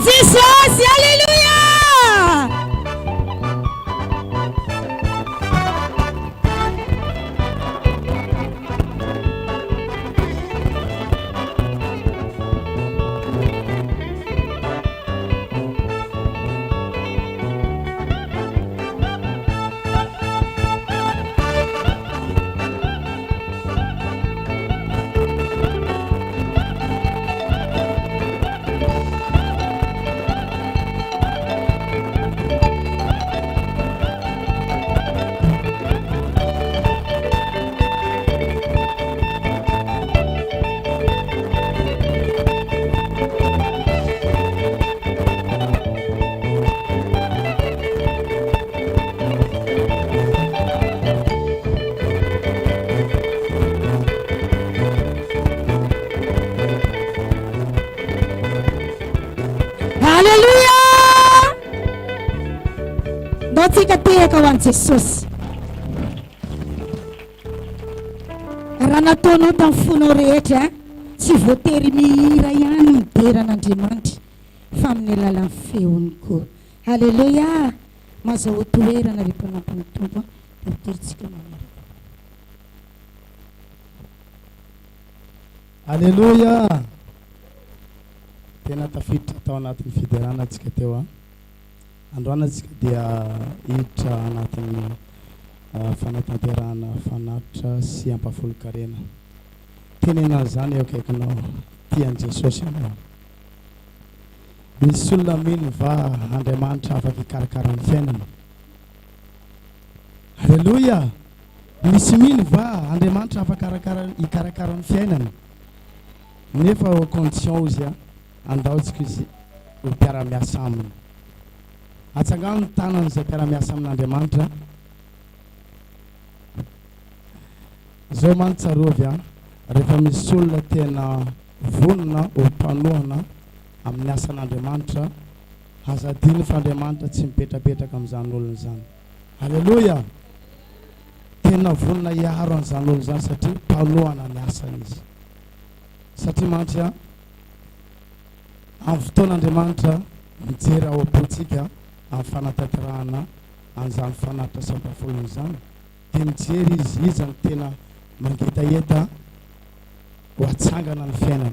Jesosy. Alleluia. Tsika tehaka ho an'i Jesosy. Raha nataonao tamin'ny fonao rehetra tsy voatery mihira ihany mideran'Andriamanitra fa amin'ny alalan'ny feony koa. Halleluia. Mazaho toerana rehefa nampiny tompo voaterytsika manaraka. Halleluia. Tena tafiditra tao anatin'ny fiderana antsika teo androana antsika dia hiditra anatin'ny fanatanterahana fanatitra sy ampahafolo-karena. Tenena zany eo akaikinao tian'i Jesosy ianao. Misy olona mino va Andriamanitra afaka hikarakara ny fiainana. Halleluia. Misy mino va Andriamanitra afaka hikarakara ny fiainana. Nefa au condition izy andaotsika izy ho mpiara-miasa aminy. Atsangano ny tanan'izay mpiara-miasa amin'Andriamanitra. Zao mantsarovy rehefa misy olona tena vonona ho mpanohana amin'ny asan'Andriamanitra, azadiny fa Andriamanitra tsy mipetrapetraka amin'izany olona izany. Halleluia. Tena vonona hiaro an'izany olona izany satria mpanohana ny asany izy. Satria mantsy amin'ny fotoan'Andriamanitra mijery ao am-pontsika amin'ny fanatanterahana an'izany fanatitra sy ampahafolo izany, dia mijery izy ny tena mangetaheta ho atsangana ny fiainana.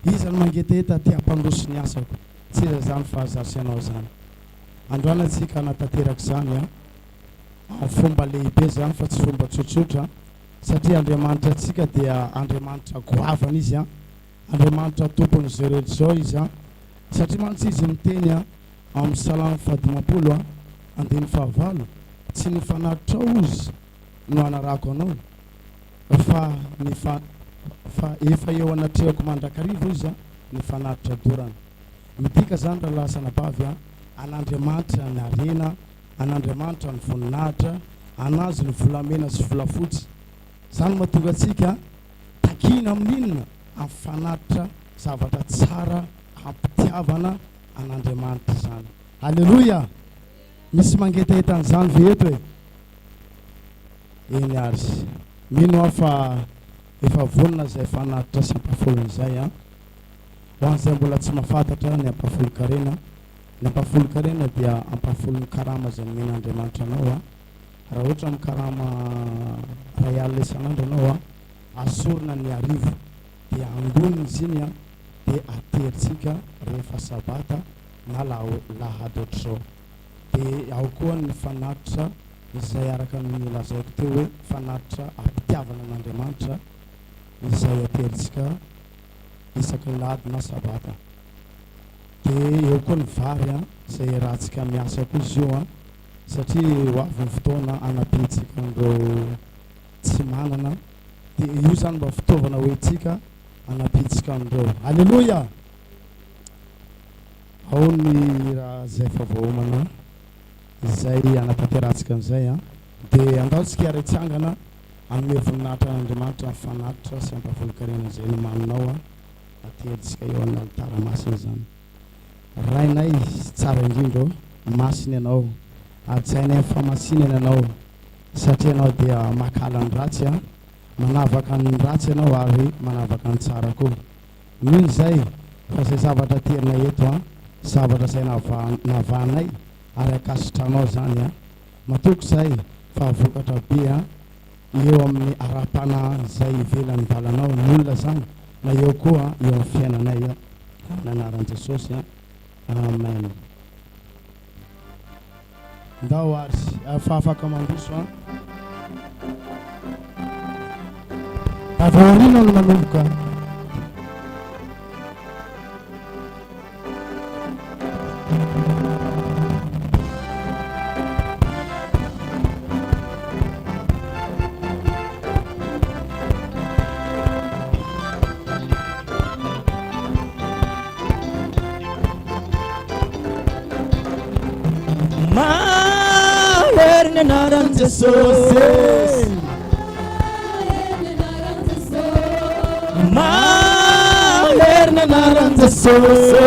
Izy ny mangetaheta tia hampandroso ny asako, tsy iza zany fa azarisianao zany. Androana antsika hanatanteraka zany amin'ny fomba lehibe zany fa tsy fomba tsotsotra, satria Andriamanitra antsika dia Andriamanitra goavana izy Andriamanitra tompony zay rehetra zao izy satria mantsy izy miteny amin'ny Salamo 119:9, tsy ny fanatitra ozy no anarako anao fa efa eo anatrehako mandrakarivo izy ny fanatitra dorana. Midika zany raha lasana bavy an'Andriamanitra ny arena, an'Andriamanitra ny voninahitra, anazy ny volamena sy volafotsy. Zany mahatonga antsika takina amin'inona amin'ny fanatitra zavatra tsara ampitiavana an'Andriamanitra zany. Halleluia. Misy mangetaheta an'izany veto eny ary mino aho fa efa vonona zay fanatitra sy ampahafolo zay ho an'izay mbola tsy mahafantatra ny ampahafolo-karena. Ny ampahafolo-karena dia ampahafolo ny karama zay nomen'Andriamanitra anao raha ohatra amin'ny karama ray alina isan'andro anao asorina ny arivo dia angonina izy iny dia ateritsika rehefa sabata na lahady ohatr'izao. Dia ao koa ny fanatitra izay araka ny lazaiko teo hoe fanatitra ampitiavana an'Andriamanitra izay ateritsika isaky ny lahady na sabata. Dia eo koa ny vary izay rahantsika miasa koa izy io satria ho avy ny fotoana anapitsika andreo tsy manana, dia io zany mba fitaovana hoentsika anapitsika andreo. Halleluia. Ao ny raha zay fa voahomana izay anatanterantsika an'izay dia andaotsika hiara-hitsangana amin'ny voninahitra an'Andriamanitra fanatitra sy ampahafolo-karena izay nomaninao ateritsika eo amin'ny alitara masina zany. Rainay tsara indrindra masina ianao, ajainay famasinana ianao satria ianao dia makala ny ratsy manavaka ny ratsy ianao ary manavaka ny tsara koa. Noho izay fa zay zavatra tianay eto a zavatra zay navanay ary akasitranao zany a matoky zay fa vokatra be a eo amin'ny arapana zay ivelany dalanao ny olona zany na eo koa eo amin'ny fiainanay a nanaran Jesosy a amen. Ndao ary fa afaka mandoso a avaorina no manomboka. Maher nanaran Jesosy, Maher nanaran Jesosy,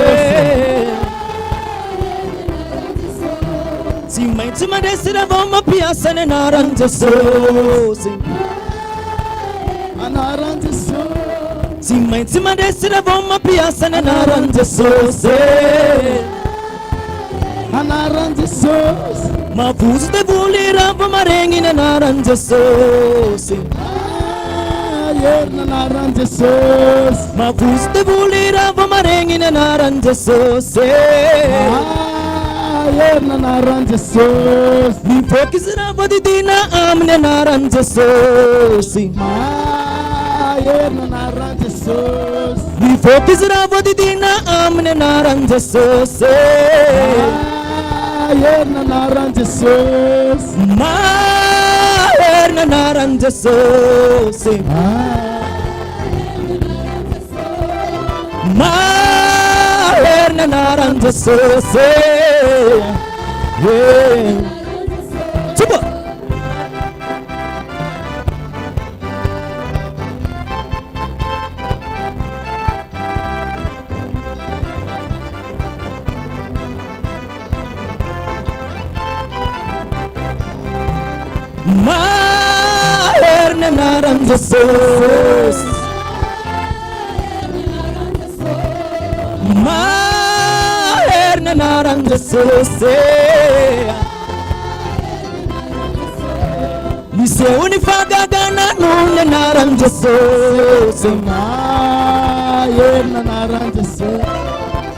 tsy maintsy mandresy raha vao mampiasa ny anaran Jesosy, Anaran Jesosy, tsy maintsy mandresy raha vao mampiasa ny anaran Jesosy, Anaran Jesosy, mavozo devoly raha vao maregny ny anaran Jesosy, Herina anaran Jesosy, mavozo devoly raha vao maregny ny anaran Jesosy, Herina anaran Jesosy, mivoaka izy raha voadidina amin'ny anaran Jesosy, Herina anaran Jesosy, mivoaka izy raha voadidina amin'ny anaran Jesosy, Herina anaran Jesosy, maher ny anaran Jesosy, maher ny anaran Jesosy, Tuba. Maher ny anaran Jesosy, maher ny anaran Jesosy, miseho ny fagagana noho ny anaran Jesosy, Herina anaran Jesosy,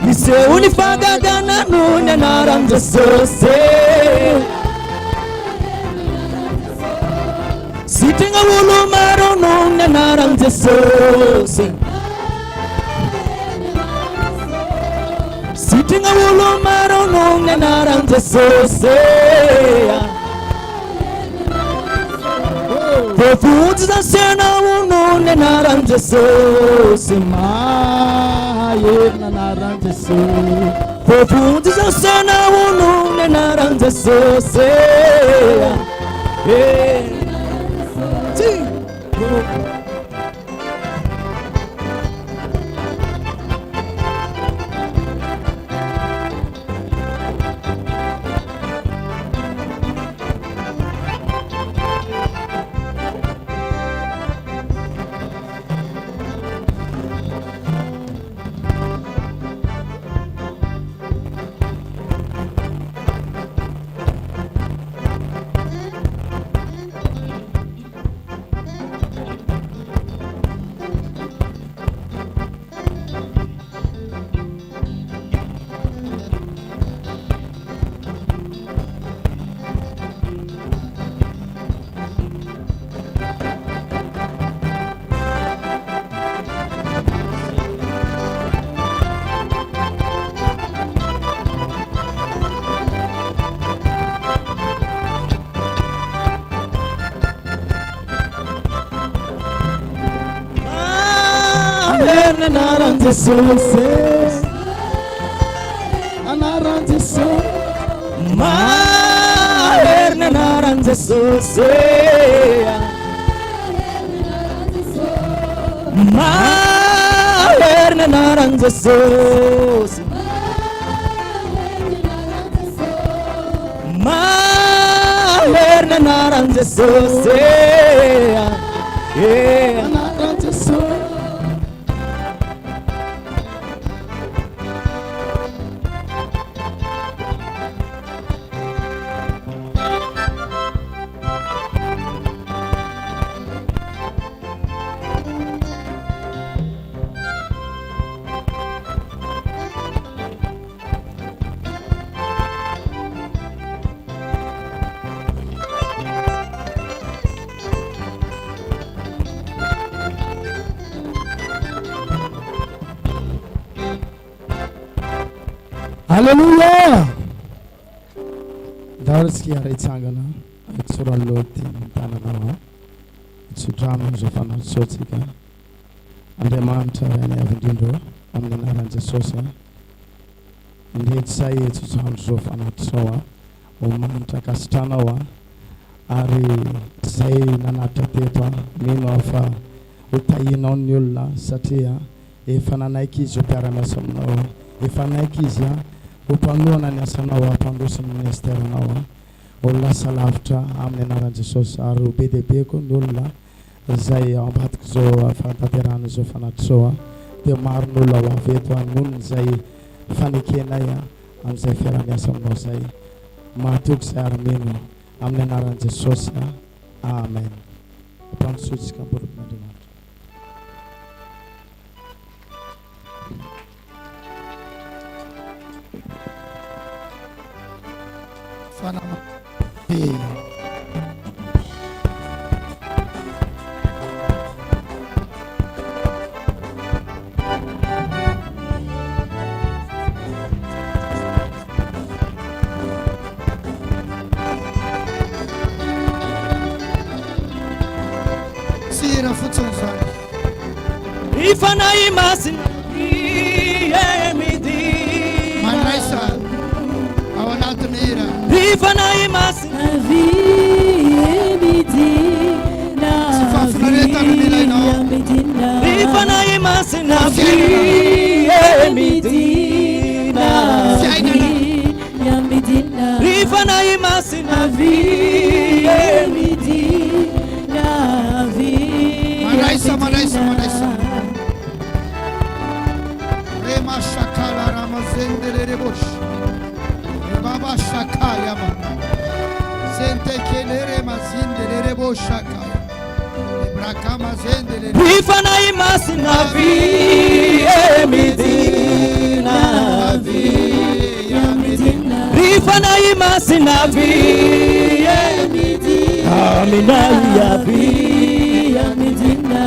miseho ny fagagana noho ny anaran Jesosy, sitragna olo maro noho ny anaran Jesosy, sitragna olo maro noho ny anaran Jesosy, voavonjy zansianao noho ny anaran Jesosy, Herina anaran Jesosy, voavonjy zansianao noho ny anaran Jesosy, anaran Jesosy, anaran Jesosy, maher ny anaran Jesosy, maher ny anaran Jesosy, maher ny anaran Jesosy, anaran Jesosy, Haleluya. Darsky aritsangana itsuraloti tanana itsudrama zofana sotika andemanta yani avindindo amnana Jesusa ndiye sai itsudrama zofana tsoa umanta kastanawa ari sai nanatatepa mino afa utayina nyulla satia efananaikizo paramasomno efanaikizia upanona nasanawa pandusa ministera nawa olla salafta amne nara Jesus aru BDP ko nulla zai ambat zo fantaterano zo fanatsoa te marnulla wa vetwa nun zai fanikena ya am zai ferania somno zai matuk sarmino amne nara Jesus amen pan suci kabur madina Panama. Sira futsonza. Ifana imasin emidi. Manraisa. Awanatunira. Ifana imasin Medina, Sifafrareta nila Medina, Ifana imasin Medina, ya Medina, Ifana imasin Medina, Manaisa. Rema shakala ramazendere bosh. Baba shakaya ma. Sente kelere mazindere boshaka. Ibrakama zendere. Ifana imasin Medina, Ya Medina. Ifana imasin Amina ya Medina,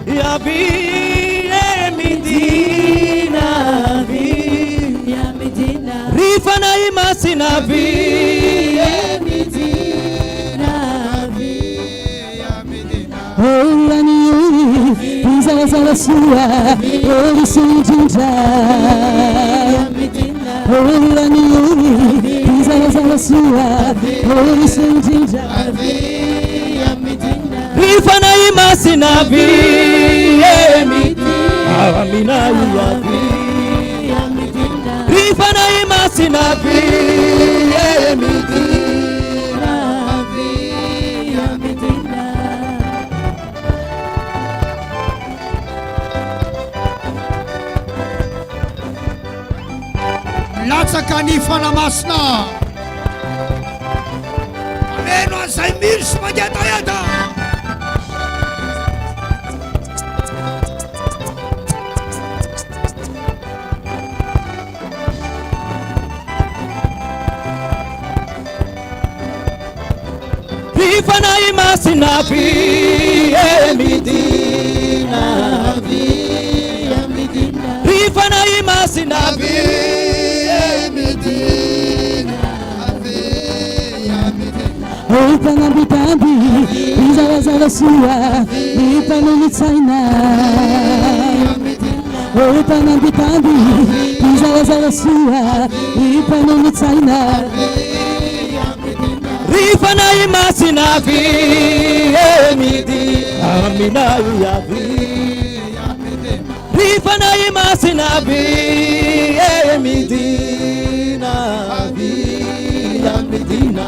Ya Medina, ya Medina, Rifana imasina Ya Medina. Olani, Pizza sua, Oli Sinjinja, Olani, Pizza sua, Oli Sinjinja, Rifana imasina Amina ya Rifana imasina Latsa kanifa na masna. Ameno asaimir smajatayata. Rifana imasina Medina, Rifana imasina Open bitambi, Pizza sua, Ipano Mitsaina. Open bitambi, Pizza sua, Ipano Mitsaina. Rifana imasina Amina ya Rifana imasina Medina, ya Medina.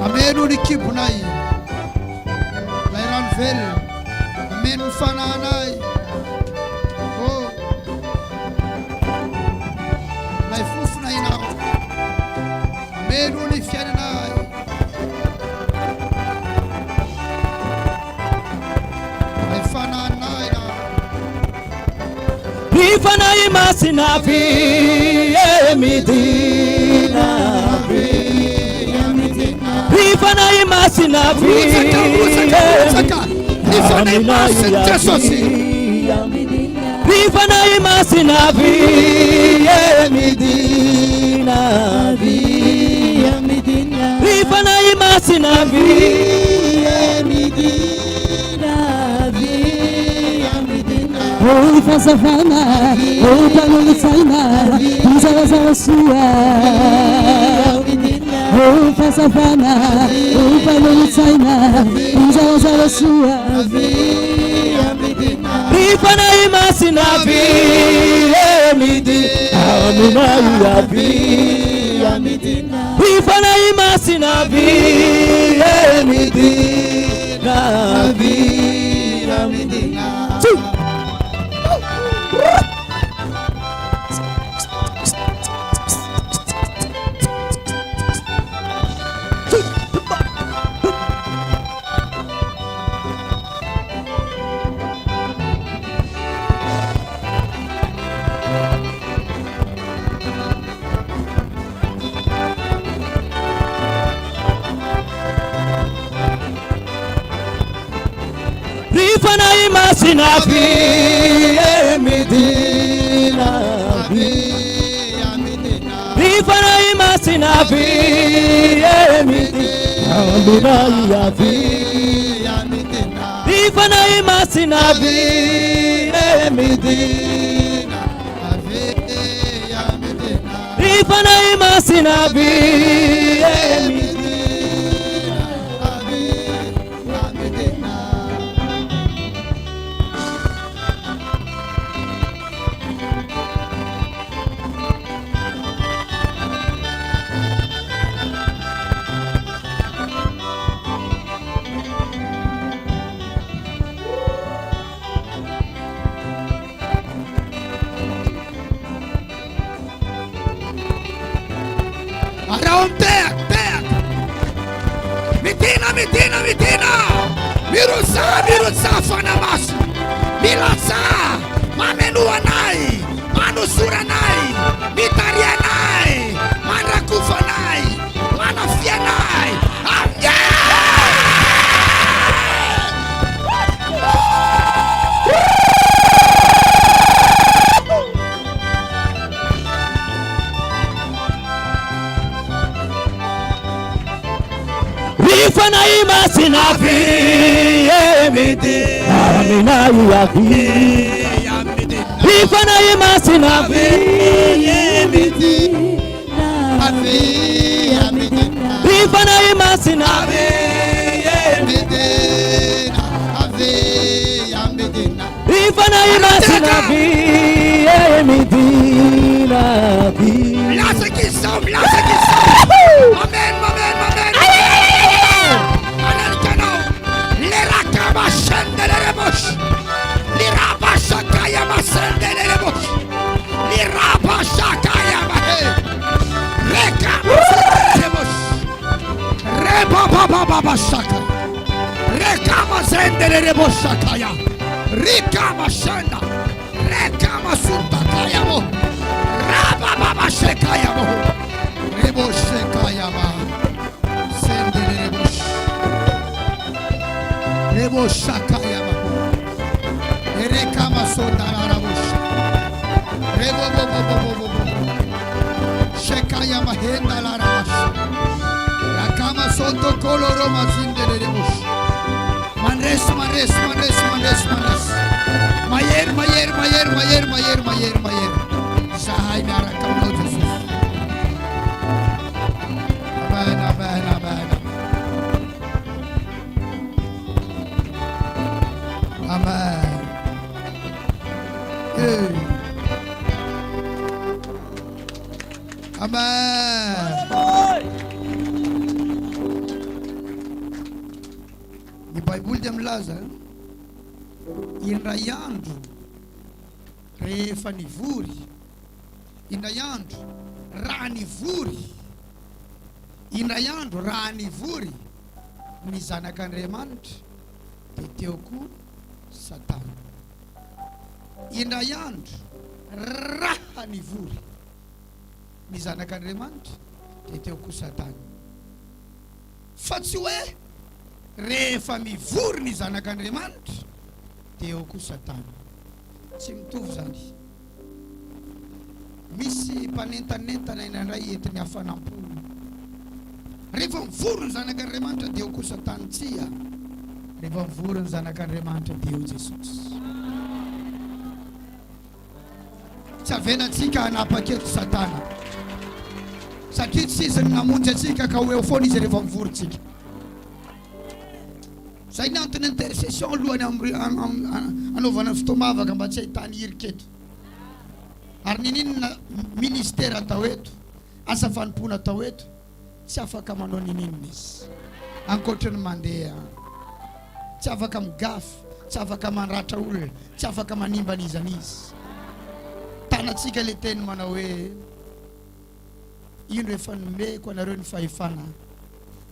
Amenu nikibunai. Lairan fel. Amenu fananai. Oh. Laifufna ina. Amenu nifianai. Laifananai na. Rifana imasina Medina, Rifana imasina Nifanay masin Jesusi. Nifanay masin abi Medina abi Nifanay masin abi Medina abi Oi fasafana, oi panulu saina, zawa sua. Oi fasafana, oi panulu saina, zawa sua. Nifanay masin abi Medina abi Nifanay masin abi Medina abi Nifanay masin abi Medina abi Nifanay masin abi Medina abi Nifanay masin abi Medina Nifanay masin abi Around there. Medina. Mirusa fanamas. Milasa. Mamenua nai. Manusura nai. Mitaria nai. Manakufa nai. Manafia nai. Amya. Nifanay masin abi Medina abi Nifanay masin abi Medina Nifanay masin abi Nifanay masin abi Medina abi Blase que são. Amen. Rekama sendere reboshakaya. Rikama shanda. Rekama suntakaya mo. Raba baba shekaya mo. Reboshekaya ma. Sendere rebosh. Reboshakaya ma. Rekama sondara rabosh. Rebo. Shekaya ma henda la rabosh. Rakama sondo koloro ma sendere rebosh. Manes. Mayer. Sahay nara kamno Jesus. Amen. Amen. Ni Bible dem laza inrayandro rehefa nivory indray andro raha nivory indray andro raha nivory ny zanak'Andriamanitra dia teo koa Satana. Indray andro raha nivory ny zanak'Andriamanitra dia teo koa Satana. Fa tsy hoe rehefa mivorona zanak'Andriamanitra dia eo koa Satana. Tsy mitovy zany. Misy mpanentanentana inandray entiny hafanampo. Rehefa mivorona zanak'Andriamanitra dia eo koa Satana. Tsy a. Rehefa mivorona zanak'Andriamanitra dia eo Jesosy. Tsy avelantsika hanapa-keto Satana. Satria tsy izy namonjy atsika ka ho eo foana izy rehefa mivorontsika. Zay ny antony intercession alohany anaovana fotomavaka mba tsy ahitany hiriketo. Ary nininona ministera atao eto, asa fanompona atao eto, tsy afaka manao nininona izy. Ankoatrany mandeha, tsy afaka migafy, tsy afaka manratra olona, tsy afaka manimba nizanizy. Tanatsika le teny manao hoe ino efa nomeko anareo ny fahefana,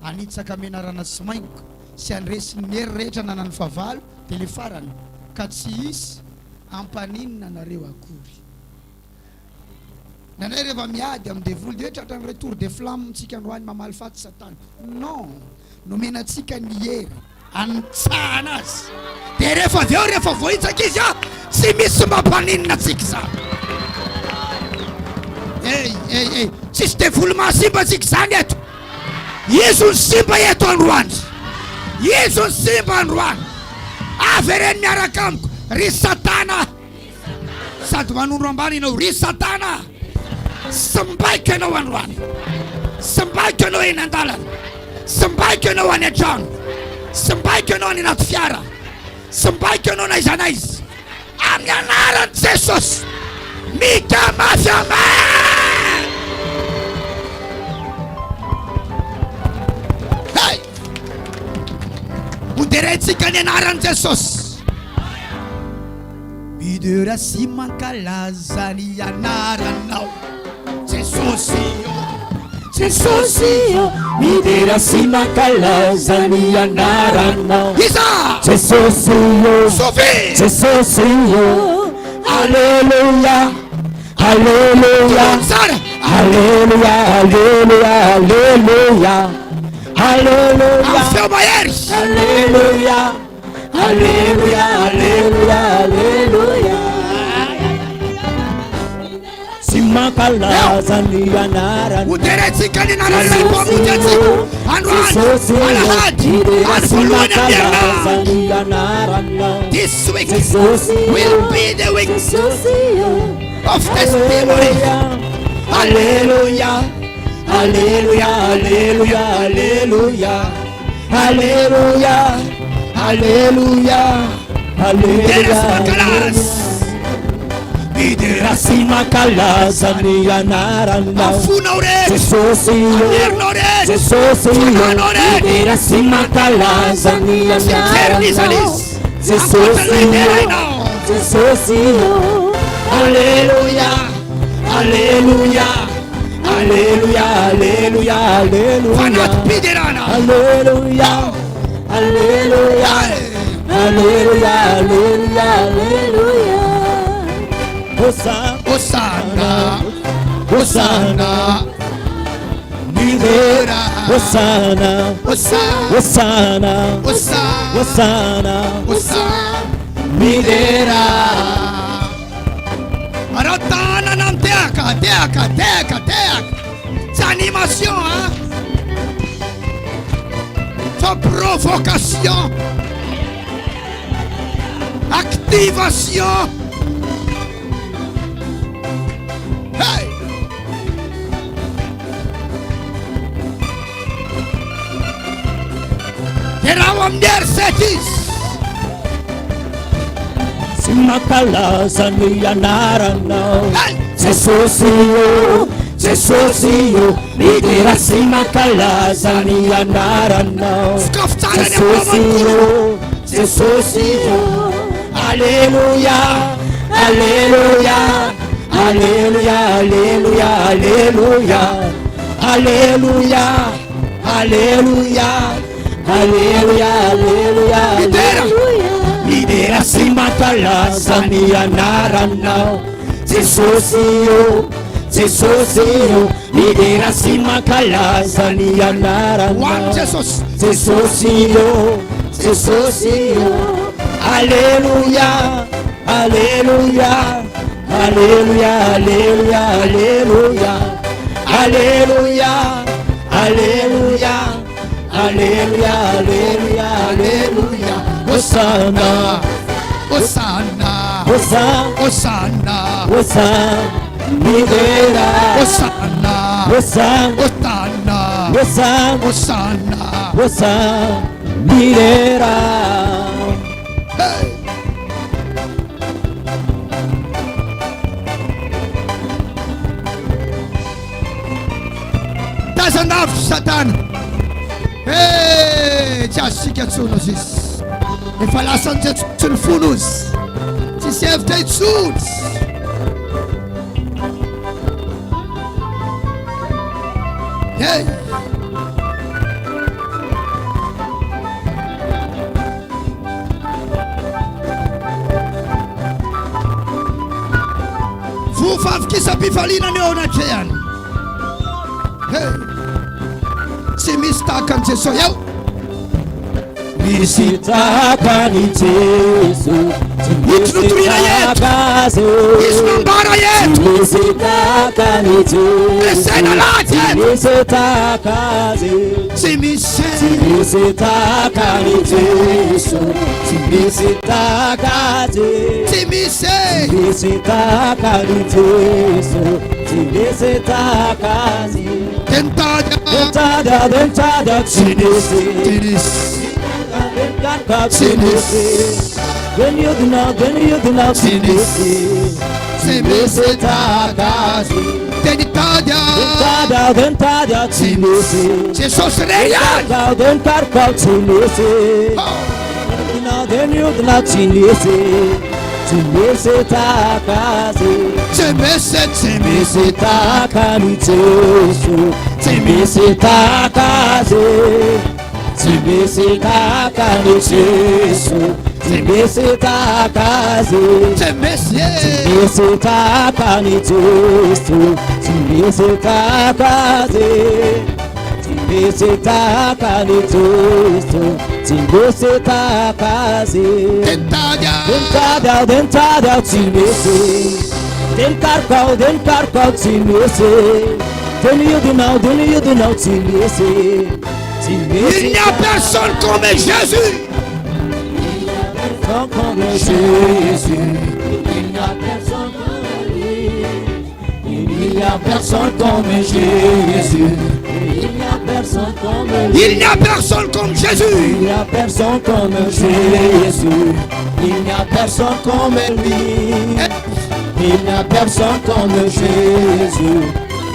anitsaka menarana sy maingo sy andresy ny hery rehetra nanany favalo dia le farany ka tsy isy ampaninina nareo akory. Nanay rehefa miady amin'ny devoly dia tratra ny retour de flamme tsika androany mamaly faty Satana. Non, nomenatsika ny hery anitsahana azy. Dia rehefa avy eo rehefa vohitsaka izy tsy misy mampaninina tsika zany. Tsisy devoly mahasimba tsika zany eto. Izo ny simba eto androany. Izo ny simba androany. Avy reny miaraka amiko. Ry Satana. Sady manondro ambany ianao. Ry Satana. Simbaiko ianao androany. Simbaiko ianao eny an-dalana. Simbaiko ianao any an-trano. Simbaiko ianao any anaty fiara. Simbaiko ianao n'aiza n'aiza. Amin'ny anaran'i Jesosy. Mika mafy amen. Hey! Uderetsika ny anaran'i Jesosy. Midera sy mankalaza ny anaranao Jesosy io. Jesosy io, midera sy mankalaza ny anaranao Isa! Jesosy io, Sophie! Jesosy io. Alleluia, alleluia, Sara! alleluia, alleluia, alleluia, alleluia, Afeu Maieres! alleluia, alleluia, alleluia, alleluia. Si mankalaza ny anarana Uderetsika ny anaranao pamojatsika. Androany, alahady, any voalohany amin'ny herinandro. ny anarana This week Jesosy will be the week of testimony. Alleluia, alleluia, alleluia, alleluia, alleluia, alleluia, Deres makalas. alleluia. Midera sy mankalaza ny anarana Afuna orety. Jesosy Alerina orety. Jesosy Sakana orety. midera sy mankalaza ny Terniza anarana lis. Jesosy Akotanay Jesosy Alleluia, alleluia, alleluia, alleluia, alleluia, Fanat piderana. alleluia, alleluia, alleluia, alleluia, alleluia. Hosanna, Hosanna. Hosanna, Midera. Hosanna, Hosanna. Hosanna, Hosanna. Hosanna, Hosanna. Midera. Aratana nam teaka. C'est animation, hein? C'est provocation. Activation. Hey! Terawam der setis. Si mankalaza ny anarana Hey! Jesosy io, Jesosy io, midera sy mankalaza ny anarana Skaftsara ny Jesosy amamako. io, Jesosy io, alleluia, alleluia, alleluia, alleluia, alleluia, alleluia, alleluia, alleluia, alleluia, Midera. Midera sy mankalaza ny anarana Jesosy io, Jesosy io, midera sy mankalaza ny anarana hoan'ny Jesosy Jesosy io Jesosy io Alleluia Alleluia Alleluia Alleluia Alleluia Alleluia Alleluia Alleluia Alleluia Hosanna Hosanna Hosanna Hosanna Hosanna Midera Hosanna Hosanna Hosanna Hosanna Hosanna Hosanna Midera. Hey. That's enough, Satan. Hey, just shake it soon, sis. If I listen to the funus, she saved the suits. Hey. Fufafkisa pifalina neona chean. Hey. Si mistaka mcheso yao. Visitaka ni Yesu, Itunutumira yetu, isnambara yetu, visitaka ni Yesu, esena late, visitaka simise, visitaka ni Yesu, visitaka simise, visitaka ni Yesu, visitaka dentada, sinis. Then you do not see this. Simise takazi, Dentada, Jesus reya, then carpal then you do not see this. Simise takazi, simise takani Jesu, simise takazi. Simisitaka ni Yesu, simisitaka simisitaka ni Yesu, simisitaka simisitaka ni Yesu, simisitaka dentada simisi, denkarkau simisi, then you do not simisi. Il n'y a personne comme Jésus. Comme Jésus. Il n'y a personne comme lui. Il n'y a personne comme Jésus. Il n'y a personne comme lui. Il n'y a personne comme Jésus. Il n'y a personne comme Jésus. Il n'y a personne comme lui. Il n'y a personne comme Jésus.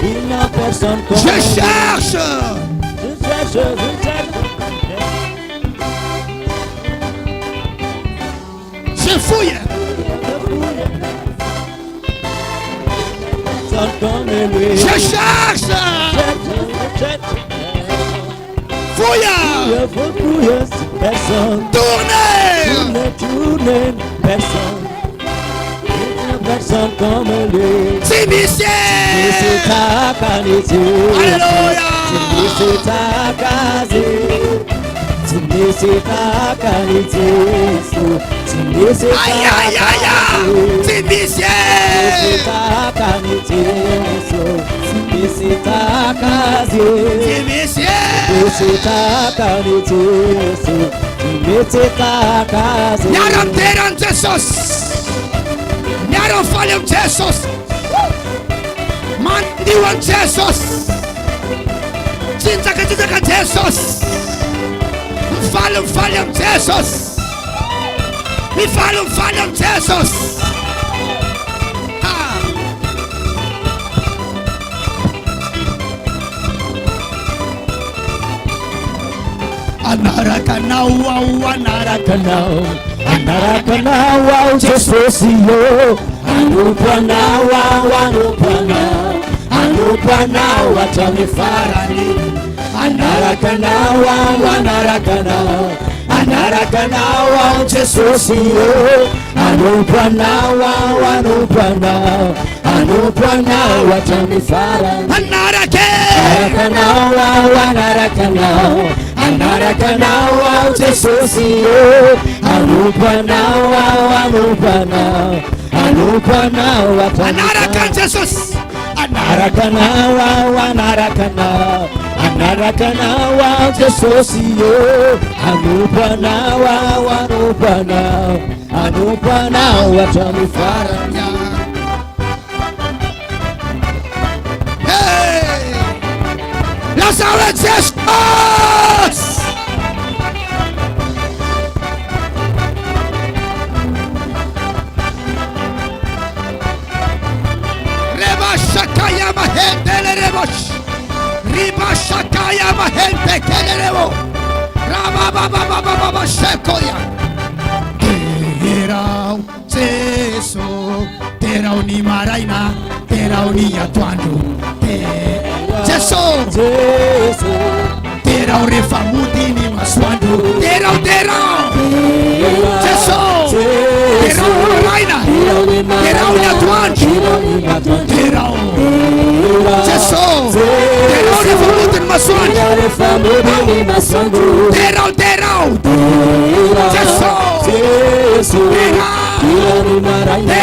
Il n'y a personne comme lui. Je cherche. Je fouille. Je cherche. Fouille. Tournez. Personne comme lui. Simisé. Alléluia. Aïe aïe aïe. Simisé. Nyaram teran Jesus. Nyaram falem Jesus. Mandiwan Jesus. Cinta Jesus. Falem Jesus. We falem Jesus. Anarakanau, Jesus yo. Anupanau, atamifarani. Anarakanau, Jesus yo. Anupanau, Anupanao hatramy farany. Anarakanao aho, anarakanao, anarakanao aho Jesosy io. Anupanao aho, anupanao, anupanao hatramy Anarakan Jesus. Anarakanao aho, anarakanao, anarakanao aho Jesosy io. Anupanao aho, anupanao, anupanao hatramy farany. Hey! Lazarus Jesus! Reba shakaya mahende rebosh. Riba shakaya mahende kelerebo. Raba baba baba baba shekoya. Terau Jesu, terau ni maraina, terau ni atuandu. Jesu, Jesu, terau refamudi ni maswandu. Terau Jesu, terau maraina, terau ni atuandu. Terau Jesu, terau refamudi ni maswandu. Terau Jesu, Jesu, tirani maraina,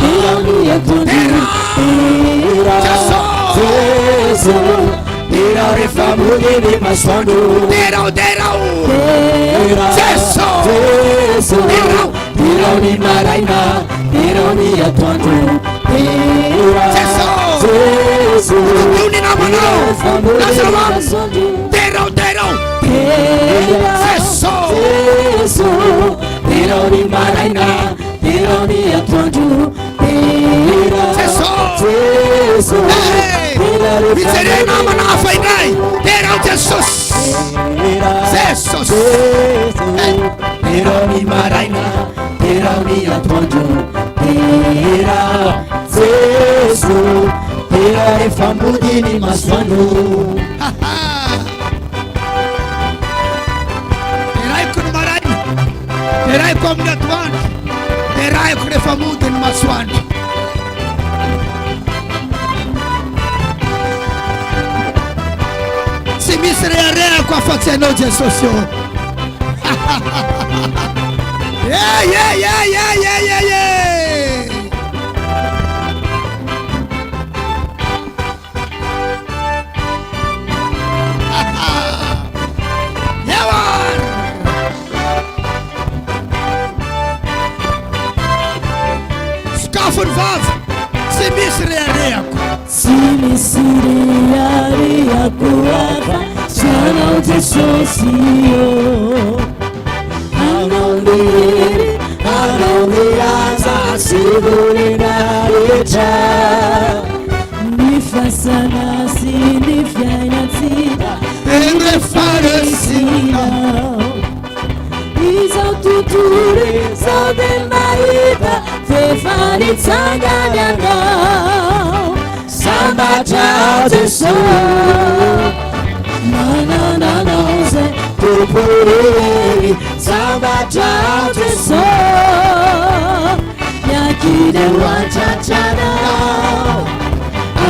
tirani atuandu. Jesu, tirani famuli ni maswandu. Terau Jesu, tirani maraina, tirani atuandu. Jesu, Uni na mano, Lazarus, terau Jesu, tirani maraina, tirani atuandu. Jesu, Miserena manafa inai. Terau Jesus. tirani maraina, tirani atuandu. Jesu, tirani famudi ni maswandu. Terai kun marai. Terai kom atuan. Terai kun famudu ni maswandu. Si miseria kwa fatseno Jesus yo. Yeah. Skafun vav. Si miseria kuapa sana ujisosio anaulianza sibuli na licha nifasana sinifyanyatina Enge faresina Iza tuturi saude mariba fefani tsanganyanga Samba ciao Gesù Nananose tupuri Samba ciao Gesù Nyakide wachachana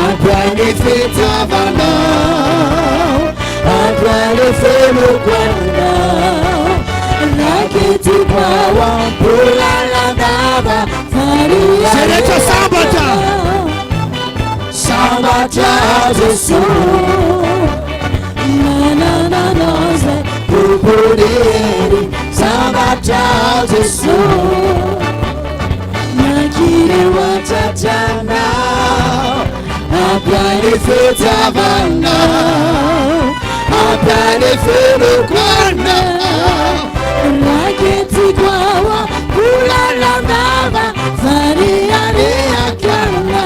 Akwani fitavana Akwani fimu kwanda Nakiti kwa wampula landaba Faria Serecha Sambata Samba ciao Gesù Nananose tupuri Samba ciao Gesù Nyakire wachachana Akwani fitavana Akwani fimu kwanda Raketi kwawa kulala ndaba Faria ni akana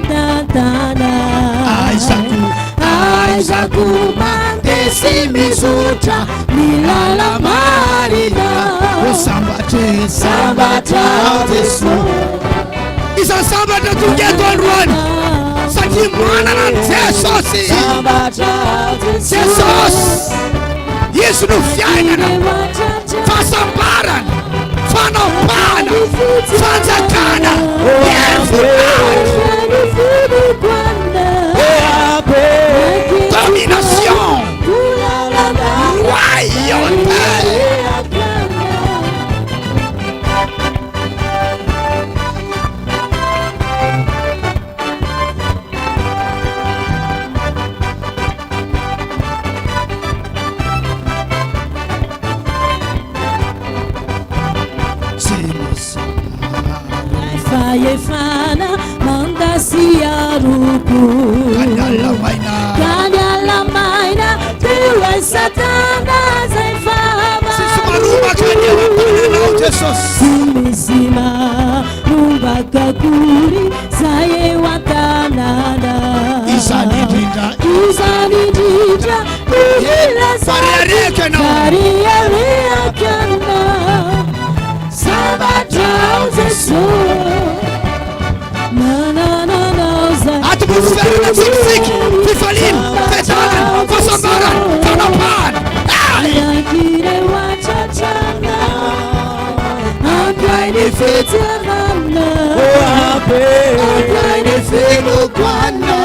tantana Aizaku mandesi mizutra milala marina Sambata Jesu Isa sambata together on one Sati mwana na Jesus Jesus Yesu nufiana Fasambaran Fanopana Fanzakana Domination Royauté Fana manda siaruku Kanyala maina Tiwe satana zaifama Simisima Rumba kakuri Saye watanana Isani dita Kuhila Sariya kana Sabata Jesu Atmosfären är sick, Tifalin, Fetanen, Fossambaran, Fanapan. Kire wachachana Akaini fitamana Akaini filukwana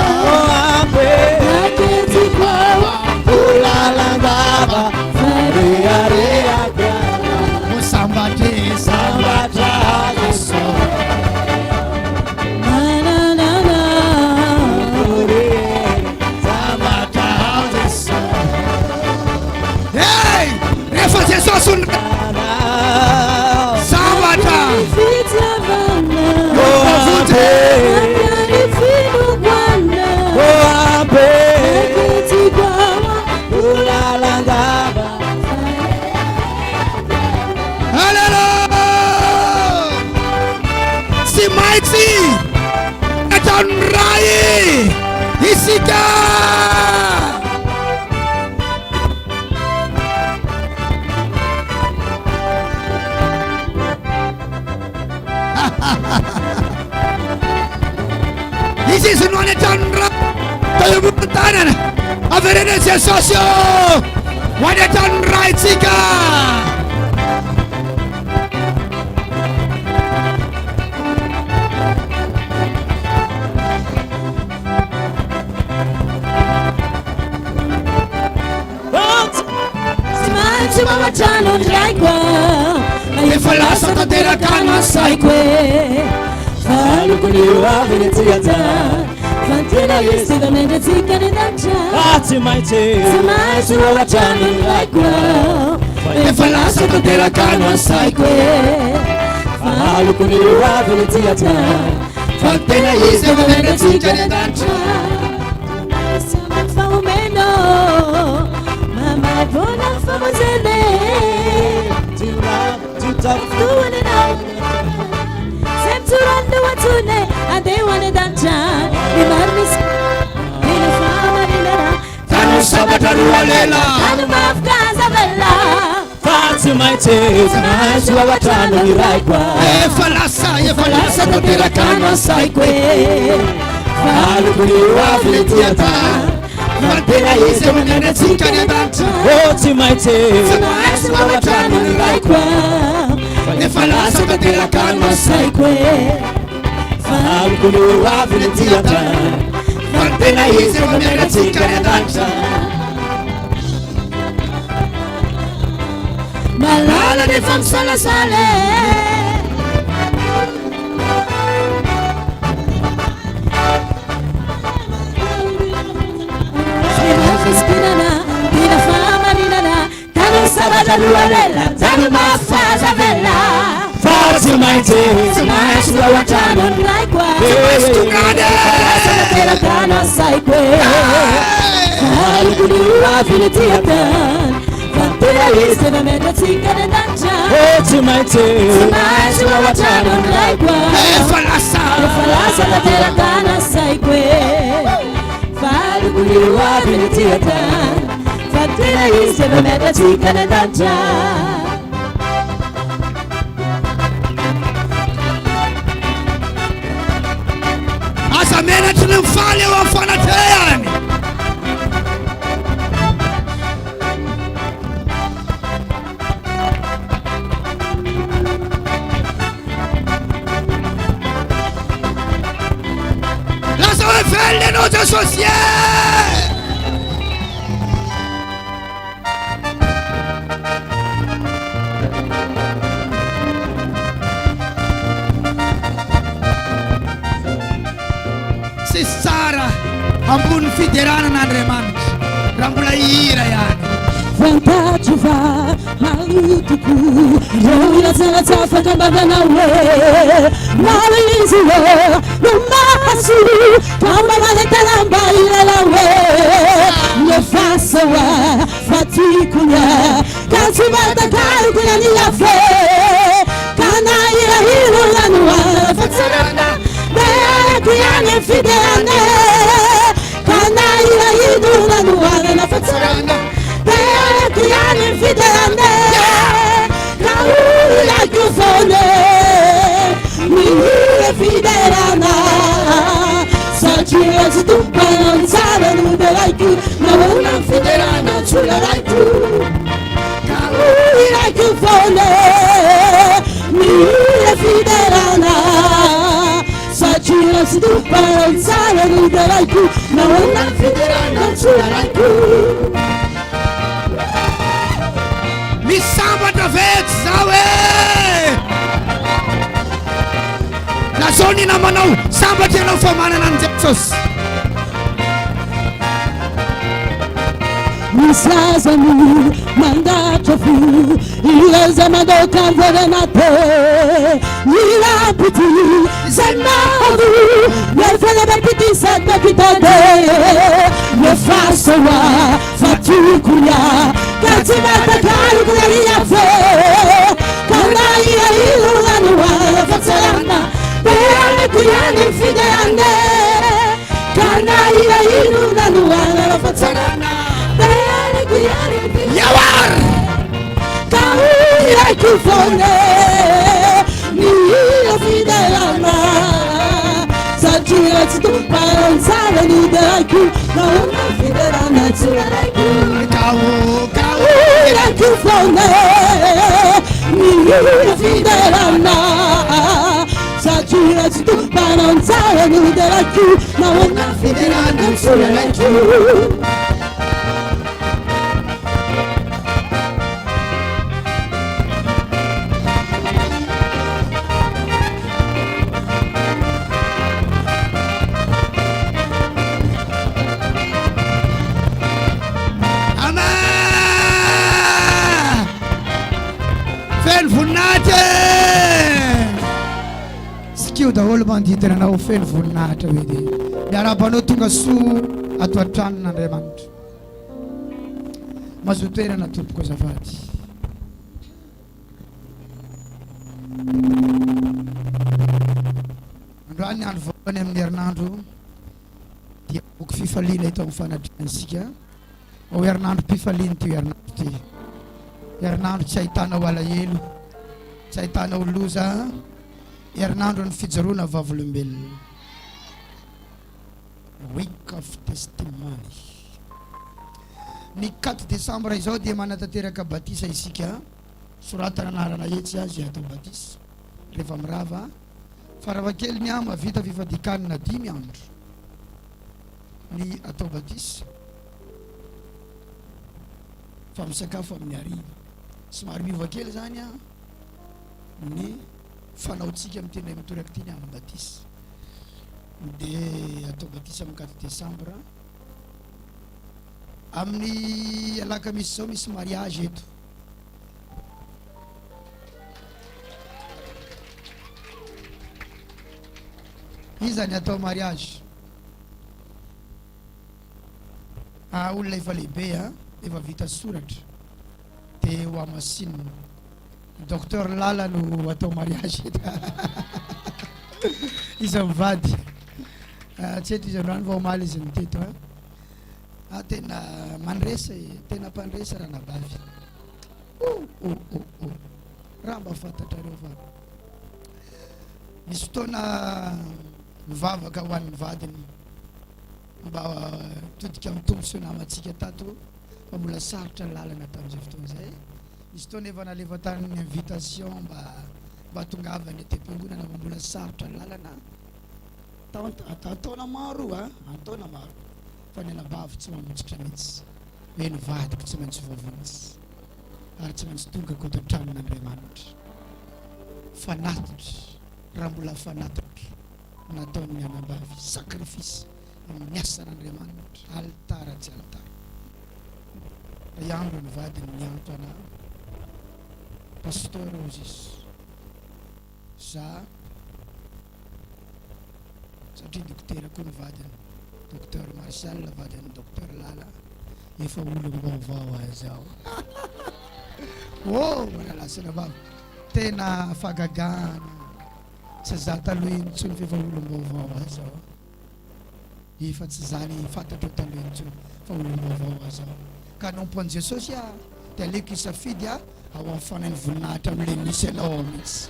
Aketi kwawa Ulalangaba Fariarea Musambati Sambata Yesu Sosun Sabata Hallelujah Simaiti Etanrai Isika Ici se non attendra Tayo butanan Averene sensasyo Wanetandra itika Simanchi mama chano ndraikwa Ifalasa tatera kama saikwe Falukuniwa venetiata Fantena yesu gamende tikane dacha Simanchi mama chano ndraikwa Ifalasa tatera kama saikwe Falukuniwa venetiata Fantena yesu gamende tikane dacha Famumeno Mama bona famuzene Doing it out Same to run the watune And they wanted that child Rimanis In a farm and in a Tanu sabata ruwalela Tanu mafkaza bella Simanchi Simanchi wawatano niraikwa Falasa tatera kama saikwe Falukuniwa venetiata Fantena yesu gamende tikane dacha Simanchi Simanchi wawatano niraikwa Falasa tatera kama saikwe Falukuniwa venetiata Fantena yesu gamende tikane dacha Malala de fam sala sale Pina fama ninana Tanu sabata lualela Tanu mafaza vela Simanchi Simanchi wawatano niraikwa Sabatela kana saikwe Falukuniwa venetiata Fantena yesu gamende tikane dacha Simanchi wawatano niraikwa Falasa tatera kana saikwe Rio aby ny tia-tany fa tena izy efa miatratsika nadanitra. Asa menatry ny mifaly eo amin'ny fanatrehany. Lasa hoe velona ianao Jesosy e! Sara ambony fideranan'Andriamanitra raha mbola ihira ihany. Vantaggio va malutuku Roila zana tafaka mbavana we Mawa izi we Numasu Kamba maleta lamba ilala we Nefasa wa Fatikunya Kasi mata karu kuna nilafe Kana ila hilo lanua Fatsarana Bea kuyane fideane Kana ila hilo lanua Na fatsarana Kuyane fideane Kauri la kufone Mihire fidelana Sachira zitumpa non sale nude laiku Na una fidelana chula laiku Kauri la kufone Mihire fidelana Sachira zitumpa non sale nude laiku Na una fidelana chula laiku Misambatra vetsy zao e! Na zao ny namanao sambatra ianao fa manana an Jesosy. Misazany mandatra fo Ilaza mandoka mivona te Nirapiti zay maro Nefa lebapiti sady mapitade Nefasoa fatukuya Kati matakalu kunaria fe Kana ila ilu lanua Fatsarana Beane kuyane fideane Kana ila ilu lanua Fatsarana Beane kuyane fideane Yawar! Kaui kufone Nila fidelana Sajira tutumparan sale ni daiku Na una fidelana tuaraiku Kaui kufone Nila fidelana Sajira tutumparan sale ni daiku Na una fidelana tuaraiku Daholo manodidina anao feno voninahitra hoe dia miarabanao tonga soa ato an-tranon'Andriamanitra. Mazoto toerana tompoko azafady. Androany andro voalohany amin'ny herinandro dia boky fifaliana eto amin'ny fanadinansika. Ao herinandro mpifaliana ty herinandro ty. Herinandro tsy ahitanao alahelo, tsy ahitanao loza. Herinandro ny fijaroana vavolombelona. Week of testimony. Ny 4 décembre izao dia manatanteraka batisa isika. Soratana anarana etsy azy atao batisa. Rehefa mirava faravakely ny ama vita fifadikanina 5 andro ny atao batisa. Fa misakafo amin'ny hariva. Somary miova kely zany a ny fanaotsika amin'ny tena mitoraky ty ny amin'ny batisa. Dia atao batisa amin'ny 4 décembre. Amin'ny alakamisy zao misy mariage eto. Iza ny atao mariage? Olona efa lehibe efa vita soratra dia ho amasinina. Docteur Lala no atao mariage eto. Iza mivady. Tsy eto izy androany vao omaly izy ny teto. tena mandresa tena mpandresa raha nabavy raha mba fantatrareo fa misy fotoana mivavaka ho an'ny vadiny mba todika mitombo sionamantsika tato fa mbola sarotra ny lalana tamin'izay fotoana zay misy fotoana efa nalefa tamin'ny invitation mba tongavany tem-piangonana fa mbola sarotra ny lalana ataona maro ataona maro fa ny anabavy tsy mamonjitra mihitsy hoe nivadiko tsy maintsy voavonatsy ary tsy maintsy tonga koto tramin'Andriamanitra fanatitra raha mbola fanatitra nataon'ny anabavy sakrifisy amin'ny asan'Andriamanitra altara tsy altara iandro ny vadiny nianto ana pasteur Moses za satria dokotera koa ny vadiny docteur Martial vadiny docteur Lala efa olom-baovao azy ao manalasana vavy tena fagagana tsy za taloha iny tsony fa efa olom-baovao azy ao efa tsy zany fantatro taloha iny tsony fa olom-baovao azy ao ka nompon'i Jesosy dia aleko isafidy ao amin'ny fanainy voninahitra amin'ilay misy anao mihitsy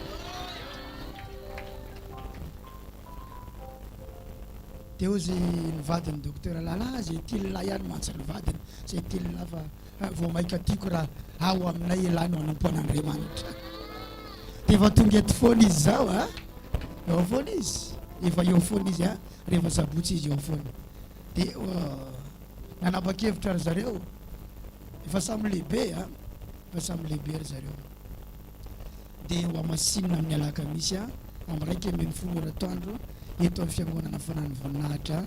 teo zay nivadiny docteur Lala zay tilina ihany mantsy ny vadiny zay tilina fa vao maika tiako raha ao aminay elany ao anompon'Andriamanitra dia efa tonga eto foana izy zao eo foana izy efa eo foana izy rehefa sabotsy izy eo foana dia nanapa-kevitra ry zareo efa samy lehibe efa samy lehibe ry zareo dia ho amasinina amin'ny alakamisy amin'ny raiky ambin'ny folo oratoandro eto amin'ny fiangonana fanany voninahitra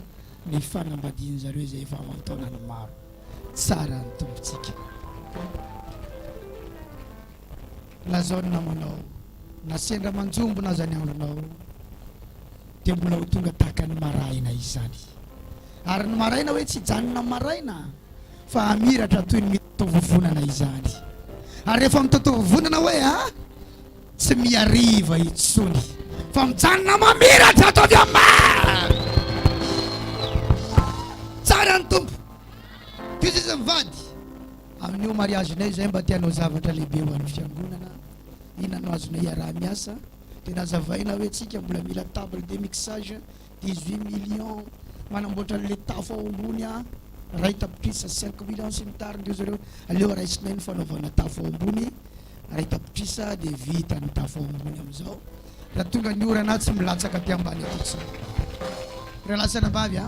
ny fanambadiany zareo zay efa amantaonany maro tsara ny tombotsika lazao ny namanao na sendra manjombo na zany andronao dia mbola ho tonga tahaka ny maraina izy zany ary ny maraina hoe tsy janona maraina fa amiratra toy ny mitovovonana izany ary rehefa mitotovovonana hoe tsy miariva itsony fa mijanona mamiratra atao avy amin'ny tsara ny tompo toy izy mivady amin'io mariagenay zay mba tianao zavatra lehibe ho an'ny fiangonana inanao azonay araha miasa dia nazavaina hoe tsika mbola mila table de mixage 18 millions manamboatra le tafo ao ambony ray tapitrisa 5 millions sy mitarindreo zareo aleo raisinainy fanaovana tafo ao ambony ray tapitrisa dia vita ny tafo ao ambony amizao raha tonga ny orana tsy milatsaka ty ambany atitsy raha lasana bavy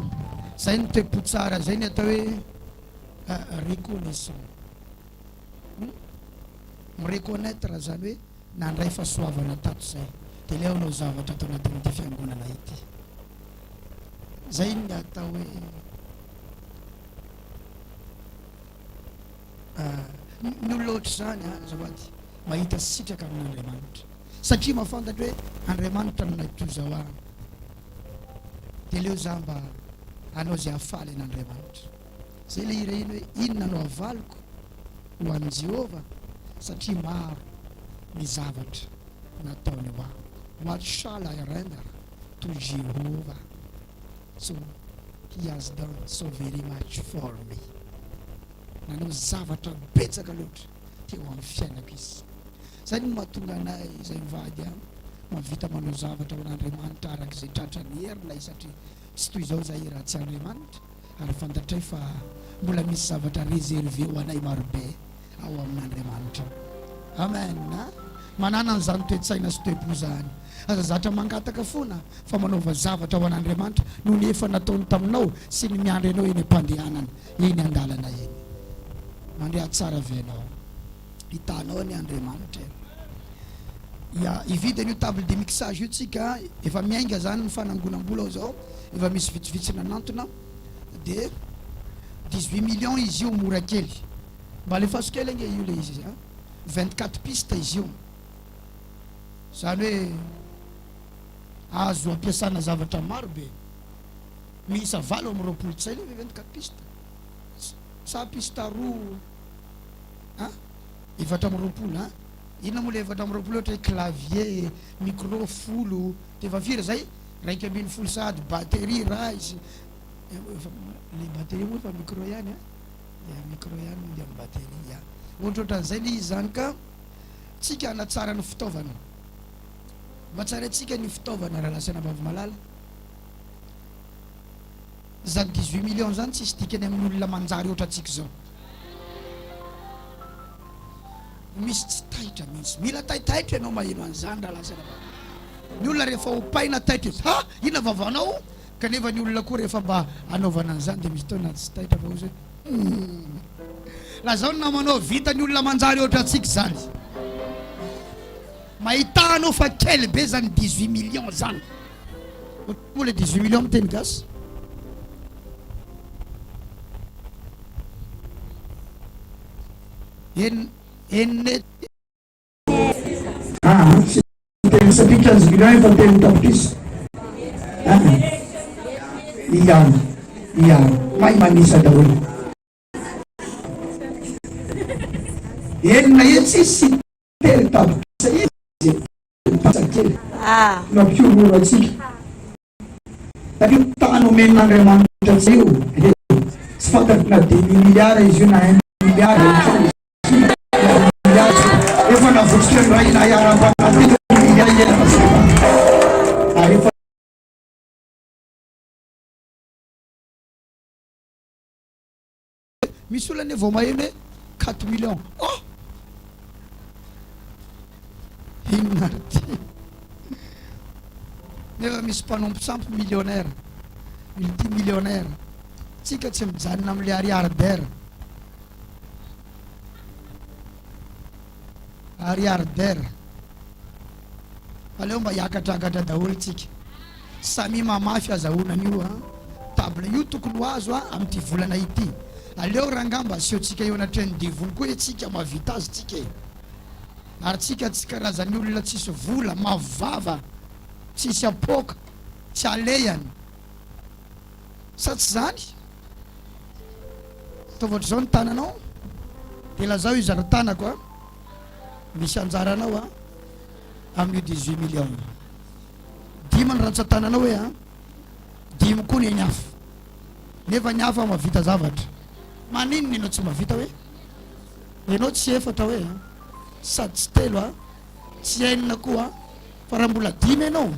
zay ny toepo tsara zay ny atao hoe reconnaissant mireconnaître zany hoe nandray fahasoavana tato zay dia le aonao zavatra atao anatin'ity fiangonana ity zay ny atao hoe ny oloatra zany zavady mahita sitraka amin'Andriamanitra satria mahafantatra hoe Andriamanitra nanay zao dia leo za mba anao zay afaly an'Andriamanitra zay le hira iny hoe inona no avaliko ho an'i Jehova satria maro ny zavatra nataony ho what shall I render to Jehovah so he has done so very much for me nanao zavatra betsaka loatra teo amin'ny fiainako izy zay ny mahatonga anay zay mivady mavita manao zavatra ho an'Andriamanitra araka izay tratra ny herinay satria tsy toy izao zay raha tsy Andriamanitra ary fantatray fa mbola misy zavatra réservé ho anay marobe ao amin'Andriamanitra amen manana an'izany toetsaina sy toepo zany azazatra mangataka foana fa manaova zavatra ho an'Andriamanitra noho ny efa nataony taminao sy ny miandry anao eny am-pandehanana eny andalana eny mandeha tsara venao hitanao ny Andriamanitra ividy an'io table de mixage io tsika efa miainga zany ny fanangonam-bola ao zao efa misy vitsivitsy nanantona dia 18 millions izy io mora kely mba le faso kely ange io le izy 24 piste izy io zany hoe azo ampiasana zavatra maro be miisa 7 amin'ny roapolo tsay le 24 piste sa piste roa efatra amin'ny roapolo inona moa le efatra amin'ny roapolo ohatra hoe clavier micro folo dia efa firy zay raiky ambin'ny folo sady batterie raha izy le batterie moa fa micro ihany a micro ihany mandeha amin'ny batterie ohatra ohatran'izay le izy zany ka tsika anatsara ny fitaovana mba tsara tsika ny fitaovana raha lasana vavy malala zany 18 millions zany tsisy dikany amin'ny olona manjary ohatra atsika zao misy tsy taitra mihitsy mila taitaitra ianao maheno an'izany raha lasana ny olona rehefa opaina taitra izy ha ina vavanao kanefa ny olona koa rehefa mba anaovana an'izany dia misy taona tsy taitra fa ozy hoe la zao namanao vita ny olona manjary ohatra atsika zany mahitanao fa kely be zany 18 millions zany moa le 18 millions miteny gasy enne teny satria 15 millions efa teny tapitrisa ihany may manisa daholo enina etsy sy teny tapitrisa izy pasakely mampiororo atsika satria tany omen'Andriamanitra tsy io tsy fantatro na 2 milliards izy io na 1 milliard efa navotsika ny raha ina iara-banaty misy olana vao maheno hoe 4 millions inona ty nefa misy mpanompo sampy millionnaire multimillionnaire tsika tsy mijanona am'le ariardaire aleo mba hiakatragatra daholo tsika samy mamafy azahoanan'io table io tokony ho azo amin'ity volana ity aleo rangamba aseotsika eo anatreny devony koa etsika mavita azy tsika ary tsika tsy karazany olona tsisy vola mavava tsisy apoka tsy alehany sa tsy zany taovatra zao ny tananao de lazao izy ary tanako misy anjaranao amin'io 18 millions dimy ny ratsan-tananao hoe dimy koa ny hafa nefa ny hafa mavita zavatra maninona ianao tsy mavita hoe ianao tsy efatra hoe sady tsy telo tsy enina koa fa raha mbola dimy ianao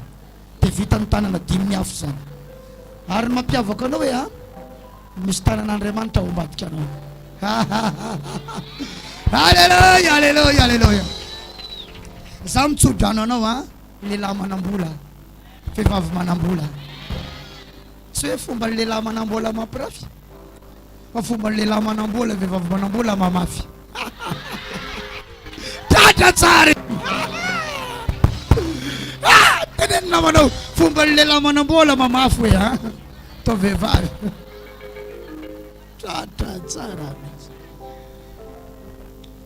de vita ny tanana dimy ny hafa zany ary mampiavaka anao hoe misy tanan'Andriamanitra ao ambadika anao alleluia alleluia alleluia za mitsodrano anao lehilahy manambola vehivavy manambola tsy hoe fomba lehilahy manambola mampirafy fa fomba lehilahy manambola vehivavy manambola mamafy tratra tsara teneny namanao fomba lehilahy manambola mamafy hoe to vehivavy tratra tsara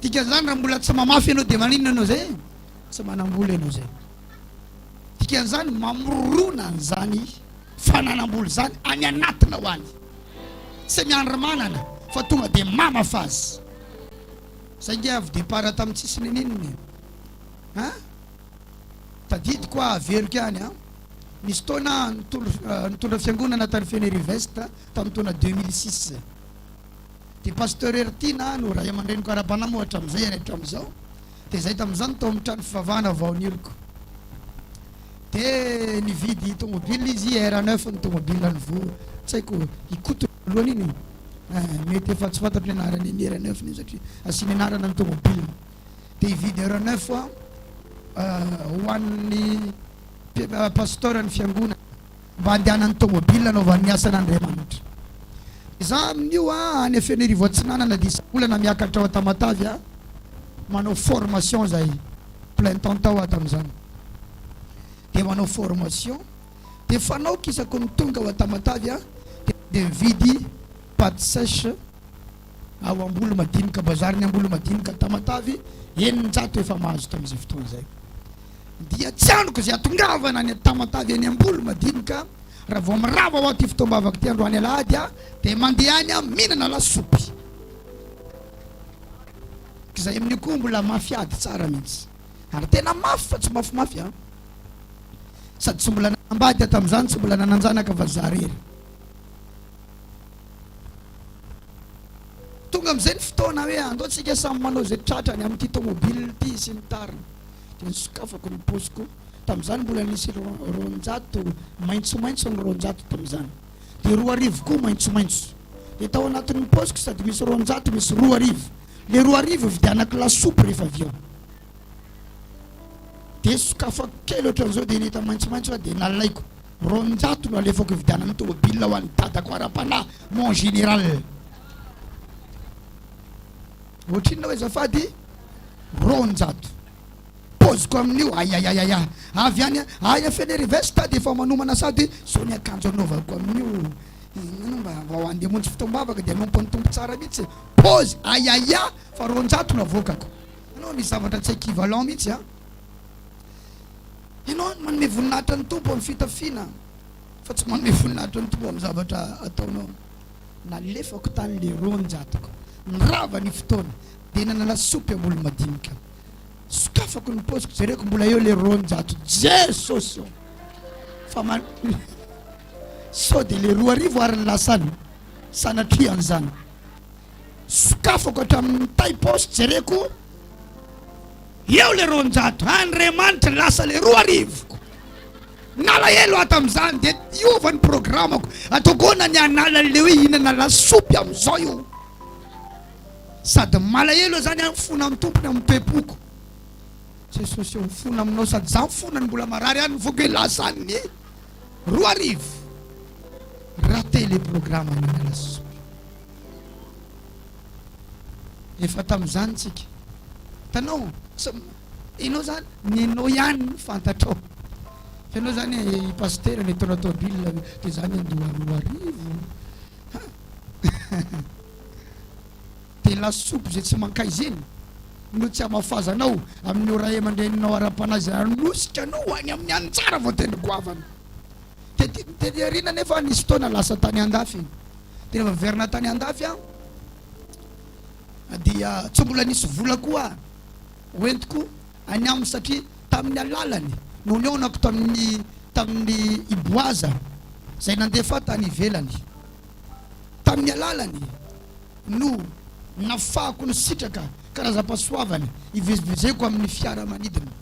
dikan'izany raha mbola tsy mamafy ianao de maninona anao zay tsy manambola ianao zay dikan'izany mamorona an'izany fananam-bola zany any anatina ho any tsy miandra manana fa tonga de mamafa azy zay nge avy départ tamin'ny tsisy nininy tadidy koa averiko ihany misy taona nitondra fiangonana tany Fenerive-Est tamin'ny taona 2006 de pasteur Ertina no raha aman-dreny karapanamo ohatra am'izay rehetra am'izao de zay tamin'izany tao amin'ny trano fivavahana vao niriko de nividy tomobile izy R9 ny tomobile ny vo tsy haiko ikoto aloany iny mety efa tsy fantatro ny anarany ny R9 ny satria asiny anarana ny tomobile de hividy R9 ho an'ny pasteur ny fiangonana mba andehanany tomobile anaovan'ny asan'Andriamanitra za amin'io any Fenerive Atsinanana de olana miakatra ao Tamatavy manao formation zay plein temps tao tam'izany de manao formation de fanao kisako ny tonga ao Tamatavy de mividy pâte sèche ao Ambolo Madinika bazariny Ambolo Madinika Tamatavy 900 efa mahazo tam'izay fotoana zay dia tsy anoko zay atongavana any Tamatavy any Ambolo Madinika raha vao mirava ao ty fotoam-bavaka ty androany alahady de mandeha any mihinana lasopy zay amin'io koa mbola mafiady tsara mihitsy ary tena mafy fa tsy mafimafy sady tsy mbola nambady tam'izany tsy mbola nananjanaka fa za rery tonga am'izay ny fotoana hoe andao tsika samy manao zay tratrany amin'ity tomobile ty sy ny tariny de nisokafako ny posiko tam'izany mbola nisy ronjato maitsomaitso ny ronjato tam'izany de 2 arivo koa maitsomaitso de tao anatin'ny posiko sady misy ronjato misy 2 arivo le 2 arivo vidianako lasopy rehefa avy eo de sokafako kely ohatran'izao de nita maitsomaitso de nalaiko ronjato no alefako vidianany tomobile ho an'ny dadako ara-panahy mon général ohatrinona hoe zafady ronjato poziko amin'io ayayayaya avy any aya feneriversta de efa manomana sady zao ny akanjo anaovako amin'io mba ho andemontsy fitombavaka de anompontompo tsara mihitsy pose ayaya fa ronjato no avokako anao ny zavatra tsy équivalent mihitsy ianao manome voninahitra ny tompo amin'ny fitafiana fa tsy manome voninahitra ny tompo amin'ny zavatra ataonao nalefako tany le ronjatoko nirava ny fotoana de nanalasopy amolo madinika sokafako ny posiko jereko mbola eo le ronjato jesosy fa so de le 2 arivo ary ny lasany sanatrian'izany sokafako hatramin'ny tay poste jereko eo le ronjato Andriamanitra lasa le 2 arivo nalaelo atam'izany de iova ny programako ataoko ny anala le hoe hinana lasopy am'izao io sady malahelo zany any fona amin'ny tompony amin'ny toepoko jesosy eo fona aminao sady za mifona ny mbola marary any voko hoe lasany 2 arivo raté le programme hinana lasopy efa tam'izany tsika tanao inao zany ninao ihany fantatrao fenao zany pasteur ny tonatobile de zany andoa arivo de lasopy zay tsy mankaizy iny no tsy amafazanao amin'ny ora eman-dreninao ara-panazy anosika anao any amin'ny any tsara vao teny goavana de arina nefa nisy fotoana lasa tany andafy iny de rehefa verina tany andafy dia tsy mbola nisy vola koa hoentiko any aminy satria tamin'ny alalany no neonako tamin'ny iboaza zay nandefa tany ivelany tamin'ny alalany no nafahako ny sitraka karaza-pasoavany ivezivezeko amin'ny fiara manidina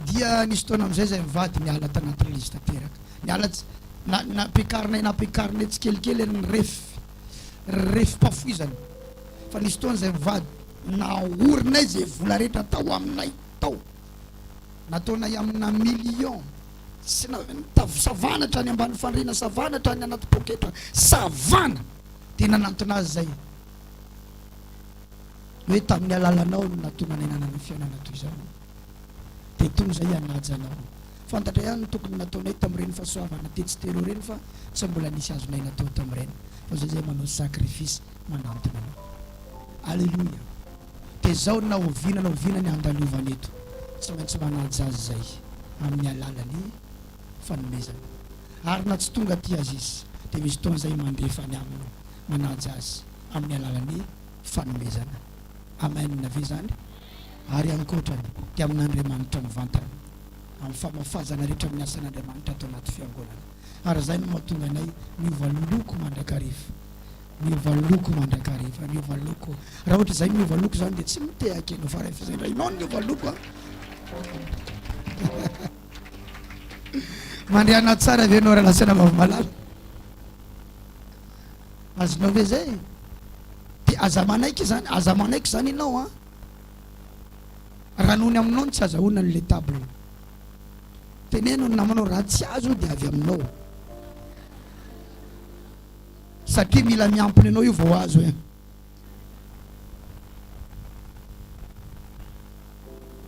dia nisy taona am'izay zay mivady niala tanaty registre teraka niala napiakarinay tsikelikely ny refy pafoizany fa nisy taona zay mivady naorinay zay vola rehetra tao aminay tao nataonay amina million sy savana trany ambany fandrina savana trany anaty poketra savana de nanantinazy zay hoe tamin'ny alalanao no natonanay nanana fiainana toy izao de tony zay anajanao fantatra ihany tokony nataonay tamin'ireny fahasoavana tetsy telo reny fa tsy mbola nisy azonay natao tamin'ireny fa zay manao sacrifice manantona anao alleluia de zao na ovinana ny andaliovana eto tsy maintsy manaja azy zay amin'ny alalany fanomezana ary na tsy tonga ty azy izy de misy taona zay mandefany aminy manaja azy amin'ny alalany fanomezana amen nave zany ary ankoatrany de amin'Andriamanitra mivantana amin'ny famafazana rehetra amin'ny asan'Andriamanitra atao anaty fiangonana ary zay no mahatonga anay miova loko mandrakariva raha ohatra zay miova loko zany de tsy mitehaka enao fa rehefa zay ndray nao miova loko mandriana tsara ve anao raha lasana vavamalala azonao ve zay de aza manaiky zany ianao raha nony aminao tsy azahoana n'le table teneno ny namanao raha tsy azo de avy aminao satria mila miampony anao io vao azo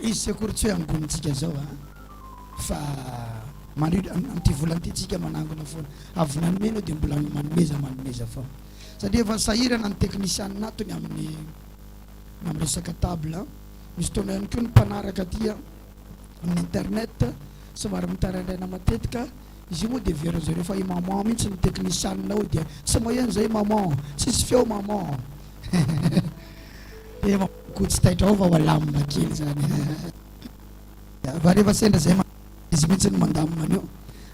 izy sekory tsy hoe angonitsika zao fa amty volantytsika manangona foana avonany meno de mbola manomeza fa satria efa sahirana ny teknisiany natony amin'ny resaka table misy taona ihany koa ny mpanaraka tia amin'ny internet somary mitaraindraina matetika izy io moa de veriny zareo fa i maman mihitsy ny teknisianinao dia tsy moyenne zay maman tsisy feo maman ko tsy taitra ao fa ho alamina kely zany fa rehefa sendra zay izy mihitsy ny mandamina anio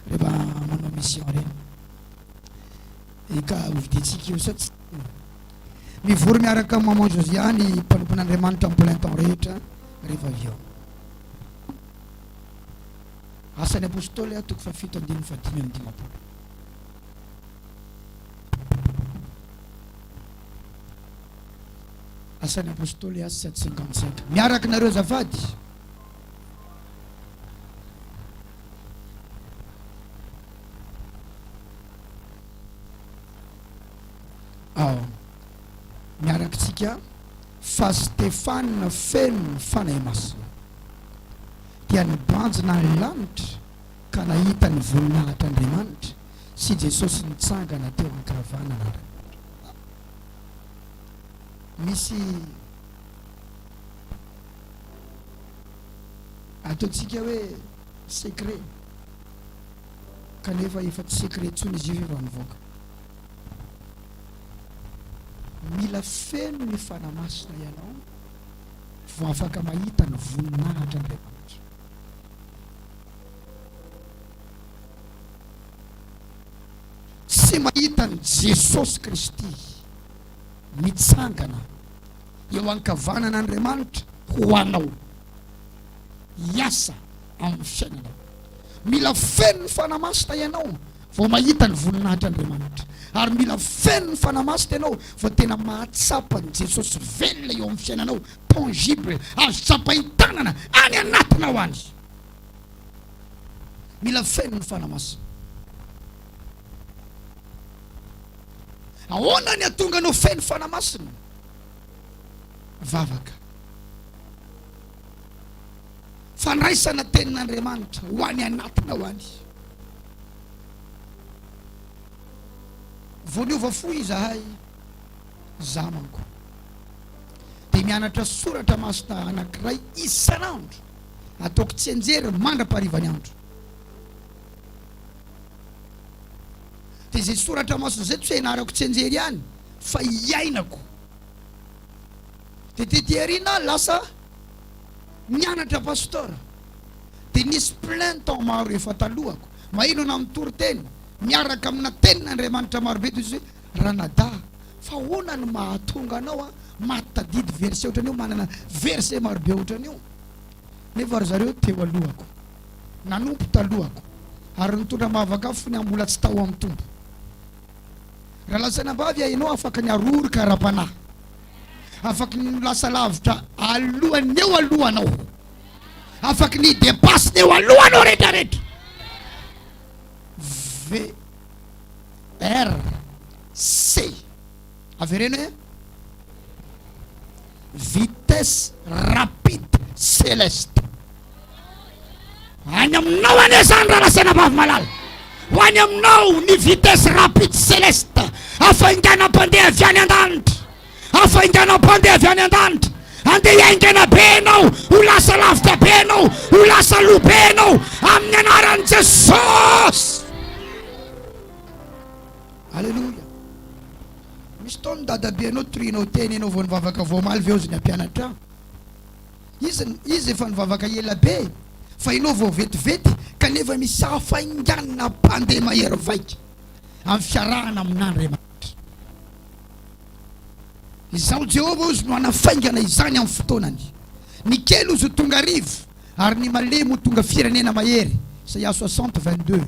rehefa manao mission reny ka hoviditsika io satsy mivory miaraka amin'ny maman Josiane mpanompon'Andriamanitra amin'ny plein temps rehetra rehefa avy eo. Asan'ny apôstôly atoko 7:5-5. Asan'ny apôstôly 7:55. Miaraka nareo azafady. Miarakatsika fa Stefana feno fanahy masina dia nibanjina ny lanitra ka nahita ny voninahitr'Andriamanitra sy Jesosy nitsangana teo an-kavanana. Misy ataontsika hoe secret kanefa efa tsy secret tsony izy io efa nivoaka. Mila feno ny fanamasina ianao vao afaka mahita ny voninahitr'Andriamanitra. Tsy mahita ny Jesosy Kristy mitsangana eo an-kavanan'Andriamanitra ho anao hiasa amin'ny fiainanao. Mila feno ny fanamasina ianao vao mahita ny voninahitr'Andriamanitra, ary mila feno ny fanamasina ianao vao tena mahatsapa ny Jesosy velona eo amin'ny fiainanao, tangible, azo tsapahin-tanana any anatinao any. Mila feno ny fanamasina. Ahoana ny atonga anao feno fanamasina? Vavaka, fandraisana tenin'Andriamanitra ho any anatinao any. Voaniova fo izahay zamanko dia mianatra soratra masina anankiray isan'andro, ataoko tsy anjery mandra-paharivany andro. Dia izay soratra masina izay tsy hoe ianarako tsy anjery ihany fa iainako. Dia tetearina lasa mianatra pastora, dia nisy plein temps maro efa talohako mahino na mitory teny miaraka amina tenin'Andriamanitra marobe toy izay ranada fa hoana ny mahatonga anao matadidy verset ohatran'io, manana verset marobe ohatran'io. Nefa ry zareo teo alohako, nanompo talohako, ary nitondra mavaka fo ny ambola tsy tao amin'ny tompo. Raha lasaina mbavy ianao afaka ny aroro kara-panahy, afaka ny lasa lavitra alohan'ny eo alohanao, afaka ny depasiny eo alohanao rehetrarehetra. VRC avereno hoe vitesse rapide céleste. Any aminao ane zany raha lasaina mbavy malala, ho any aminao ny vitesse rapide céleste. Afaingana mpandeha avy any an-danitra, afaingana mpandeha avy any an-danitra, andeha haingana be anao, ho lasa lavitra be anao, ho lasa lo be anao amin'ny anaran'i Jesosy. Alleluia. Misy taony dadabe anao torinao teny anao vao nivavaka vao maly veo zany ampianatra. Izy efa nivavaka ela be fa inao vao vetivety kanefa misy afainganana mpandeha mahery vaika amin'ny fiarahana amin'Andriamanitra. Izao Jehova ozy no anafaingana izany amin'ny fotoanany. Ny kely ozy tonga arivo ary ny malemy tonga firenena mahery. Isaia 60:22.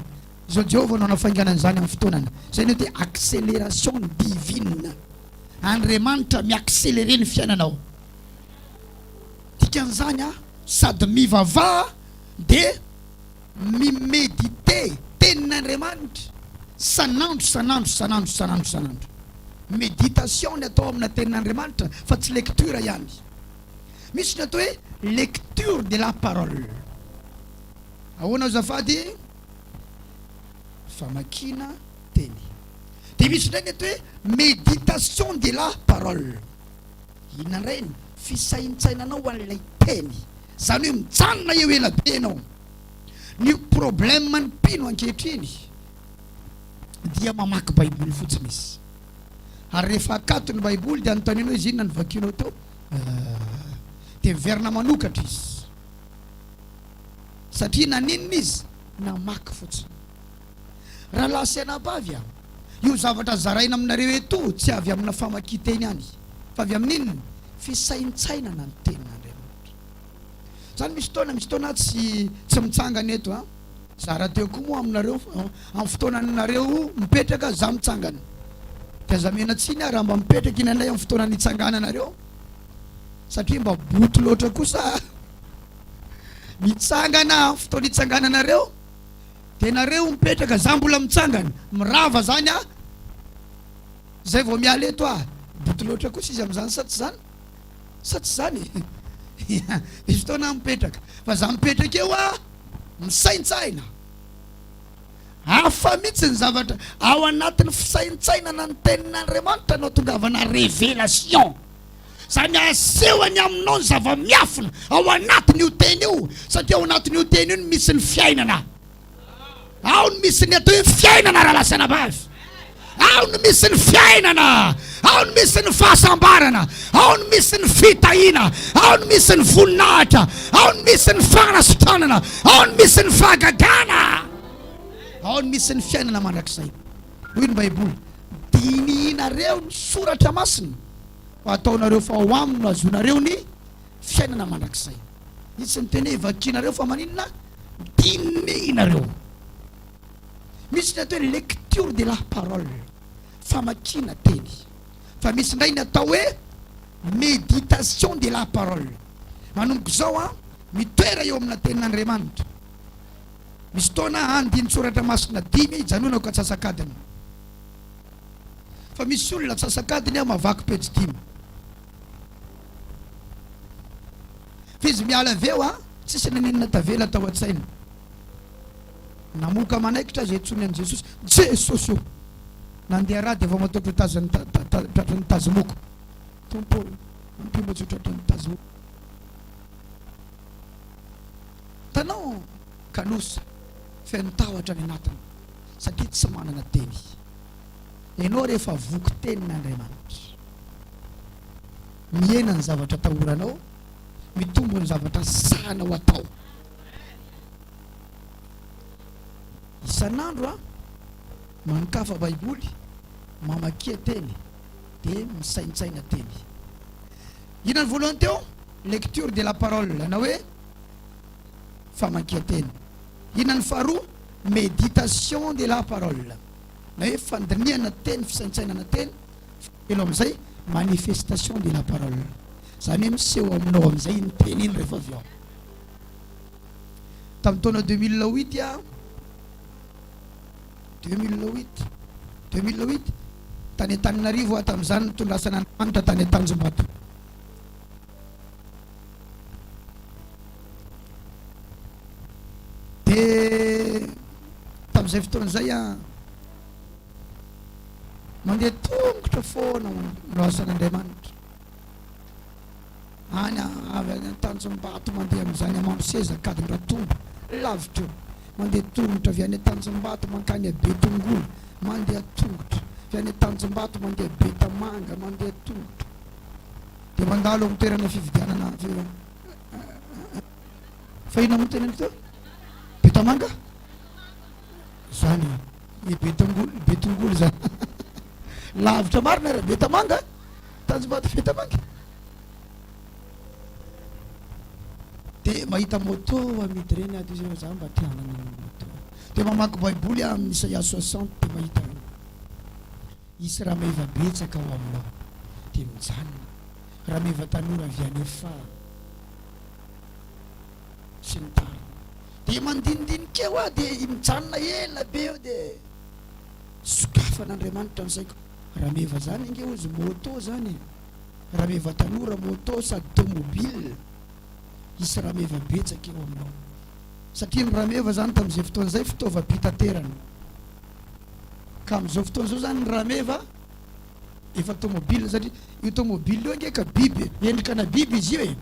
Izao Jehova no anafaingana izany amin'ny fotoanany. Zay ny hoe accélération divine. Andriamanitra miaccéléré ny fiainanao. Dikan'izany sady mivavaha dia mimedite tenin'Andriamanitra sanandro. Méditation ny atao amina tenin'Andriamanitra fa tsy lecture ihany. Misy ny atao hoe lecture de la parole. Ahoana azafady? Famakina teny. Dia misy ndray ny atao hoe méditation de la parole. Inona reny? Fisaintsainanao an'ilay teny. Zany hoe mijanona eo ela be anao. Ny problème ny mpino ankehitriny dia mamaky baiboly fotsiny izy. Ary rehefa akato ny baiboly dia anontanianao izy inona ny vakianao tao, dia miverina manokatra izy. Satria naninona izy? Namaky fotsiny. Raha lasaina abavy io zavatra zaraina aminareo eto tsy avy amina famakiteny any. avy amin'inona fisaintsainana ny tenin'Andriamanitra. Zany misy fotoana tsy mitsangana eto a. Zara teo koa moa aminareo amin'ny fotoananareo mipetraka za mitsangana. Dia za mena tsiny raha mba mipetraka inandray amin'ny fotoana nitsangananareo satria mba boto loatra kosa mitsangana fotoana nitsangananareo dia nareo mipetraka za mbola mitsangana mirava zany a zay vao miala eto a boto loatra kosa izy amin'izany sa tsy zany misy fotoana mipetraka fa za mipetraka eo a misaintsaina hafa mihitsy ny zavatra ao anatin'ny fisaintsainana ny tenin'Andriamanitra anao tongavana révélation zany asehony aminao ny zava-miafina ao anatin'io teny io satria ao anatin'io teny io ny misy ny fiainana ao ny misy ny atao hoe fiainana raha lasana bavy ao ny misy ny fiainana ao ny misy ny fahasambarana ao ny misy ny fitahina ao ny misy ny voninahitra ao ny misy ny fanasitranana ao ny misy ny fahagagana ao ny misy ny fiainana mandrakizay. Hoy ny Baiboly dinihinareo ny soratra masina fa ataonareo fa ao aminy no azonareo ny fiainana mandrakizay. Misy ny teny vakinareo fa maninona dinihinareo. Misy ny atao hoe lecture de la parole famakina teny fa misy ndray ny atao hoe méditation de la parole. Manomboka zao a mitoera eo amina tenin'Andriamanitra. Misy fotoana andiny soratra masina 5 janonako atsasakadiny fa misy olona atsasakadiny a mavaky page 5 fizy miala aveo a tsisy naninona tavela tao an-tsaina namoka manaikitra zay tsony an' Jesosy Jesosy io nandeha raha dia vao matotro tazany tazimoko tompo ampimotsotratry ny tazimoko tanao kalosa fenitahotra ny anatiny satria tsy manana teny. Ianao rehefa voky tenin'Andriamanitra miena ny zavatra tahoranao mitombo ny zavatra sahanao atao. Isan'andro a mankafa Baiboly mamakia teny dia misaintsaina teny. Inona ny voalohany teo lecture de la parole na hoe famakia teny. Inona ny faharoa méditation de la parole na hoe fandiniana teny fisaintsainana teny. Elo amin'izay manifestation de la parole zany hoe miseho aminao amin'izay ny teny iny rehefa avy ao. Tamin'ny taona 2008 a 2008 tany Antananarivo a tamin'izany nitondrasana Andriamanitra tany Tanjombato. Dia tamin'izay fotoan'izay a mandeha tongotra foana no asan'Andriamanitra any avy any Tanjombato mandeha amin'izany Amamoseza kadiny Ratombo lavitra mandeha tongotra avy any Tanjombato mankany a Betongolo mandeha tongotra avy any Tanjombato mandeha Betamanga mandeha tongotra dia mandalo amin'ny toerana fividianana fa ina moa tenany teo Betamanga zany ny Betongolo zany lavitra marina ra Betamanga Tanjombato Betamanga. Dia mahita moto amidy reny aty zay za mba tianana moto dia mamaky Baiboly amin'ny Isaia 60 dia mahita isy raha meva betsaka ao aminao dia mijanona raha meva tanora avy any efa sy ny tariny dia mandinidinika eo dia mijanona ela be eo dia sokafan'Andriamanitra nysaiko raha meva zany inge ozy moto zany raha meva tanora moto sady tomobile isy raha meva betsaka eo aminao satria ny raha meva zany tamin'izay fotoan'izay fitaovam-pitaterana ka amin'izao fotoan'izao zany ny raha meva efa tomobile satria io tomobile io nge ka biby endrika na biby izy io e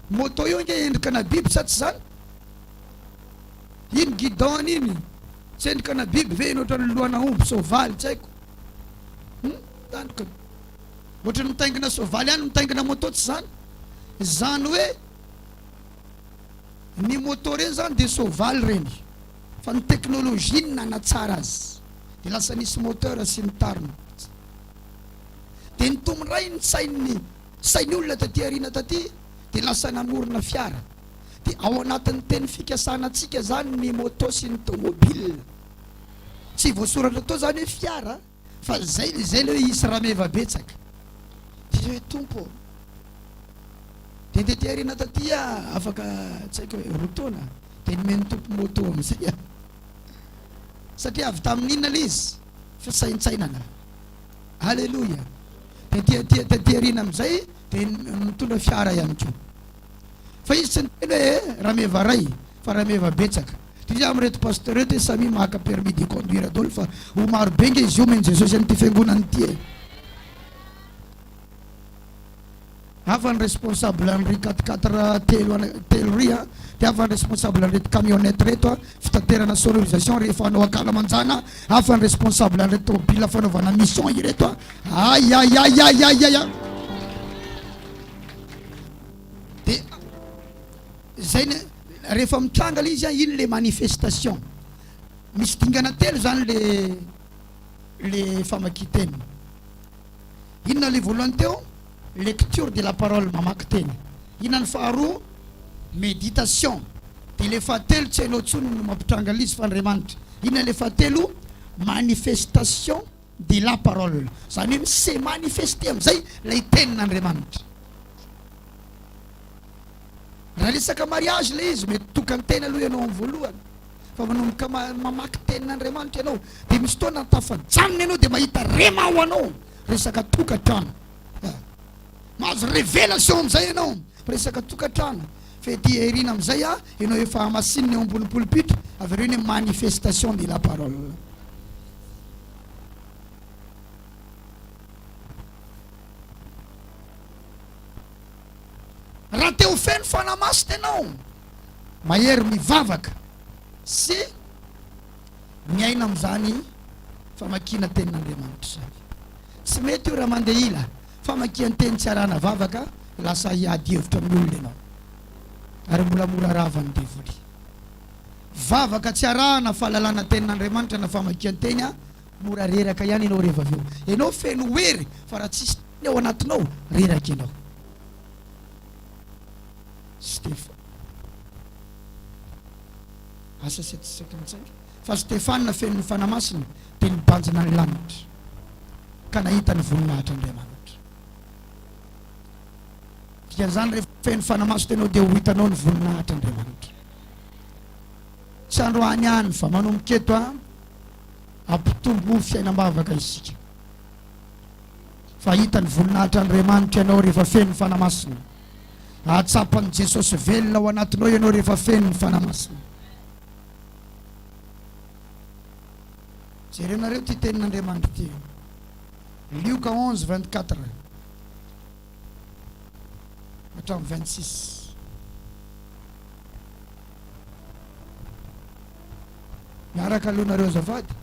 moto io nge endrika na biby sa tsy zany iny guidon iny tsy endrika na biby ve iny ohatran'ny lohana omby soavaly tsy haiko tandrika ohatrany mitaingina soavaly any mitaingina moto tsy zany zany hoe ny moto reny zany dia soavaly reny fa ny teknôlôjia ny nanatsara azy dia lasa nisy moteur sy ny tariny dia ny tombondray ny sainy olona taty arina taty dia lasa namorona fiara. Dia ao anatin'ny teny fikasana antsika zany ny moto sy ny tomobile. Tsy voasoratra tao zany hoe fiara fa zay le hoe isy rameva betsaka. Dia hoe tompo dia taty arina taty afaka tsy haiko hoe rotona dia nomeny tompo moto amizay satria avy tamin'inona le izy fa saintsainana. Halleluja. Taty arina amizay dia mitondra fiara ihany koa fa izy tsy niteny hoe rameva ray fa rameva betsaka. Dia amreto pasteur reto samy maka permis de conduire daholo fa ho maro be nge izy io men Jesosy an'ity fiangonana ity hafa ny responsable an'ry 4x4 telo ry dia hafa ny responsable an'reto camionnette reto fitaterana sonorisation rehefa anao akalamanjana, hafa ny responsable an'reto tômôbila fanaovana mission ireto ayayayayayaya. Dia zay rehefa mitranga le izy iny le manifestation misy dingana telo zany le famakiteny. Inona le voalohany teo lecture de la parole mamaky teny. Inona ny faharoa méditation. Dia le fahatelo tsy hainao tsony no mampitranga le izy fa Andriamanitra. Inona le fahatelo manifestation de la parole, zany hoe se manifeste amizay lay tenin'Andriamanitra. Raha resaka mariage le izy mety tokantena aloha ianao amin'ny voalohany fa manomboka mamaky tenin'Andriamanitra ianao dia misy fotoana tafajanona ianao dia mahita rema ao anao resaka tokantrano, mahazo révélation amizay ianao resaka tokantrano. Fety erina amizay ianao efa amasinina eo ambony pulpit avy reo ny manifestation de la parole. Raha teo feno fanamasy tenao mahery mivavaka sy miaina amizany famakina tenin'Andriamanitra zany. Tsy mety io raha mandeha ila famakiany teny tsy arahana vavaka lasa hiady hevitra amin'olona ianao ary molamora ravany devoly. Vavaka tsy arahana fahalalana tenin'Andriamanitra na famakiany teny mora reraka ihany ianao rehefa avy eo. Ianao feno hery fa raha tsisy teny ao anatinao reraka ianao. Stéphane asa setsisekantsaiky fa Stéphane feno fanamasina dia nibanjina ny lanitra ka nahita ny voninahitra Andriamanitra. Dikan'izany rehefa feno fanamaso tenao dia ho hitanao ny voninahitra Andriamanitra. Tsy androany ihany fa manomboka eto ampitombo fiainam-bavaka isika fa hita ny voninahitra Andriamanitra ianao rehefa feno fanamasina. Atsapany Jesosy velona ao anatinao ianao rehefa feno ny fanamasina. Jerenareo ty tenin'Andriamanitra ty Luka 11:24 hatramin'ny 26. Miaraka alohanareo azafady.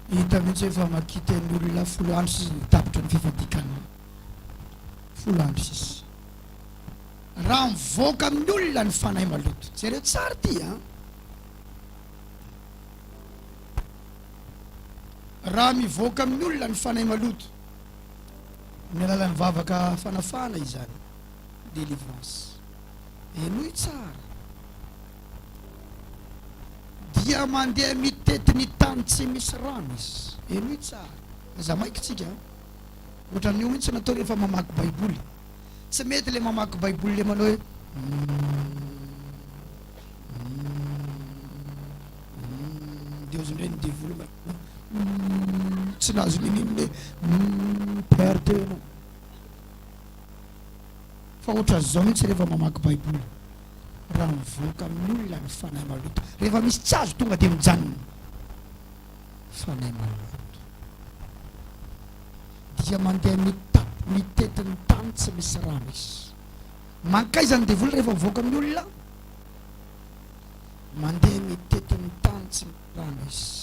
Hita mihitsy efa makiten'ny olona 10 andro sy tapitra ny fifadikana 10 andro sisy. Raha mivoaka amin'ny olona ny fanahy maloto. Jereo tsara ty raha mivoaka amin'ny olona ny fanahy maloto ny alalan'ny vavaka fanafana izany délivrance. Enoy tsara dia mandeha mitety ny tany tsy misy rano izy. Enoy tsara za maiky tsika ohatran'io mihitsy natao rehefa mamaky baiboly. Tsy mety le mamaky baiboly le manao hoe Deus ndray ny devoly tsy nazo ninino le perte ianao fa ohatra zao mihitsy rehefa mamaky baiboly. Raha mivoaka amin'ny olona ny fanahy maloto rehefa misy tsy azo tonga dia mijanona Fanay maloto. Dia mandeha mitetiny tany tsy misy rano izy. Mankaizany devoly rehefa voaka amin'ny olona. Mandeha mitetiny tany tsy misy rano izy.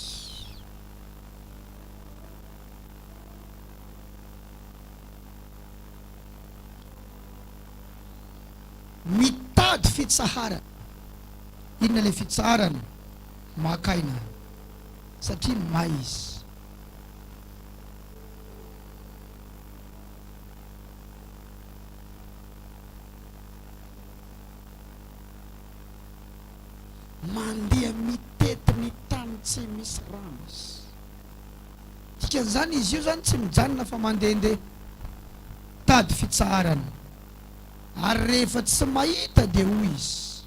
Mitady fitsahara. Inona ilay fitsaharany? Makaina. Satria may izy. Mandeha mitetiny tany tsy misy rano izy. Dikan'izany izy io zany tsy mijanona fa mandehandeha tady fitsaharany. Ary rehefa tsy mahita dia hoy izy,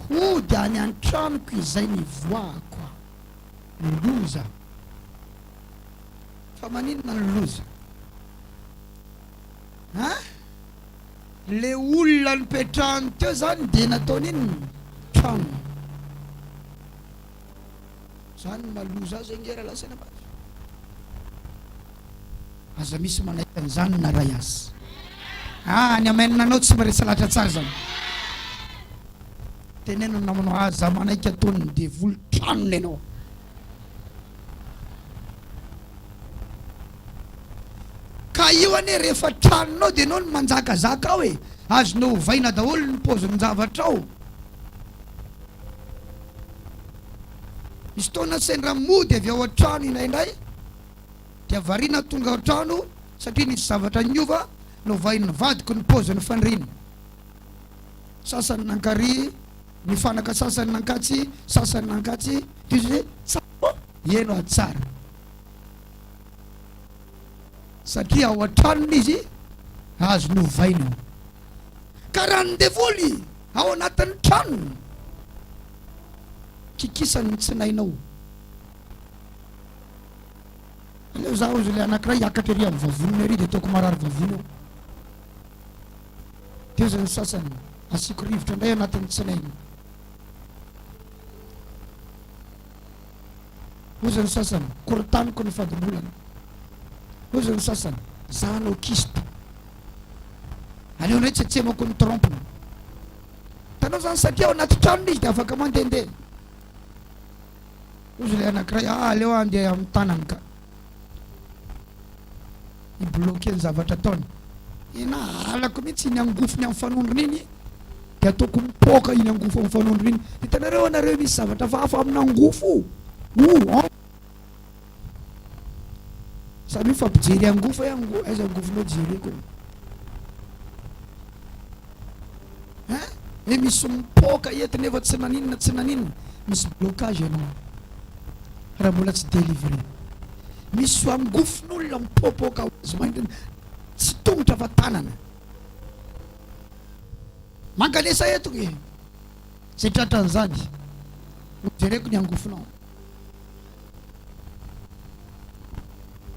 hody any an-tranoko izay nivoahako loza. Fa maninona ny loza? Le olona nipetrahany teo zany dia nataony inona? Trano. Zany maloza azy angera lasana bato. Aza misy manaiky an'izany na ray azy. Ny amenanao tsy maresy latra tsara zany. Teneno namanao aza manaiky ataony devoly tranony ianao. Ka io ane rehefa tranonao dia anao no manjakazaka ao e. Azonao ovaina daholo ny paoziny zavatra ao. Misy taona sendra mody avy ao an-trano inaindray, dia variana tonga ao an-trano satria nisy zavatra niova. Novainy vadiko ny paoziny fandriny. Sasany nankary, ny fanaka sasany nankatsy, sasany nankatsy. Izy tsara, eno tsara. Satria ao an-tranony izy azo novaina. Ka raha ny devoly ao anatin'ny trano, kikisany ny tsinainao. Aleo zaho izy le anankiray hiakatra ery amin'ny vavoniny ery dia ataoko marary vavony eo. Teo zany sasany asiko rivotra indray anatin'ny tsinainy. Ozany sasany korotaniko ny fadimolana. Ozany sasany zahanao kisto. Aleo indray tsetsemako ny trompona. Tanao zany satria ao anaty tranony izy dia afaka mandehandeha. Ozy le anankiray aleo andeha amin'ny tanany ka ibloqué ny zavatra ataony. Ina alako mihitsy iny angofony amin'ny fanondrony iny dia ataoko mipoka iny angofo amin'ny fanondrony iny. Hitanareo anareo misy zavatra hafa amin'ny angofo. Samy fampijery angofo aiza angofonao jereko. Misy mipoka ety nefa tsy naninona. Misy blocage ianao. Raha mbola tsy délivré. Misy angofon'olona mipopoka azy mainty. Tsy tongotra fa tanana. Mangalesa eto ge. Zay tratran'izany. Jereko ny angofonao.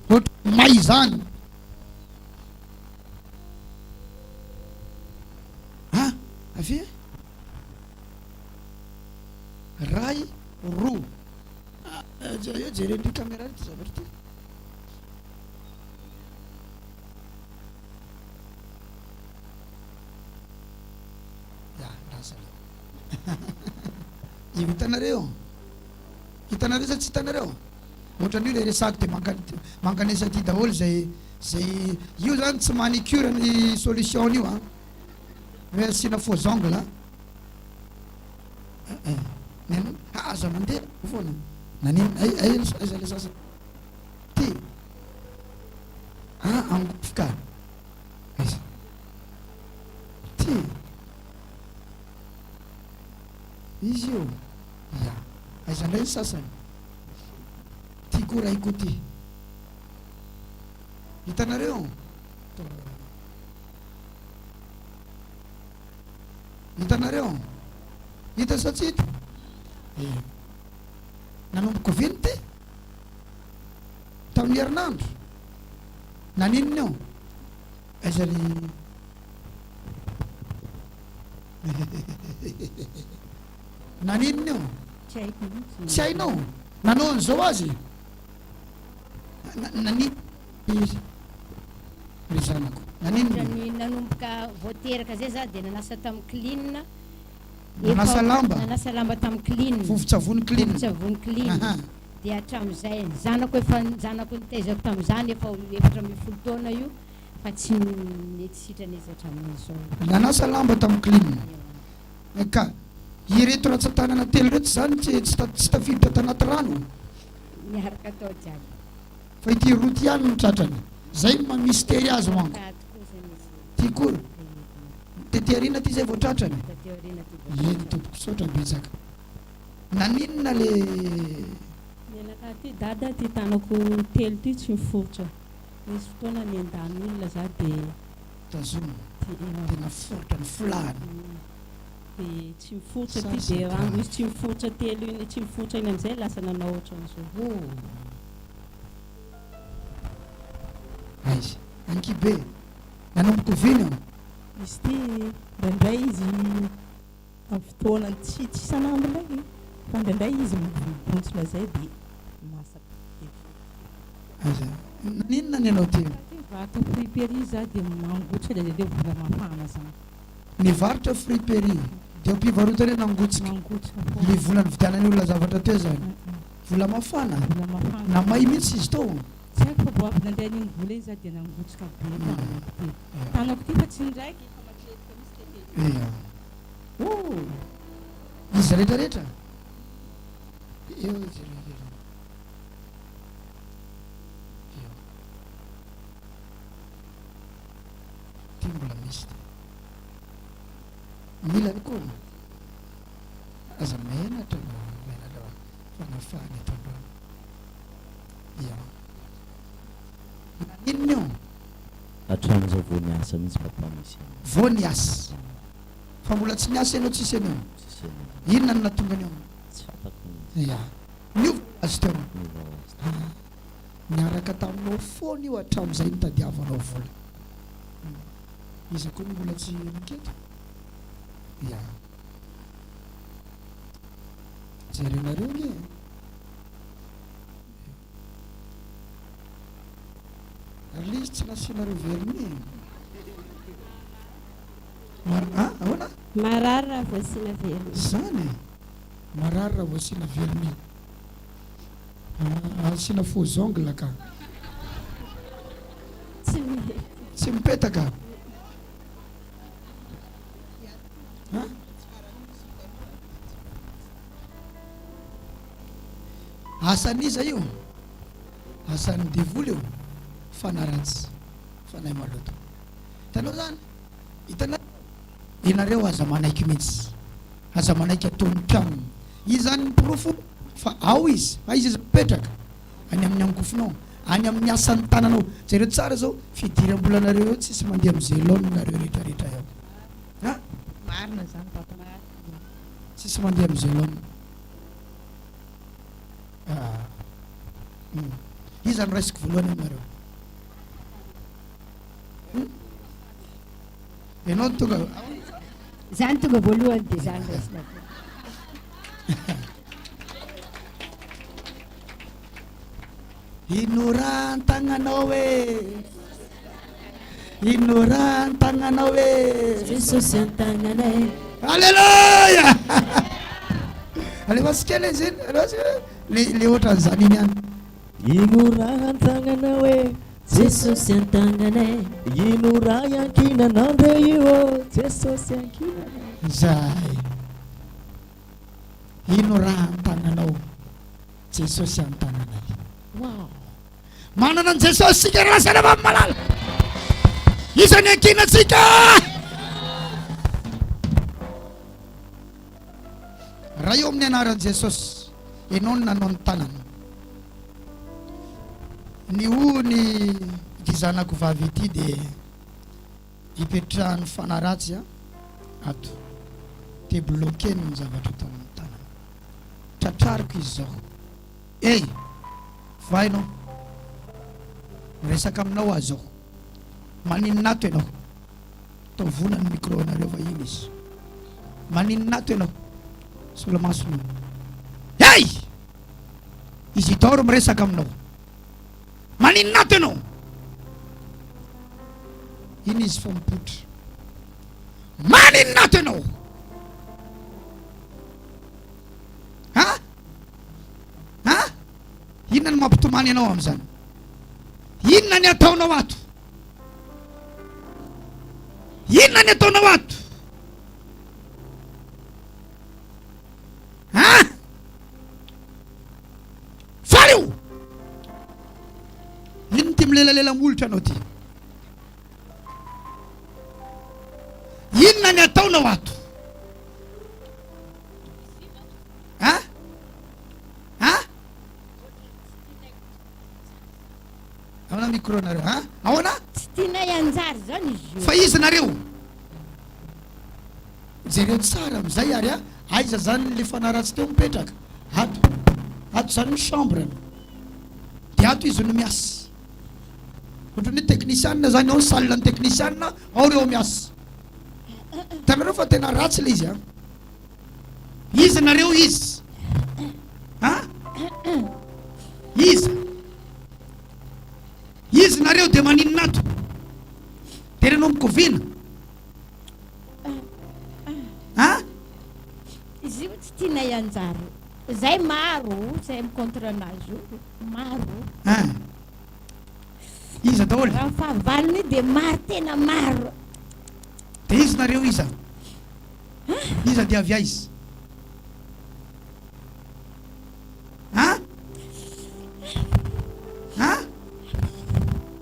Ohatra may zany. Avy ray roa. Jereny caméra ty zavatra ty. Hitanareo sa tsy hitanareo? Ohatran'io le resako dia mankanesa ty daholo zay io zany tsy manicure ny solution io hoe asina faux ongle. Aza mandeha foana nanino aiza le sasany ty angofo ka ty izy io aiza indray ny sasany ty koraiko ty. Hitanareo? Hitanareo? Hita sa tsy hita? Nanomboka viny ty tamin'ny herinandro. Naninona eo? Aiza le naninona eo? Tsy hainao? nanao an'izao azy nanino ry zanako nanino Ny nanomboka voateraka zay za dia nanasa tamin'ny clean. Nanasa lamba? Nanasa lamba tamin'ny clean. Vovo-tsavony clean. Vovo-tsavony clean. Aha. Dia hatramin'izay ny zanako nitaizako tamin'izany efa 7 taona io fa tsy mety sitrany izy hatramin'izao. Nanasa lamba tamin'ny clean. Ka ireto ratsan-tanana telo reto zany tsy tafiditra tanaty rano. Miaraka atao jiaby. Fa ity roty ihany no tratrany. Zay mamistery azy manko. Ty kory. Tetearina ty zay vao tratrany. Eny tompoko sotra betsaka. Naninona le menaka ty dada ty tanako telo ty tsy miforotra. Misy fotoana ny andany olona za dia tazoma tena forotra ny folahany. Dia tsy miforotra ty dia rango izy tsy miforotra telo iny tsy miforotra iny amin'izay lasa nanao ohatran'izao. Aizy ankibe nanomboka vino izy ty ndraindray izy amin'ny fotoana tsy isan'andro ndraiky fa ndraindray izy mibontsona zay dia masaka. aiza naninona ny anao ty Vato friperie za dia mangotra dia vola mafana zany. nivarotra friperie dia mpivarotana nangotsika le vola nividianany olona zavatra teo zany vola mafana Vola mafana. na may mihitsy izy tao Tsy haiko fa boavy nandeha n'iny vola iny za dia nangotsika be tanako ty. Tanako ty fa tsy ndraiky fa matretika misy tete. Izy rehetrarehetra eo izy rehetrarehetra. Ty mbola misy ty milany koa aza menatra fanafany eto androany nanino io Hatramin'izao vao niasa mihitsy papa misy. vao niasa fa mbola tsy niasa ianao tsisy anao Tsisy any. inona no natonga anao Tsy fantako mihitsy. ya niova azy teo Niova azy. niaraka taminao foana io hatramin'izay nitadiavanao vola izy koa mbola tsy miketo ya jerenareo nge ary le izy tsy nasianareo verni ahoana marary raha voasina velona zany marary raha voasina verni asina faux ongle ka tsy mety tsy mipetaka asan'iza io asan'ny devoly io fanaratsy fanay maloto hitanao zany hitanao inareo aza manaiky mihitsy aza manaiky ataon'ny mpiano izy zany miprofo fa ao izy izy izy mipetraka any amin'ny angofonao any amin'ny asan'ny tananao zareo tsara zao fidiram-bolanareo eo tsisy mandeha am'zelone nareo rehetrarehetra eo marina zany papa. tsisy mandeha am'zelone izy zany raisiko voalohany aminareo ianao tonga Zany tonga voalohany dia zany resina. inoran-tagnanao e inoran-tagnanao e Jesosy an-tagnanay alleluia alefasikely izy iny le ohatran'izany iny any Ino raha an-tagnanao e Jesosy an-tagnanay ino raha iankinanandre io Jesosy ankinanay. zay ino raha an-tagnanao jesosy an-tagnanay manana an jesosy sika rasana va malala isany ankinatsika raha eo amin'ny anaran jesosy ianao ny nanao ny tanana ny ony ity zanako vavy ity dia hipetrahany fanaratsy ato te bloqueny ny zavatra tao amin'ny tanana tratrariko izy zao ey vainao resaka aminao azy zao maninona ato ianao atao vonany micro anareo va iny izy maninona ato ianao solomasonao hey izy dahoro miresaka aminao. Maninona ato ianao? Iny izy fa mipotra. Maninona ato ianao? Inona ny mampitomany ianao amin'izany? Inona ny ataonao ato? Inona ny ataonao ato? Fareo! Inona ty milelalela molitra anao ty? Inona ny ataonao ato? Ahoana micro nareo? Ahoana? Tsy tianay anjary zany izy io. Fa izy nareo jereo tsara am'izay ary aiza zany le fanaratsy teo mipetraka? Ato zany ny chambre dia ato izy no miasa. Ohatran'ny technicienne zany ao salle ny technicienne ao reo miasa. Tanareo fa tena ratsy le izy izy nareo izy izy nareo dia maninona ato? Terenao mikoviana? Izy io tsy tianay anjary. Zay maro, zay mikontra anazy io maro. Iza daholo? Raha fahavalony dia maro, tena maro. Dia izy nareo iza? Iza dia avy aiza?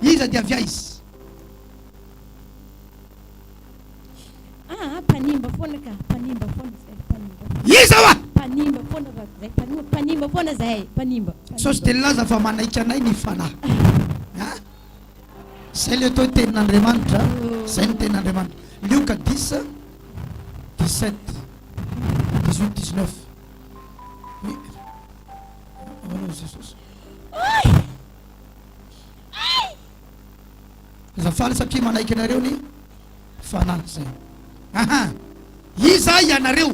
Iza dia avy aiza? Mpanimba foana ka, mpanimba foana zay, mpanimba. Iza wa? Mpanimba foana zay, mpanimba foana zay, mpanimba. Sosy dia laza fa manaiky anay ny fanahy. Zay le atao tenin'Andriamanitra, zay ny tenin'Andriamanitra. Luka 10, 17, 18, 19. Jesosy. Zafaly satria manaiky anareo ny fanahy zay. Iza ianareo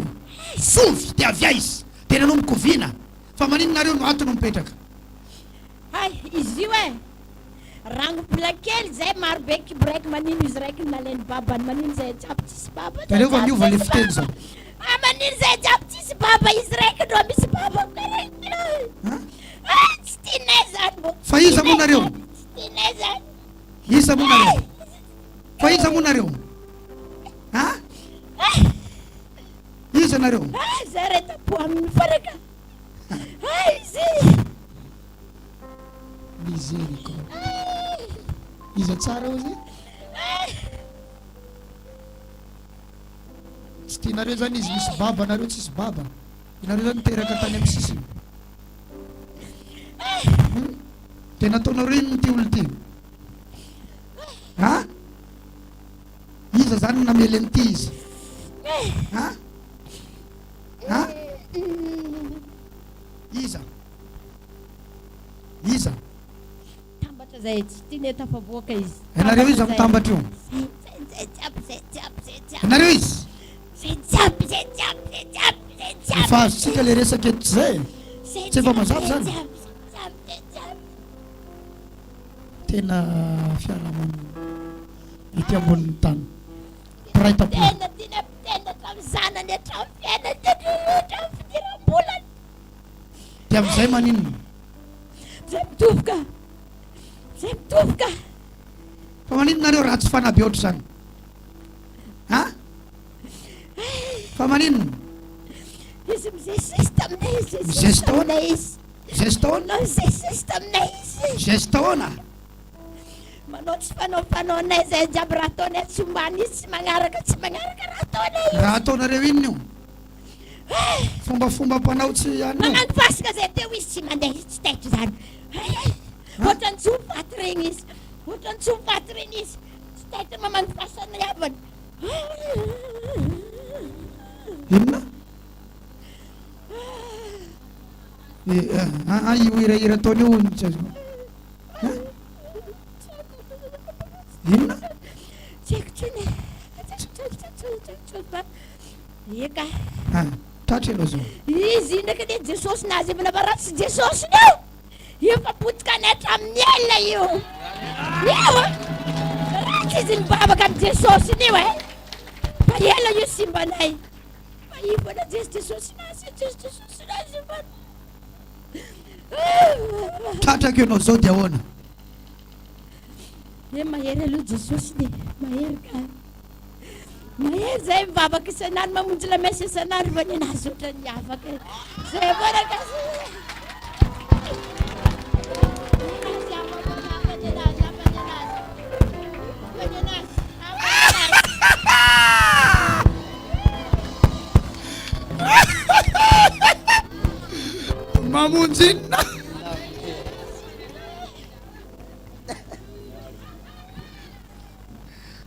sovy dia avy aiza? Tena no mikoviana. Fa maninonareo no ato no mipetraka? Izy io rango plakely zay maro be kibraiky manino izy raiky nalainy babany manino zay jiaby tsisy baba. Tareo va miova le fiteny zao. Manino zay jiaby tsisy baba izy raiky no misy baba. Tsy tianay zany. Fa iza moa nareo? Tsy tianay zany. Iza moa nareo? Fa iza moa nareo? Iza nareo? Zay reta-po amin'ny faraka. Izy. Miséricorde. Iza tsara ozy? Tsy tianareo zany izy misy baba, nareo tsisy baba. Inareo zany miteraka tany amin'ny sisiny. Tena ataonareo ino ty olo ty? Iza zany namely an'ity izy? Iza? Iza? Tambatra zay tsy tianay tafavoaka izy. Ianareo izy mitambatra io? Zay jiaby. Ianareo izy? Zay jiaby. Efa azontsika le resaka eto zay. Tsy efa mazava zany. Tena fiarahamony ity ambonin'ny tany. Piray tapo. Tena tamin'ny zanany hatramin'ny fiainany hatramin'ny fidiram-bolany. Dia amin'izay maninona? Zay mitovoka. Fa maninonareo raha tsy fanahy be ohatry zany? Fa maninona? Izy mizesisy taminay izy. Mizesy taona? Zesy taona? Zesisy taminay izy. Zesy taona? Manao tsy fanaonay zay jiaby raha ataonay tsy ombany izy tsy magnaraka raha ataonay izy. Raha ataonareo inona io? Fombafomba mpanao tsy ihany io? Magnano pasika zay teo izy tsy mandeha izy tsy taitro zany. Ohatrany tsy hofaty regny izy. Tsy taitro mamano pasana yavany. Inona? Io hirahira ataony io inona? Eka. Tratra ianao zao. Izy ndraiky dia Jesosy nazy amin'ny avaratsy Jesosy io. efa potika ny hatramin'ny elina io io ratsy izy nibabaka amin'ny Jesosy io fa ela io simbanay fa io fana Jesosy nazy tratraka ianao zao dia ahoana mahery aloha Jesosy de mahery ka mahery zay mivavaka isan'andro mamonjy lamesa isan'andro fa ny anazy ohatrany afaka zay baraka mamonjy inona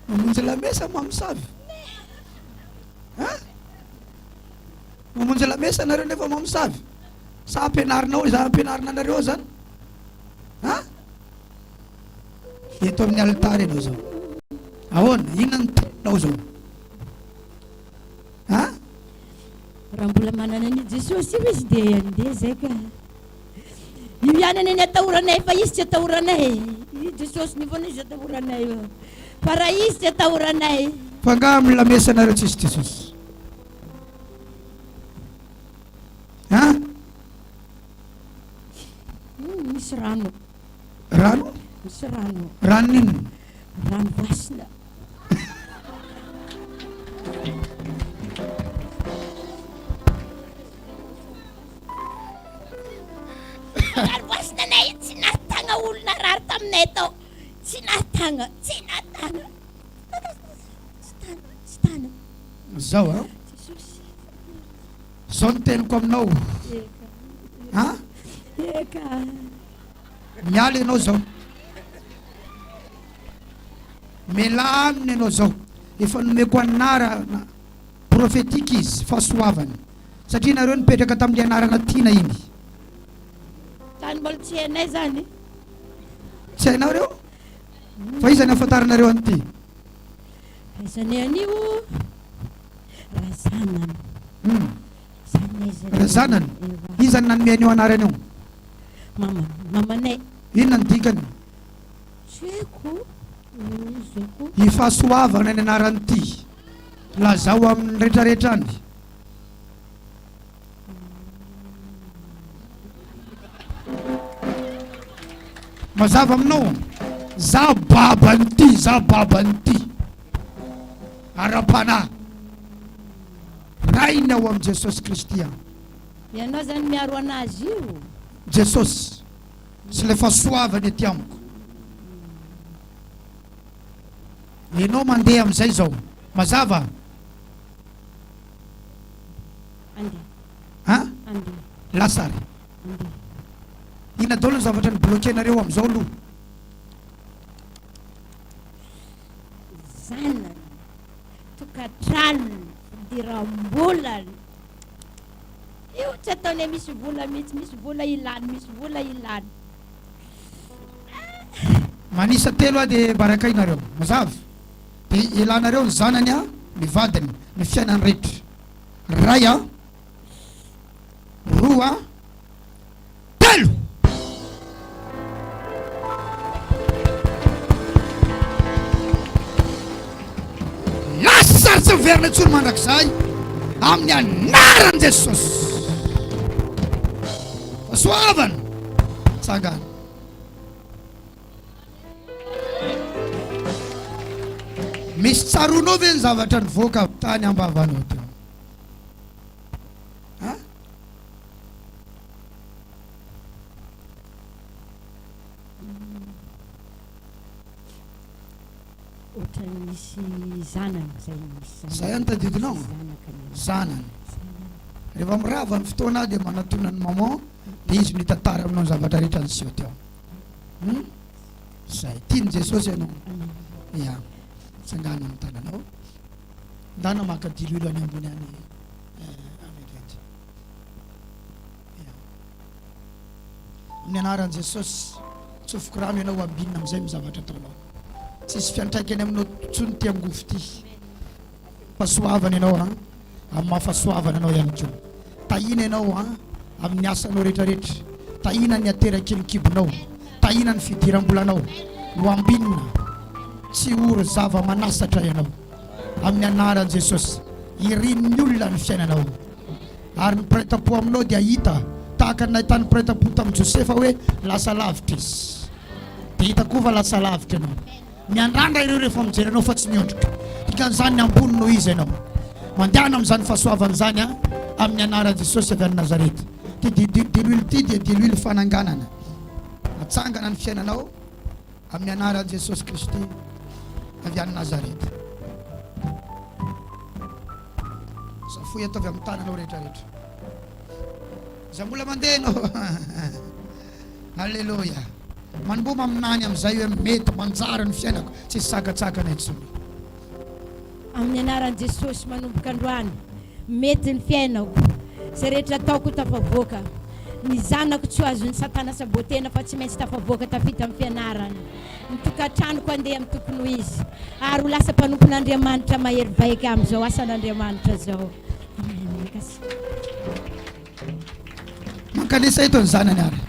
mamonjy lamesa mamosavy mamonjy lamesa anareo nefa mamosavy sa ampianarinao za ampianarina anareo zany eto amin'ny altara ianao zao ahoana inona ny teninao zao raha mbola manana ny Jesosy io izy dia andeha zay ka io ianany ny atahoranay fa izy tsy atahoranay Jesosy ny foana izy atahoranay fa raha izy tsy atahoranay fa nga amin'ny lamesa anareo tsisy Jesosy misy rano misy rano ninona rano vasina rano vasina nay tsy nahatagna olona rary taminay tao tsy nahatagna tsy tana zao zao ny teniko aminao eka miala ianao zao mela aminy ianao zao efa nomeko anarana profetika izy fahasoavany satria nareo nipetraka tamin'ny anarana tiana iny tany mbola tsy hainay zany tsy hainao reo fa izany afantaranareo an'ity izany anio razanany razanany izany nanome anio anarana io mamanay inona ny dikany tseko ifahasoavana ny anaranyity lazao amin'ny rehetrarehetra any mazava aminao za babanyity ara-panahy raina ao amin'ny Jesosy Kristy ianao zany miaro anazy io Jesosy sy le fahasoavany aty amiko ianao mandeha amin'izay zao mazava lasary ina daholo ny zavatra ny bloquenareo amin'izao aloha zanany tokatranony fidiram-bolany io tsy ataony misy vola mihitsy misy vola ilany manisa telo a de barakainareo mazava de ilanareo ny zanany ny vadiny ny fiainany rehetra ray roa telo lasa tsy miverina tsony mandrakizay amin'ny anaran' Jesosy fahasoavana tsangana misy tsaronao ve ny zavatra nivoaka tany ambavanao teo ohatrany misy zanany zay any tadidinao zanany rehefa mirava ny fotoana dia manatona ny maman dia izy mitantara aminao ny zavatra rehetra nyseho teo zay tiany Jesosy ianao ia tsangana amin'ny tananao ndana makadilo ilo any ambony any amedraty amin'ny anaran'i Jesosy tsofoko rano ianao ambinina amin'izay mizavatra ataonao tsisy fiantraikany aminao tsony ty angofo ty fahasoavana ianao amin'ny mahafahasoavana anao ihany koa tahina ianao amin'ny asanao rehetrarehetra tahina ny atera-kelokibonao, tahina ny fidiram-bolanao, ho ambinina tsy oro zava manasatra ianao amin'ny anaran'i Jesosy. Irin'ny olona ny fiainanao, ary ny prêt-à-pot aminao dia hita tahaka ny nahitany prêt-à-pot tamin'ny Josefa hoe lasa lavitra izy, dia hita koa fa lasa lavitra ianao. Miandrandra ireo rehefa mijery anao fa tsy miondrika, dikan'izany ny ambony no izy ianao. Mandehana amin'izany fahasoavan'izany amin'ny anaran'i Jesosy avy any Nazareta. Ty diloilo ty dia diloilo fananganana, atsangana ny fiainanao amin'ny anaran'i Jesosy Kristy avy any Nazareta. Safoy ataovy amin'ny tananao rehetrarehetra. Iza mbola mandeha anao. Halleluja. Manomboa aminany amin'izay hoe mety manjara ny fiainako, tsy sakatsakana intsony. Amin'ny anaran'i Jesosy manomboka androany, mety ny fiainako, izay rehetra ataoko tafavoaka. Ny zanako tsy ho azon'ny satana sabotena fa tsy maintsy tafavoaka tafita amin'ny fianarany. Ny tokantranoko andeha amin'ny tokony ho izy, ary ho lasa mpanompon'Andriamanitra mahery vaika amin'izao asan'Andriamanitra zao. Amen. Kasi. Mankanisa ito ny zanany ary.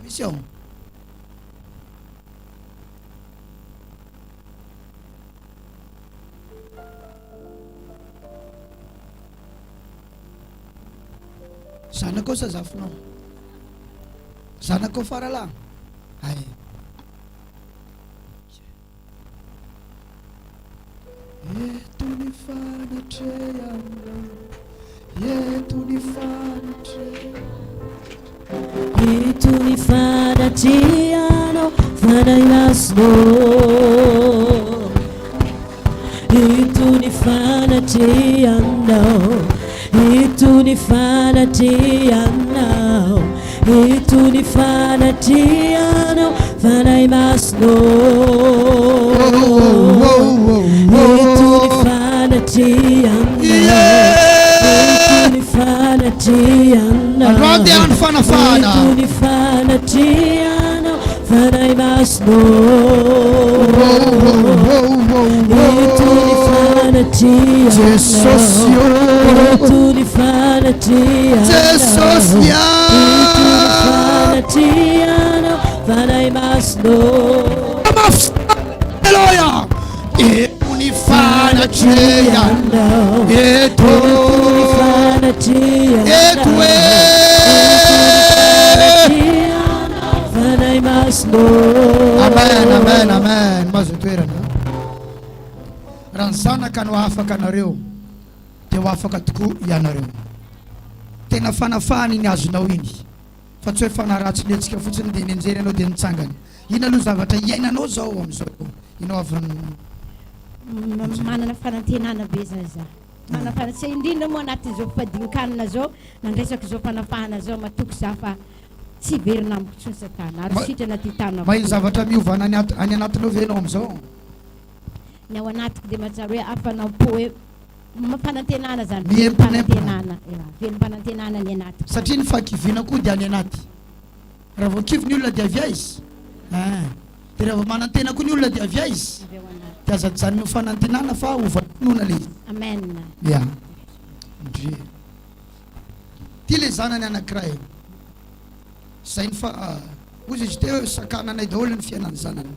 Mission. Zanako sa zafinao, zanako farala. Ay. Yetu ni fanatre amna, yetu ni fanatre. Itu ni fanatiano, fanailasno. Itu ni fanatiano, itu ni fanatiano, itu ni fanatiano, fanailasno. Itu ni fanatiano, itu ni fanatiano. Around the anfana fana. Itu ni fanatiano, fanailasno. Itu ni fanatiano, Jesosio. itu ni fanatiano, Jesosio. itu ni fanatiano, fanailasno. Hallelujah. Yetu ni fanatiano, yetu Itu ni fanatiano, yetu fanailasno. Amen, amen, amen. Mazotoerana. Raha ny zanaka no afaka anareo dia ho afaka tokoa ianareo. Tena fanafahany ny azonao iny, fa tsy hoe fanaratsy ny antsika fotsiny dia nenjery anao dia nitsangany. Ino aloha zavatra iainanao zao amin'izao, inao avy Manana fanantenana be zany za. Manana fanantenana indrindra moa anatin'izao fadin-kanina zao, nandresaka izao fanafahana zao matoky za fa tsy verina amiko tsony satana, ary sitrana ty tanako. mahiny zavatra miovana any anatinao ve anao amin'izao? Ny ao anatiko dia mahatsara hoe afanampo hoe mampanantenana zany, Miemponempona. fanantenana. Velom-panantenana ny anatiko. Satria ny fahakiviana koa dia any anaty. Raha vao kivy ny olona dia avia izy. Dia raha vao manantena koa ny olona dia avia izy. Avy ao anaty. Dia aza janony ho fanantenana fa ho vanonona le izy. Amen. Ya. Ndre. Ty le zanany anankiray. Zay ny fa ozy izy teo sakananay daholo ny fiainany zanany.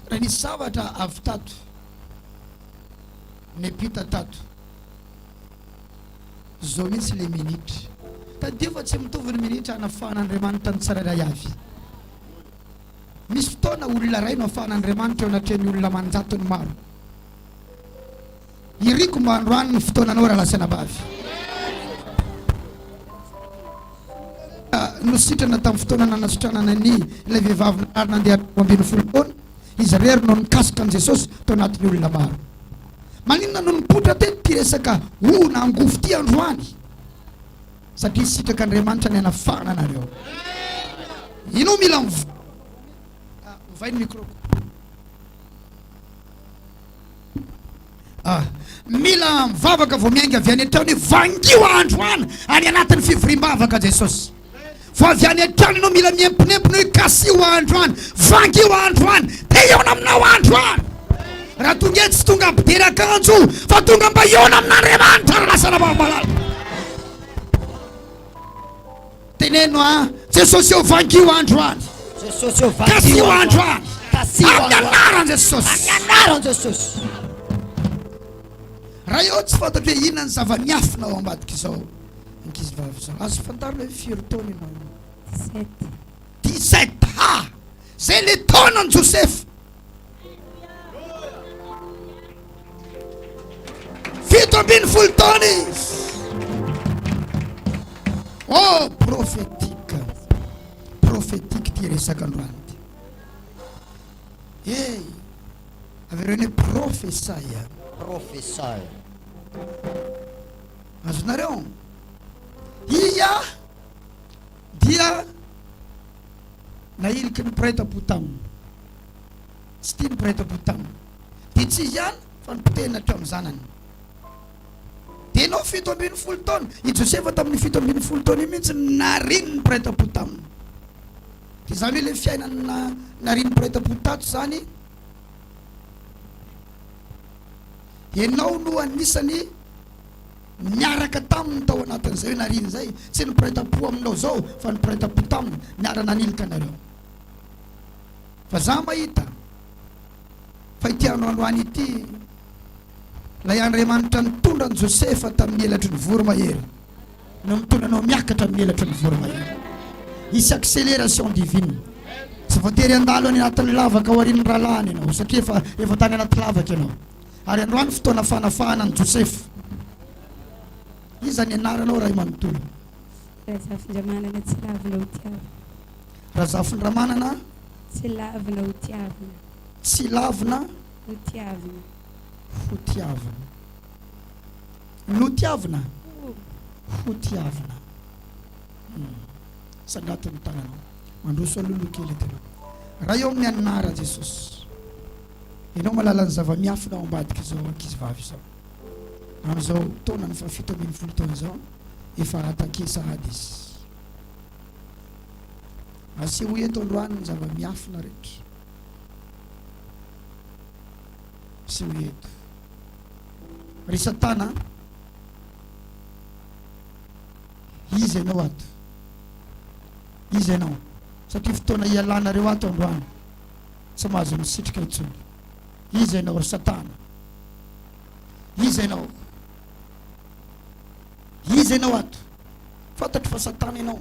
Raha nisy zavatra avy tato, nepita tato, zao mihitsy le minitra. Tadio fa tsy mitovy ny minitra anafahan'Andriamanitra ny tsirairay avy. Misy fotoana olona ray no afahan'Andriamanitra eo anatrehan'ny olona manjatony maro. Iriko mba androany ny fotoananao raha lasana bavy. Nositrana tamin'ny fotoana nanasotranana ny ilay vehivavy ary nandeha 12 taona, izy rery no nikasika an' Jesosy tao anatin'ny olona maro. Maninona no nipotra teny ty resaka na angofo ty androany, satria sitraka Andriamanitra ny anafahana anareo. Inao mila mivay ny micro. Mila mivavaka vao miainga avy any an-trano hoe vangio androany any anatin'ny fivoriam-bavaka Jesosy. fa avy any an-trano anao mila miempinempina hoe kasi ho androany, vangy ho androany, te iona aminao androany. Raha tonga eto tsy tonga ampidery akanjo fa tonga mba iona amin'Andriamanitra raha lasa navamalala. Teneno a Jesosy eo vangy ho androany, kasi ho androany, amin'ny anaran Jesosy. Raha eo tsy fantatra hoe inona ny zava-miafina ao ambadika izao ankizy vavy izao. Azo fantarina hoe firy taona ianao? 17. Ha! Zay le taonan'i Joseph. Fito ambin'ny folo taona izy. Oh, prophétique ty resaka androany ty. Hey, avereo ny profesaia. Azonareo iya dia nailiky ny mpiray-tampo taminy, tsy tia ny mpiray-tampo taminy, dia tsy izy ihany fa nipotehina hatramin'ny zanany. Dia ianao 7 ambin'ny folo taona, i Josefa tamin'ny 7 ambin'ny folo taona io mihitsy nariny ny mpiray-tampo taminy. Dia zany hoe le fiainana nariny ny mpiray-tampo tato zany, ianao no anisany miaraka taminy tao anatin'izay hoe nariny zay, tsy ny mpiray-tampo aminao zao fa ny mpiray-tampo taminy miara nanilika anareo. Fa za mahita fa ity androandroany ity lay Andriamanitra nitondra ny Josefa tamin'ny elatry ny voromahery no mitondra anao miakatra amin'ny elatry ny voromahery. Isy accélération divine. Tsy voatery andalo any anatin'ny lavaka ao aorian'ny rahalahy ianao satria efa tany anaty lavaka ianao. Ary androany fotoana fanafahana ny Josefa. Iza ny anaranao raha manontolo? Razafin-dramanana tsy lavina ho tiavina. Razafin-dramanana tsy lavina ho tiavina. Tsy lavina ho tiavina. Ho tiavina. No tiavina. Ho tiavina. Sangatiny tagnanao. Mandroso alolo kely tena. Raha eo amin'ny anara Jesosy. Ianao malala ny zava-miafina ao ambadika izao ankizy vavy izao. Amin'izao taona ny 7 ambin'ny folo taona izao efa atakesa ady izy. Aseho eto androany ny zava-miafina rehetra. Aseho eto. Ry Satana, izy ianao ato. Izy ianao. Satria fotoana ialanareo ato androany tsy mahazo misitrika intsony. Izy ianao ry Satana. Izy ianao. Izy ianao ato. Fantatro fa Satana ianao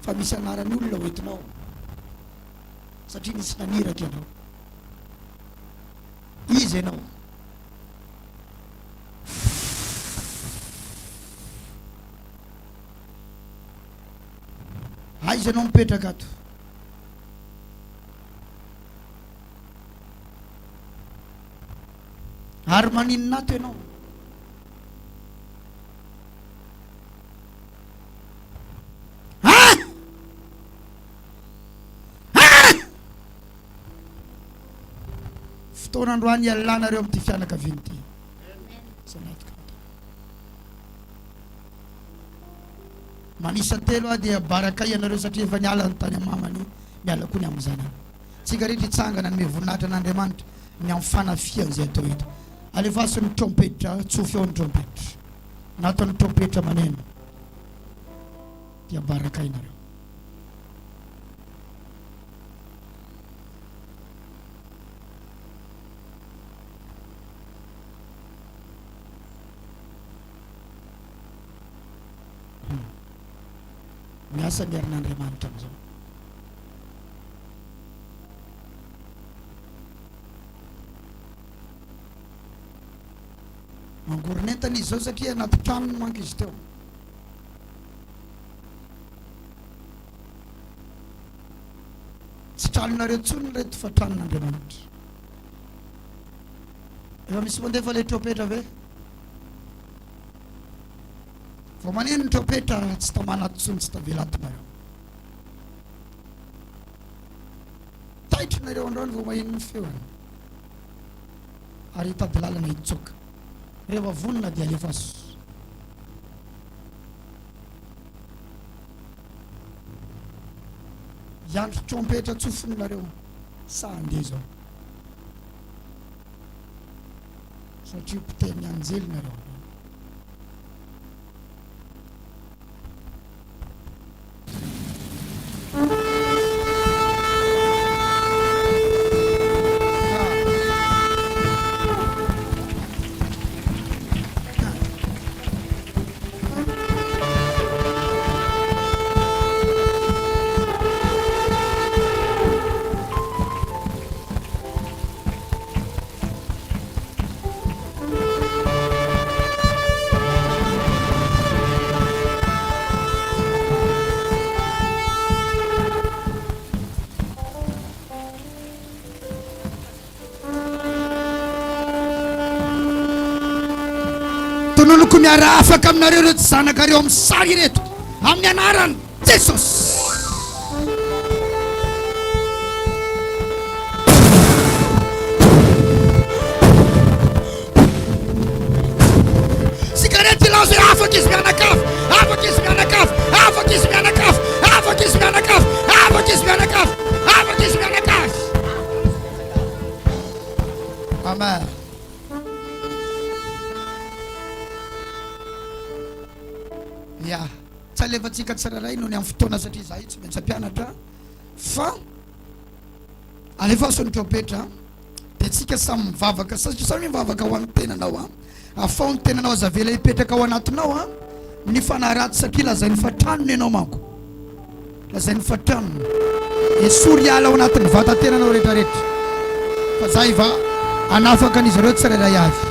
fa misy anarany olona hoentinao satria nisy naniraka ianao. Izy ianao. Aiza ianao mipetraka ato. Ary maninona ato ianao. Fotoana androany ialanareo amin'ity fianakaviana ity. Manisa telo a dia baraka ianareo satria efa niala ny tany amamany, miala koa ny amin'ny zanany. Tsika rehetra hitsangana ny voninahitra n'Andriamanitra ny amin'ny fanafiana izay atao eto. Alefaso ny trompetra, tsofy ao ny trompetra. Natao ny trompetra maneno. Dia baraka ianareo. Miasa ny herin'Andriamanitra amin'izao. Mangoronentana izy zao satria anaty tranony manko izy teo. Tsy tranonareo tsony reto fa tranon'Andriamanitra. Efa misy mandefa le trompetra ve? Vao maneno ny trompetra tsy tamanaty tsony tsy tavelatinareo. Taitrinareo androany vao maheno ny feony. Ary hitady lalana hitsoka. Rehefa vonona dia alefaso. Iandro trompetra tsofoninareo sandeha zao satria mpiteny anjely nareo. Tononoko miara afaka aminareo reto zanakareo amin'ny sary reto amin'ny anarany Jesosy. Sigarety lazo afaka izy mianakafy, afaka izy mianakafy, afaka izy mianakafy, afaka izy mianakafy, afaka izy mianakafy, afaka izy mianakafy. Amen. Ya, tsy alefantsika tsiraray noho ny amin'ny fotoana satria izahay tsy maintsy ampianatra fa alefa son'ny trompetra dia tsika samy mivavaka satria samy mivavaka ho amin'ny tenanao afao ny tenanao aza vela hipetraka ao anatinao ny fanaraty satria lazay ny fatranony ianao manko, lazay ny fatranony esory ala ao anatin'ny vatantenanao rehetrarehetra fa zay va anafaka an'izy ireo tsirairay avy.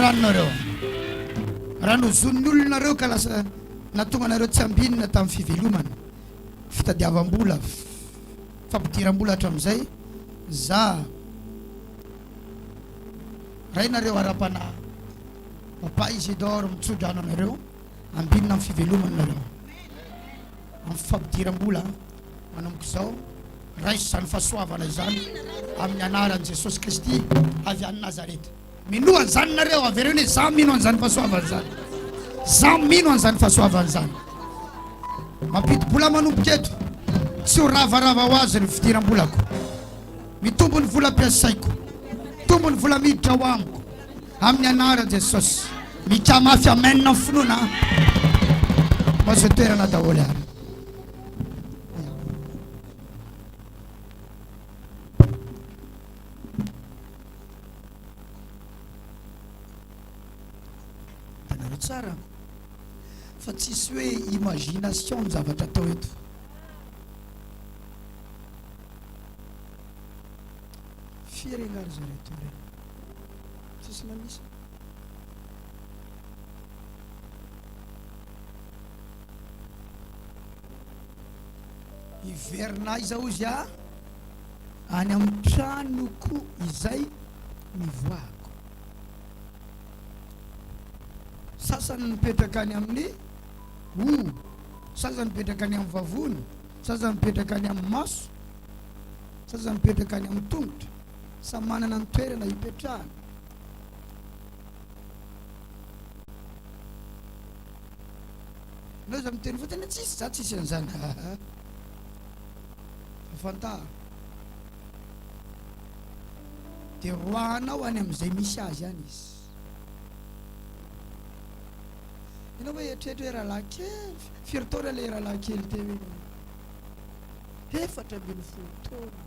ranonareo raha nozon'ny olonareo ka lasa natonga anareo tsy ambinina tamin'ny fivelomana fitadiavam-bola fampidiram-bola hatramin'izay za rainareo ara-panahy papa Isidore mitsodrano anareo ambinina amin'ny fivelomana nareo amin'ny fampidiram-bola manomboka izao raisy zany fahasoavana izany amin'ny anaran'i Jesosy Kristy avy any Nazareta. Mino an'izany nareo avereo hoe za mino an'izany fahasoavana zany, za mino an'izany fahasoavana zany. Mampidi-bola manomboka eto tsy ho ravarava ho azy ny fidiram-bolako, mitombo ny vola ampiasaiko, mitombo ny vola miditra ho amiko amin'ny anaran'i Jesosy. Mikamafy amenna ny finoana mazo toerana daholo ary. Tanareo tsara fa tsisy hoe imagination ny zavatra atao eto. Firenary zareto reny tsisy mamisa. Iverina izao izy any amin'ny tranoko izay mivoako. Sasany mipetraka any amin'ny sasany mipetraka any amin'ny vavony, sasany mipetraka any amin'ny maso, sasany mipetraka any amin'ny tongotra. Samy manana ny toerana hipetrahana. Nao za miteny fotsiny tsisy za tsisy an'izany. Fantara dia roanao any amin'izay misy azy any izy. Ianao hoe eritreritry hoe rahalahy kely firy taona ilay rahalahy kely teo hoe 4 ambin'ny folo taona.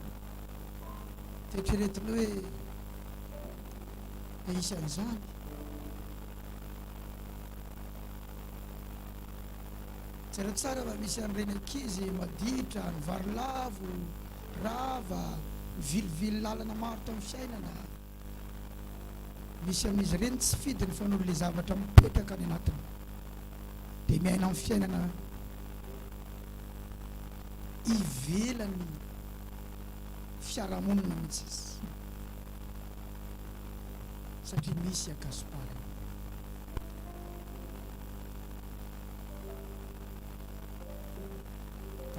Eritreretina hoe isan'izany. Tsara tsara fa misy an'ireny ankizy maditra, ny varilavo, rava, vilivily lalana maro tamin'ny fiainana. Misy amin'izy ireny tsy fidiny fa noho le zavatra mipetraka any anatiny dia miaina amin'ny fiainana ivelany fiarahamonina mihitsy izy satria misy akasopara.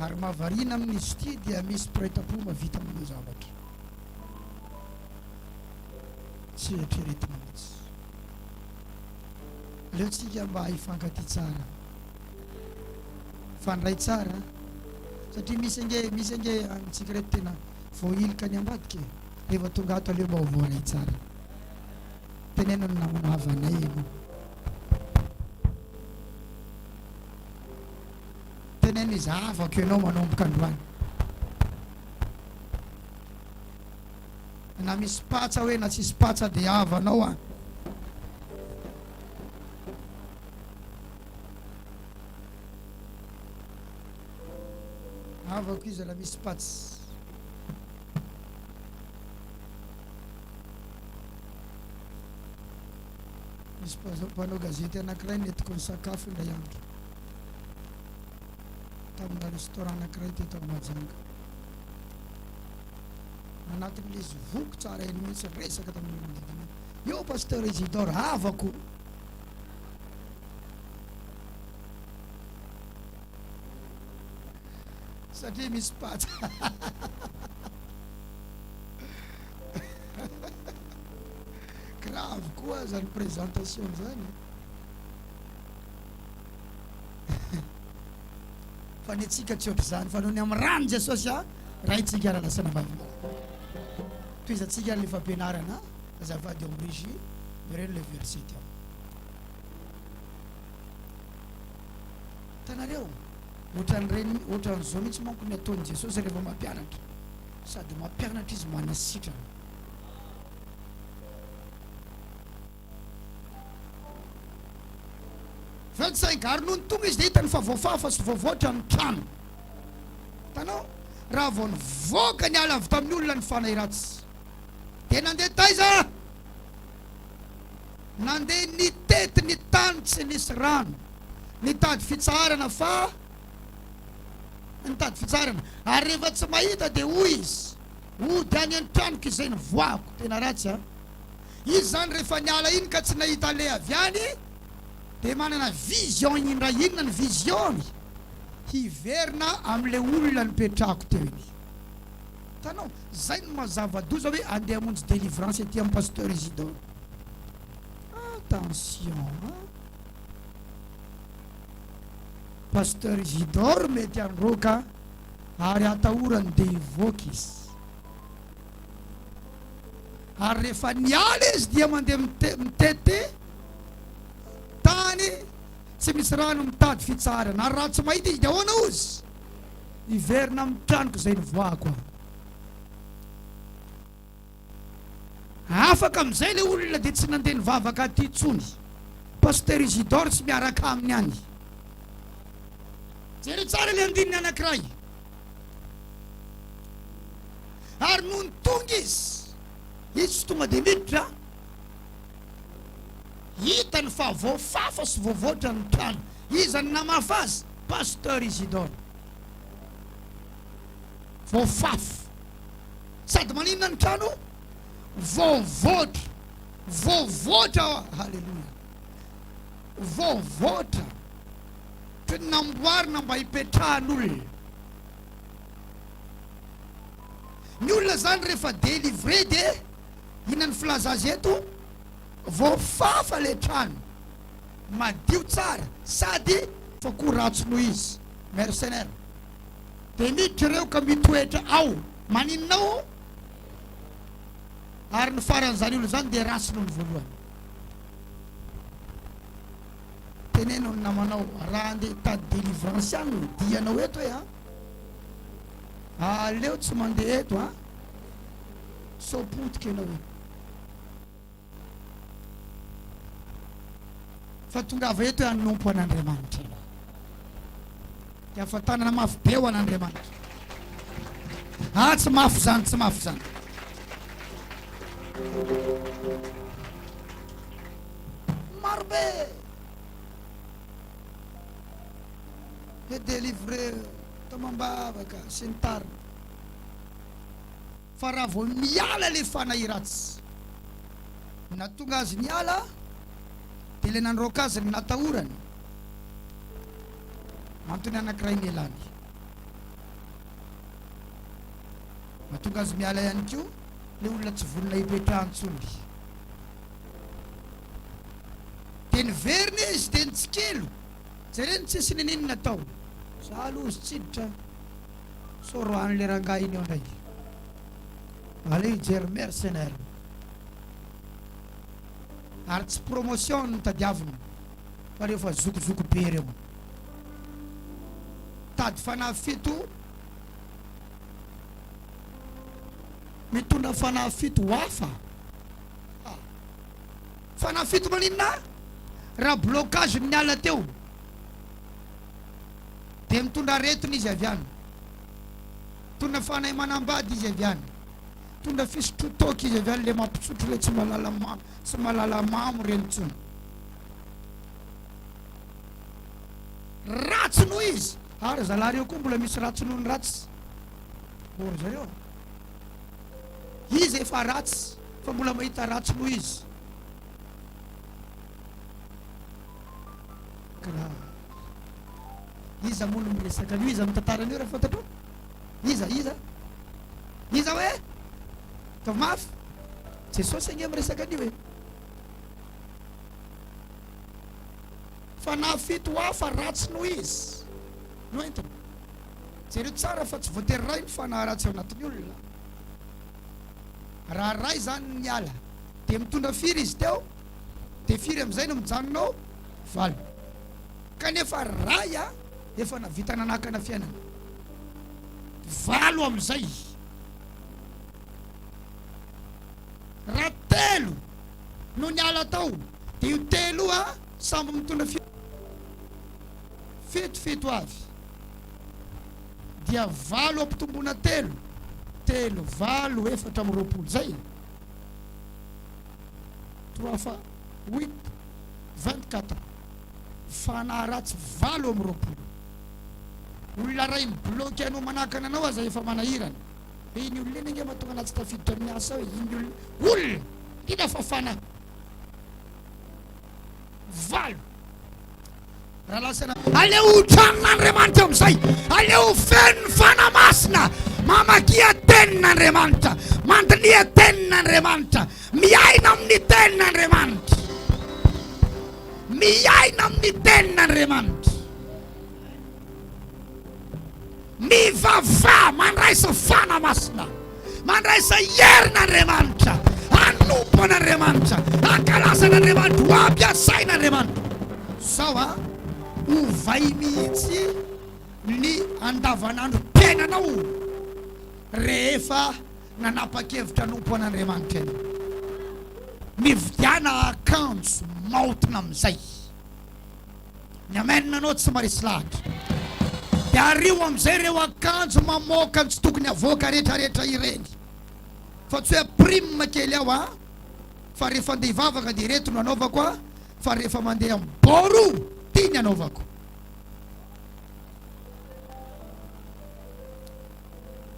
Ary mahavariana amin'izy ity dia misy mpiray-tam-po mavita manao zavatra tsy eritreretina mihitsy. Aleo tsika mba hifankaty tsara, fandray tsara satria misy ange antsika reto tena voailika ny ambadika rehefa tonga ato aleo mba ho voaray tsara. Teneno ny namana havanay ianao, teneno izy afaka ianao manomboka androany. Na misy patsa hoe na tsisy patsa dia havanao a. Avako izy la misy patsy. Misy mpanao gazety anankiray netiko ny sakafo indray andro tamina restaurant anankiray teto Mahajanga. Anatin'ilay izy voko tsara eny mihitsy resaka tamin'ny manodidina. Io pasteur Isidore havako. Satria misy patsa. Grave koa zany présentation zany. Fa ny antsika tsy ohatry zany fa noho ny amin'ny rano Jesosy raha itsika raha lasana vavy. Toy izy atsika le fampianarana azafady eo amin'ny régie ireny le verset ao. Tanareo ohatran'ireny ohatran'izao mihitsy manko ny ataon'i Jesosy rehefa mampianatra, sady mampianatra izy manasitrana. Fa ary noho ny tonga izy dia hitany fa voafafa sy voavoatra ny trano. Tanao raha vao nivoaka ny ala avy tamin'ny olona ny fanay ratsy dia nandeha taiza nandeha nitety ny tany tsy nisy rano, nitady fitsarana fa nitady fitsarana ary rehefa tsy mahita dia hoy izy ody any an-tranoko izay ny voako. Tena ratsy a. Izy zany rehefa niala iny ka tsy nahita le avy any dia manana vision indray inona ny visiony hiverina amin'le olona nipetrahako teo iny. Tanao zay no mazava-doza hoe andeha hamonjy délivrance ety amin'ny pasteur Isidore. Attention, pasteur Isidore mety androka ary atahorany dia hivoaka izy. Ary rehefa niala izy dia mandeha mitety tany tsy misy rano mitady fitsarana ary raha tsy mahita izy dia ahoana ozy? Hiverina amin'ny tranoko izay nivoako aho. Afaka amin'izay le olona dia tsy nandeha nivavaka aty intsony. Pasteur Isidore tsy miaraka aminy any. Jere tsara le andininy anankiray. Ary noho ny tonga izy tsy tonga dia miditra. Hitany fa voafafa sy voavoatra ny trano. Iza ny namafa azy? Pasteur Isidore. Voafafa. Sady maninona ny trano? Voavoatra. Voavoatra. Halleluja. Voavoatra. Toy ny namboarina mba hipetrahan'olona. Ny olona zany rehefa délivré dia inona ny filaza azy eto? Voafafa le trano. Madio tsara sady fa koa ratsy noho izy. Mercenaire. Dia miditra ireo ka mitoetra ao. Maninona ao? Ary ny faran'izany olona zany dia ratsy noho ny voalohany. Tenenao ny namanao raha andeha hitady délivrance any dianao eto hoe aleo tsy mandeha eto sopotika ianao e. Fa tongava eto hoe hanompo an'Andriamanitra ianao. Dia ahafantanana mafy be ho an'Andriamanitra. Tsy mafy zany, tsy mafy zany. Marobe e délivré tamambavaka sy ny tariny. Fa raha vao miala le fanahy ratsy, natonga azy niala dia le nandroaka azy ny natahorany, mantony anankiray nialany. Mahatonga azy miala ihany koa le olona tsy vonona hipetrahantsony. Dia niverina izy dia nitsikelo. Jereny tsisy ninina tao. Za aloha izy tsiditra soro an'le rangahy iny eo ndraiky. Ale jery mercenaire. Ary tsy promotion no tadiavina fa rehefa zokozoko be reo. Tady fanahy fito, mitondra fanahy fito hafa. Fanahy fito maninona? Raha blocage niala teo dia mitondra aretiny izy avy any, mitondra fanahy manambady izy avy any, mitondra fisotrotoky izy avy any, le mampisotro le tsy malala mamo reny tsony. Ratsy noho izy. Ary zalahy reo koa mbola misy ratsy noho ny ratsy. Ory zareo. Izy efa ratsy fa mbola mahita ratsy noho izy. Iza mono miresaka an'io, iza mitantarany io raha fantatro? Iza hoe fa mafy Jesosy ange miresaka an'io e. Fanahy fito hafa ratsy noho izy. No entiny jereo tsara fa tsy voatery ray ny fanahy ratsy ao anatin'ny olona. Raha ray zany niala dia mitondra firy izy teo, dia firy amin'izay no mijanonao valo. Kanefa ray efa navita nanakana fiainana. Valo amin'izay. Raha telo no niala tao dia io telo samby mitondra fito avy. Dia valo ampitombona telo, valo, efatra amby roapolo zay. 8 24 fanahy ratsy 8 amby 20 olona ray mibloky anao manakana anao aza efa manahirana iny olona iny nge mahatonga anazy tafiditra amin'ny asa hoe iny olona ina fa fanahy 8 raha lasana aleo tranon'Andriamanitra amin'izay aleo feno fanamasina mamakia tenin'Andriamanitra mandinia tenin'Andriamanitra miaina amin'ny tenin'Andriamanitra miaina amin'ny tenin'Andriamanitra mivava mandraisa fanamasina mandraisa herin'Andriamanitra anompon'Andriamanitra ankalazan'Andriamanitra ho ampiasain'Andriamanitra sao a ovay mihitsy ny andavanandro tenanao rehefa nanapa-kevitra nompo an'Andriamanitra ianao mividiana akanjo maotina amin'izay ny amenina anao tsy marisy lahatra dia ario amin'izay ireo akanjo mamoaka tsy tokony avoaka rehetrarehetra ireny fa tsy hoe prime kely aho a fa rehefa andeha hivavaka dia reto no anaovako a fa rehefa mandeha mboro tiany anaovako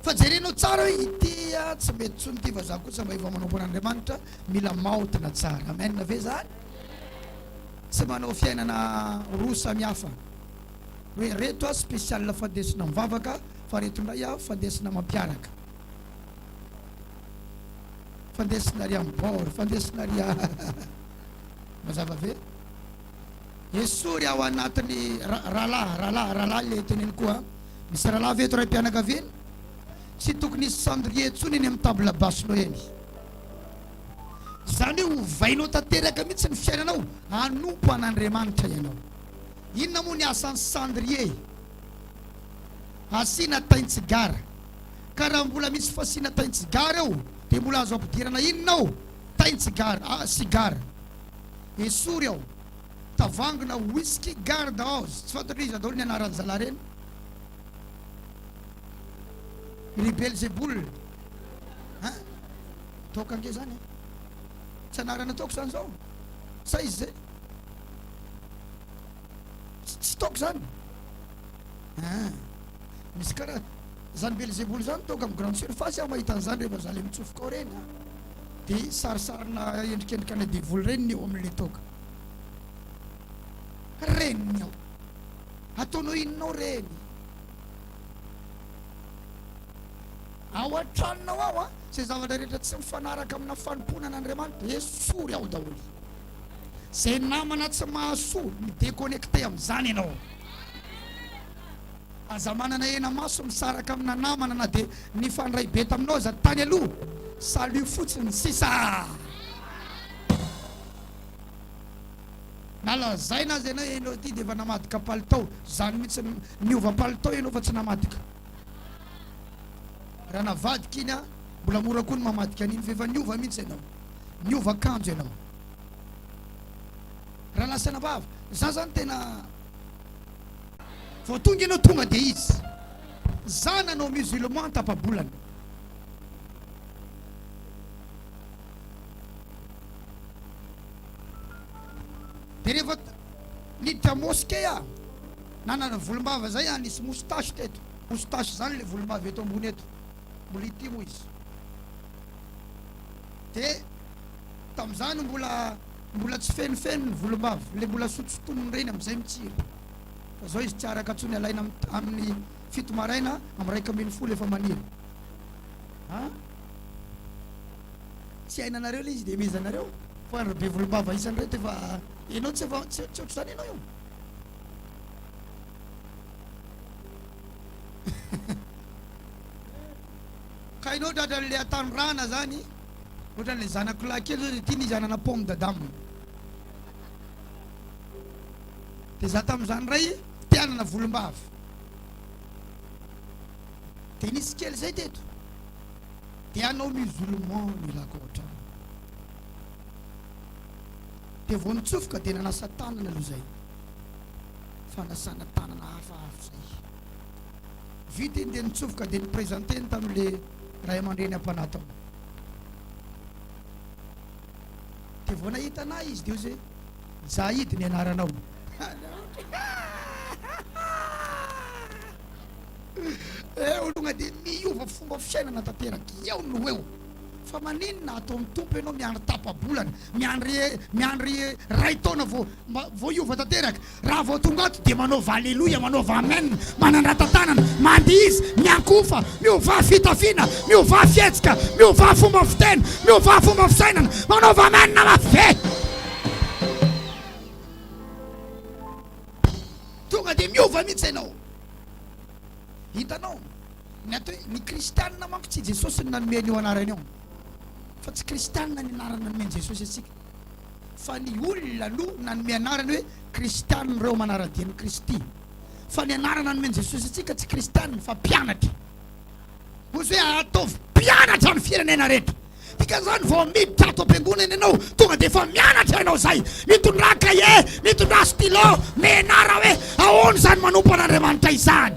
fa jerenao tsara hoe ity a tsy mety tsony ity fa za kosa mba efa manompo an'Andriamanitra mila maotina tsara amen ve zany tsy manao fiainana roa samihafa hoe reto a spécial fandesina mivavaka fa reto ndray a fandesina mampiaraka fandesina ry ambory fandesina ry mazava ve esory ao anatiny rahalahy le teneny koa misy rahalahy veto ray mpianakaviany tsy tokony isy cendrier tsony eny amin'ny table basinao eny zany hoe hovainao tanteraka mihitsy ny fiainanao anompo an'Andriamanitra ianao inona moa ny asan'ny cendrier asina taintsigara ka raha mbola misy fasina taintsigara eo dia mbola azo ampidirana inona ao taintsigara sigara esory ao tavangina whisky garde house tsy fantatra izy daholo ny anaran'ny zala reny ry Belzebul toka ange zany tsy anarana ataoko zany zao sa izy zay tsy taoko zany misy karaha zany Belzebul zany toka amin'ny grande surface aho mahita an'izany rehefa za le mitsofoka ao reny dia sarisarina endrikendrikana devoly reny ny eo amin'le toka reny ao ataonao inonao reny ao an-tranonao ao a zay zavatra rehetra tsy mifanaraka amina fanompona an'Andriamanitra esory ao daholo zay namana tsy mahasoa midéconnecté amin'izany ianao aza manana ena maso misaraka amina namana na dia ny fandray beta aminao za tany aloha salut fotsiny sisa nalazay na zay na enao ty dia efa namadika palitao zany mihitsy niova palitao ianao fa tsy namadika raha navadika iny a mbola mora koa ny mamadika an'iny fa efa niova mihitsy ianao niova akanjo ianao raha lasana vava za zany tena vao tonga ianao tonga dia izy zananao musulman tapabolana dia rehefa niditra mosquée a nanana volombava zay a nisy moustache teto moustache zany le volombava eto ambony eto mbola ity moa izy dia tamin'izany mbola tsy fenofeno ny volombava le mbola sotosotonony reny amin'izay mitsiry fa zao izy tsy araka ntsony alaina amin'ny 7 maraina amin'ny 1:10 efa maniry tsy hainanareo le izy dia mezanareo fa be volombava isany reto efa enao tsy ohatry zany ianao io ka ianao dratran'le atanyrana zany ohatran'le zanako lahy kely zao dia tia nizanana pomme de dame dia za tamin'izany ray tianana volombava dia nisy kely zay teto dia anao musulman milako ohatrany dia vao nitsofoka dia nanasa tanana aloha zay fanasana tanana hafahafa zay vita iny dia nitsofoka dia niprésenteny tamin'le ray aman-dreny am-panatao dia vao nahita anahy izy dia hoe Zahid ny anaranao. Eo tonga dia miova fomba fiainana tanteraky eo no eo. Fa maninona atao amin'ny tompo ianao miandry tapa-bolana, miandry ray taona vao iova tanteraky. Raha vao tonga ato dia manaova aleloia, manaova amen, manandratan-tanana, mandihy izy, miankofa, miova fitafiana, miova fietsika, miova fomba fiteny, miova fomba fisainana, manaova amen na mafe. Tonga dia miova mihitsy ianao. Hitanao, ny kristianina manko tsy Jesosy ny nanomeny io anarany io, fa tsy kristianina ny anarana nanomeny Jesosy atsika, fa ny olona no nanome anarany hoe kristianina ireo manara-dia ny Kristy. Fa ny anarana nanomeny Jesosy atsika tsy kristianina fa mpianatra. Ozy hoe ataovy mpianatra ny firenena rehetra. Dikan'izany vao miditra ato am-piangonana ianao tonga dia efa mianatra ianao zay, mitondra kaye, mitondra stylo, menara hoe ahoana izany manompo an'Andriamanitra izany,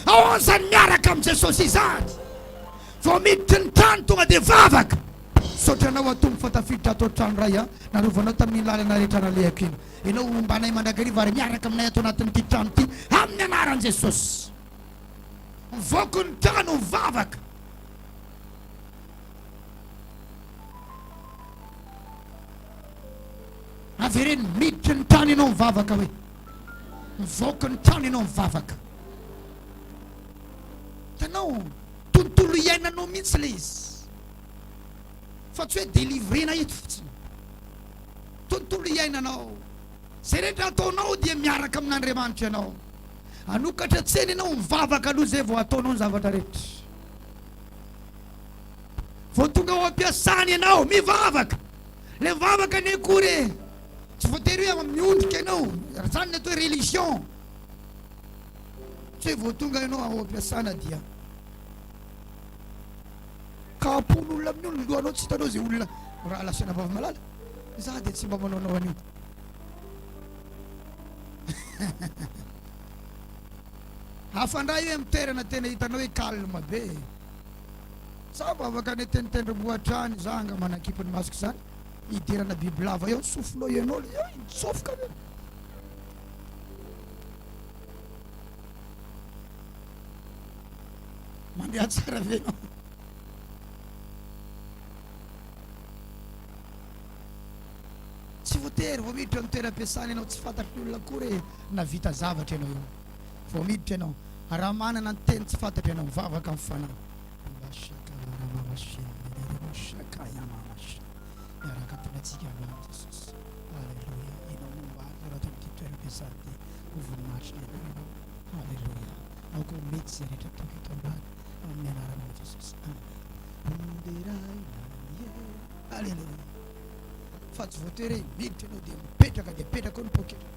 ahoana izany miaraka amin'ny Jesosy izany. Vao miditra ny trano tonga dia vavaka. Saotranao atombo fatafiditra ato trano ray narovanao tamin'ny lalana rehetra nalehako iny. Ianao ombanay mandrakariva ary miaraka aminay ato anatin'ity trano ity amin'ny anaran'i Jesosy. Mivoaka ny trano mivavaka. Avereny miditra ny trano ianao mivavaka hoe. Mivoaka ny trano ianao mivavaka. Tanao, tontolo iainanao mihitsy le izy. Fa tsy hoe délivrena eto fotsiny. Tontolo iainanao. Zay rehetra ataonao dia miaraka amin'Andriamanitra ianao. Anokatra tsena ianao mivavaka aloha zay vao ataonao ny zavatra rehetra. Vao tonga ao am-piasany ianao mivavaka. Le mivavaka ny akory. Tsy voatery hoe miondrika ianao, zany ny atao religion. Tsy vao tonga ianao ao am-piasana dia kapon'olona amin'ny olona lohanao tsy hitanao zay olona raha lasana vavy malala. Za dia tsy mba manaonao an'io. Hafandray hoe mitoerana tena hitanao hoe calme be. Za mba afaka ny tenitendrombohatra any za anga manakipy ny masoko zany. Idirana bibilava eo, sofinao ianao, mitsofoka be. Mandeha tsara ve ianao? Tsy voatery vao miditra amin'ny toeram-piasana ianao tsy fantatry olona akory navita zavatra ianao io. Vao miditra ianao, raha manana ny teny tsy fantatry ianao mivavaka amin'ny fanahy. Miaraka tongatsika amin'izany Jesosy. Halleluja. Ianao mombary raha tamin'ity toeram-piasana ity hovoninahitra ny anarana. Halleluja. Ao koa mety zay rehetra toky eto ambany amin'ny anaran'i Jesosy. Halleluja. Fa tsy voatery miditra ianao dia mipetraka dia petraka ny poketra.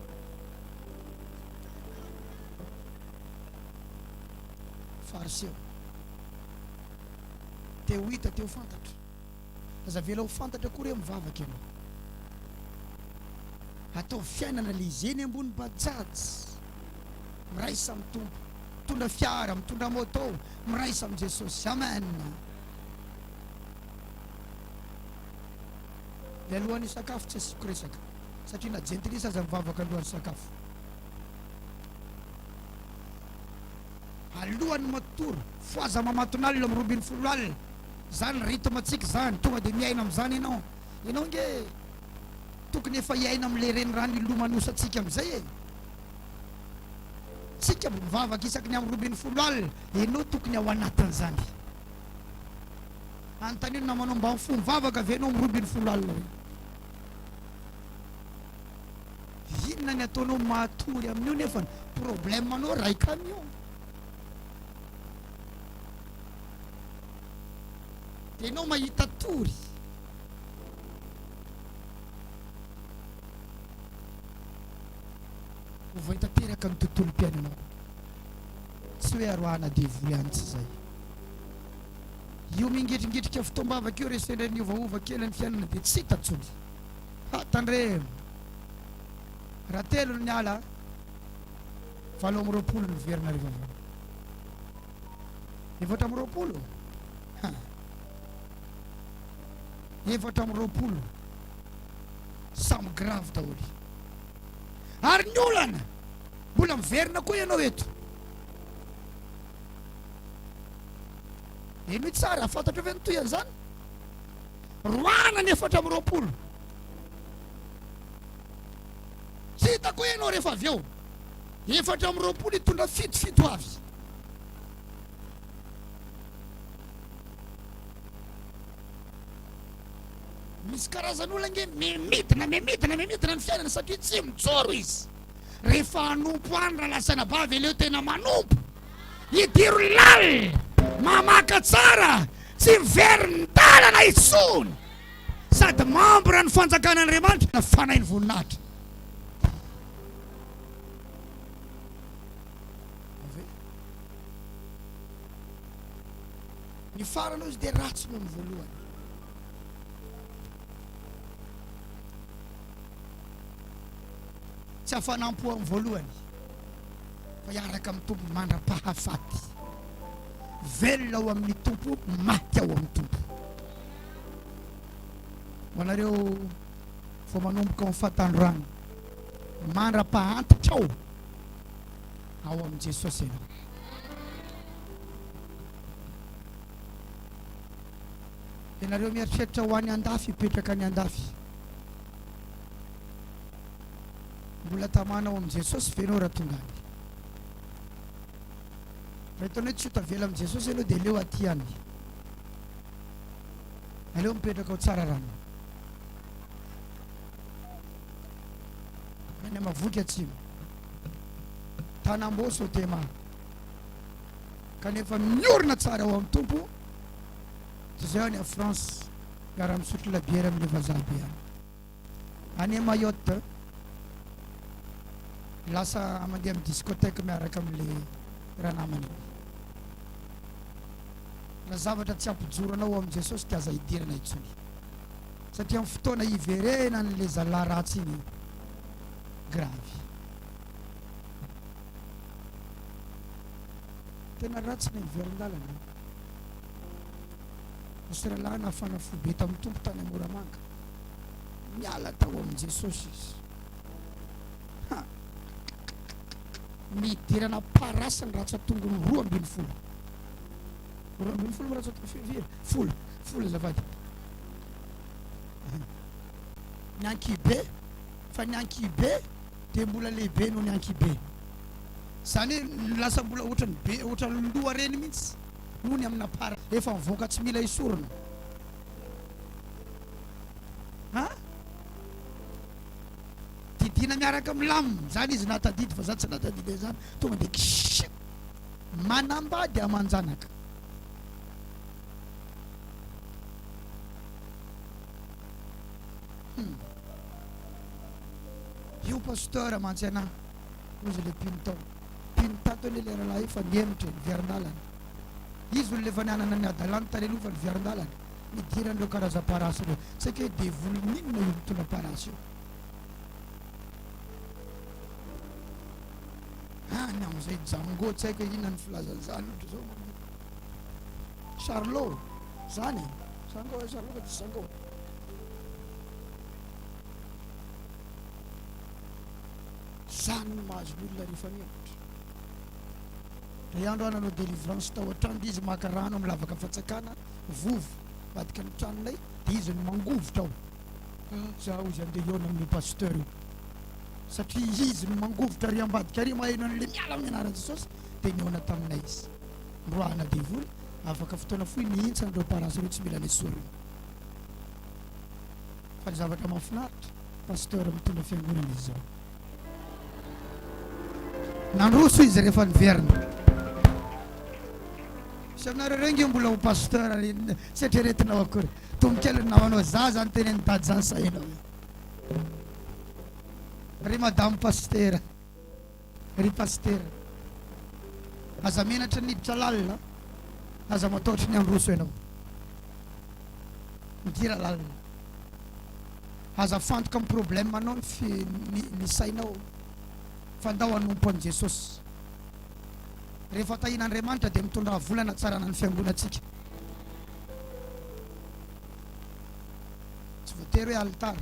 Fariseo. Teo hita, teo fantatra. Aza vela ho fantatra akory hoe mivavaka ianao. Atao fiainana le izy eny ambony bajaji, miraisa amin'ny tompo, mitondra fiara, mitondra moto, miraisa amin'ny Jesosy. Amen. Le alohan'ny sakafo tsy asiko resaka satria na gentilisa aza mivavaka alohan'ny sakafo. Alohan'ny matory foaza mamatonalina amin'ny 12 alina. Zany rythme atsika zany, tonga dia miaina amin'izany ianao. Ianao nge tokony efa hiaina amin'le renirano ilomanosatsika amin'izay e. Tsika mivavaka isaky ny amin'ny 12 alina, ianao tokony ao anatin'izany. Antanino na manao mba fo mivavaka avy ianao amin'ny 12 alina. Inona ny ataonao matory amin'io nefa problemanao raika amin'io. Ianao mahita tory. Vao tanteraka ny tontolo mpiainanao. Tsy hoe aroahana devoly ihany tsy zay. Io mingitringitrika fitombavaka io resendra ny ovaova kely ny fiainana dia tsy hita tsony. Tandremo. Raha telo ny ala 720 ny verina rivavao. 720. 720. samy grave daholy. Ary ny olana mbola miverina koa ianao eto. Ino tsara fantatra ve ny toy an'izany? Roana ny 420. Tsy hitako ianao rehefa avy eo 420 hitondra fito avy. Misy karazan'olona nge memidina ny fiainana satria tsy mijoro izy. Rehefa hanompo any raha lasana bavy eleo tena manompo. Hidiro lal, mamaka tsara, tsy mivery ny talana itsony. Sady membre ny fanjakan'Andriamanitra na fanainy voninahitra. Ny farana izy dia ratsy noho ny voalohany. Tsy hafanampo amin'ny voalohany fa hiaraka amin'ny tompo mandra-pahafaty. Velona ao amin'ny tompo, maty ao amin'ny tompo. Ho anareo vao manomboka amin'ny fahatandroana, mandra-pahantitra ao amin'ny Jesosy ianao. Ianareo mieritreritra ho any andafy, hipetraka any andafy. Mbola tamanao amin'ny Jesosy venao raha tonga any. Raha hitanao hoe tsy ho tavela amin'ny Jesosy ianao dia leo aty any. Aleo mipetraka ao tsara rano. Any Mavoky atsimo, Tanamboso Tema. Kanefa miorina tsara ao amin'ny tompo. Zay any a France gara misotro labiera amin'ny vazaha be any. Any Mayotte lasa mandeha amin'ny discothèque miaraka amin'le raha namany. Raha zavatra tsy ampijoro anao amin'ny Jesosy dia aza hidirana itsony. Satria amin'ny fotoana hiverena an'le zalahy ratsy iny gravy. Tena ratsy ny miveron-dalana. Misy rahalahy nahafana fobe tamin'ny tompo tany Moramanga. Miala tao amin'ny Jesosy izy. Midirana parasy ny ratsa-tongony 12. 12 ratsa-tongony folo zavady. Nyankibe, fa nyankibe dia mbola lehibe no nyankibe. Zany lasa mbola ohatrany be, ohatrany loha reny mihitsy. Nony amina para efa mivoaka tsy mila isorona. Didina miaraka milamina zany izy natadidy fa zany tsy natadidy zany tonga dia ksh manambady amanjanaka. Io pasteur mantsy ana ozy le pintato le rahalahy fa niemitra niverin-dalana. Izy olona efa nianana ny adalany tany aloha fa niverin-dalana. Midirandreo karaza-parasy reo. Saika hoe devoly ninona io mitondra parasy io. Any amin'izay Django tsy haiko inona ny filazan'izany ohatra zao. Charlot zany Charlot Django. Zany mahazo olona rehefa mihevitra. Ray andro ananao délivrance tao an-trano dia izy maka rano amin'ny lavaka fatsakana vovo vadika ny tranonay dia izy no mangovotra ao. Zaho izy andeha eo amin'ny pasteur io satria izy no mangovotra ry ambadika ary maheno an'le miala amin'ny anaran'i Jesosy dia niona taminay izy. Roahana devoly afaka fotoana fohy mihintsana ireo parasy ireo tsy mila ny sorona. Fa ny zavatra mahafinaritra pasteur mitondra fiangonana izy zao. Nandroso izy rehefa niverina. Sy aminareo rengy mbola ho pasteur tsy eritreretinao akory. Tombokely namanao za zany teneny tady zany sahinao. Ry madame pasteur, ry pasteur. Aza menatra niditra lalina, aza mataotry ny androso ianao. Midira lalina. Aza fantoka amin'ny problème anao ny sainao. Fandao hanompo an'i Jesosy. Rehefa tahin'Andriamanitra dia mitondra volana tsarana ny fiangonantsika. Tsy voatery hoe alitara.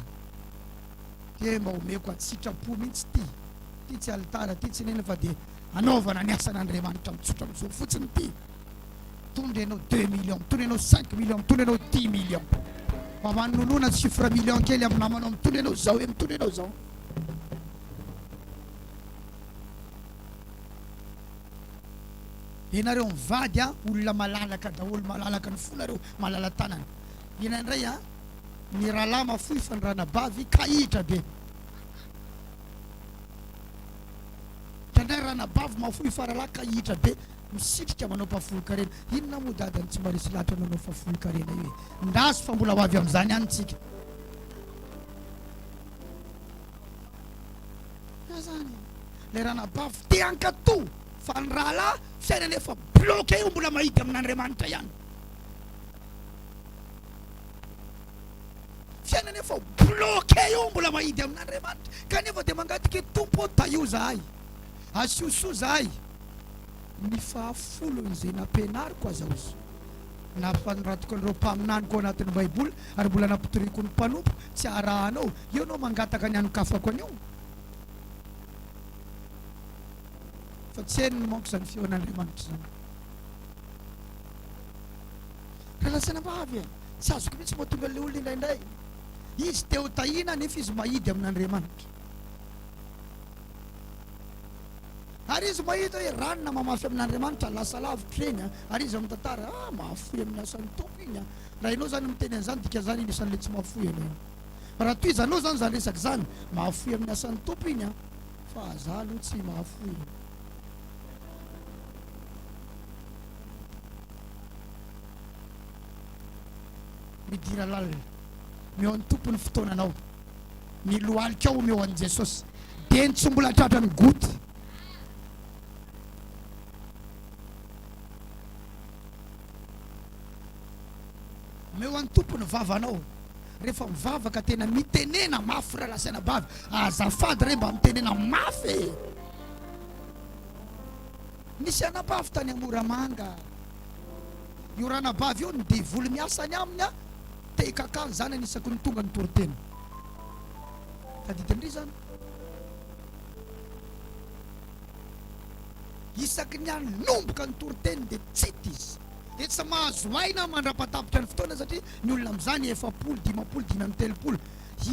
dia mba omeko sitrapo mihitsy ty tsy alitara ty tsy nena fa dia anaovana ny asan'Andriamanitra mitsotra amin'izao fotsiny ty. Mitondra ianao 2 millions, mitondra ianao 5 millions, mitondra ianao 10 millions. Mba manonona chiffre million kely amin'ny namanao, mitondra ianao zao e, mitondra ianao zao. Ianareo mivady a, olona malalaka daholo, malalaka ny fonareo, malala tanana. Ina indray a, ny rahalahy mafoy fa ny ranabavy kahitra be. Tandray ranabavy mafoy fa rahalahy kahitra be, misitrika manao mpafolo-karena. Inona moa dadany tsy marisy lahatra nanao mpafolo-karena io e? Ndaso fa mbola ho avy amin'izany any tsika. Zany le ranabavy te ankato fa ny rahalahy fiainana efa bloqué io mbola mahity amin'Andriamanitra ihany. Fiainana efa bloqué io mbola mahity amin'Andriamanitra, kanefa dia mangatike tompo taio zahay, asioso zahay. Ny fahafolon'izay nampianariko aza ozy nampanoratiko an'ireo mpaminaniko anatin'ny baiboly ary mbola nampitoriko ny mpanompo tsy arahanao, io anao mangataka ny anokafako an'io. Fa tsy henony manko izany feon'Andriamanitra zany. Rahalasana vavy e, tsy azoko mihitsy mahatonga le olona indraindray. Izy te ho tahina nefa izy mahidy amin'Andriamanitra. Ary izy mahita hoe ranona mamafy amin'Andriamanitra lasa lavitra eny, ary izy mitantara mahafoy amin'ny asan'ny tompo iny. Raha ianao zany miteny an'izany dika zany iny isan'le tsy mahafoy anao. Raha toy izy anao zany zany resaka zany mahafoy amin'ny asan'ny tompo iny, fa za aloha tsy mahafoy. Midira lalina meo an'ny tompony fotoananao, milohalika ao meo an'i Jesosy, dia ny tsy mbola tratrany goty. Meo an'ny tompony vavanao, rehefa mivavaka tena mitenena mafy raha lasana bavy, azafady re mba mitenena mafy. Nisy anabavy tany Moramanga, io ranabavy io ny devoly miasany aminy a, te kakany zany anisako ny tonga ny toriteny. Tadidindry zany isaky ny anomboka ny toriteny dia tsity izy, dia tsy mahazo aina mandrapatapitra ny fotoana satria ny olona amin'izany 7, 5, 10, 30.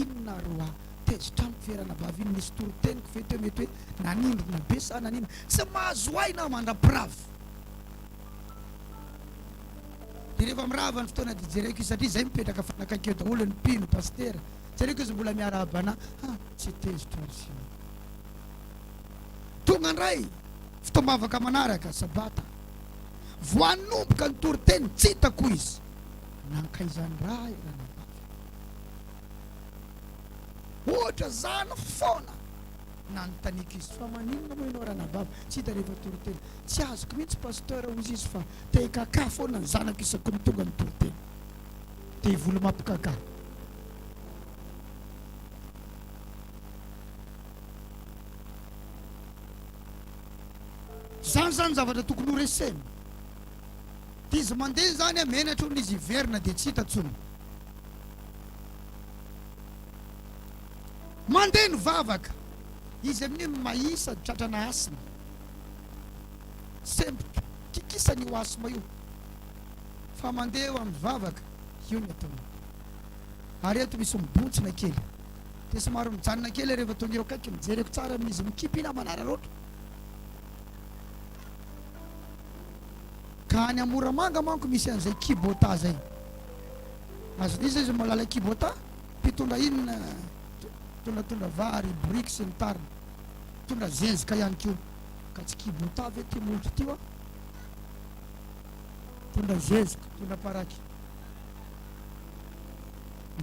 Inona roa tezitra miferanabavy iny misy toriteniko ve teo mety hoe nanindrona be sa nanina, tsy mahazo aina mandrapiravo. Dia rehefa mirava ny fotoana dijereko izy satria zay mipetraka fanakakeo daholo ny mpino pastera, jereko izy mbola miarabana tsy tezitra sy tonga ndray fitombavaka manaraka sabata voanomboka ny toriteny tsy hitako izy nankaizany raha ranabavy ohatra zany foana nanontaniky izy fa maninona moa ianao ranabavy tsy hita rehefa toriteny, tsy azoko mihitsy pasteur ozy izy fa te hikaka foana ny zanako isako ny tonga ny toriteny, te hivoly mampikaka. Zany zavatra tokony ho resena. Dia izy mandeha zany menatra ho n'izy hiverina dia tsy hita tsony. Mandeha ny vavaka izy amin'ny mahisa tratrana asina, sempotra kikisany io asma io, fa mandeha eo amin'ny vavaka io ny ataony. Ary eto misy mibontsina kely, dia somary mijanona kely rehefa tonga eo akaiky mijereko tsara amin'izy mikipina manara loatra. Ka any Moramanga manko misy an'izay kibota zay, azon'izy izy malala kibota, mpitondra inona tondra vary, briky sy ny tariny, tondra zezika ihany keo, ka tsy kibota ve ty molotro ty a, tondra zezika, tondra paraky,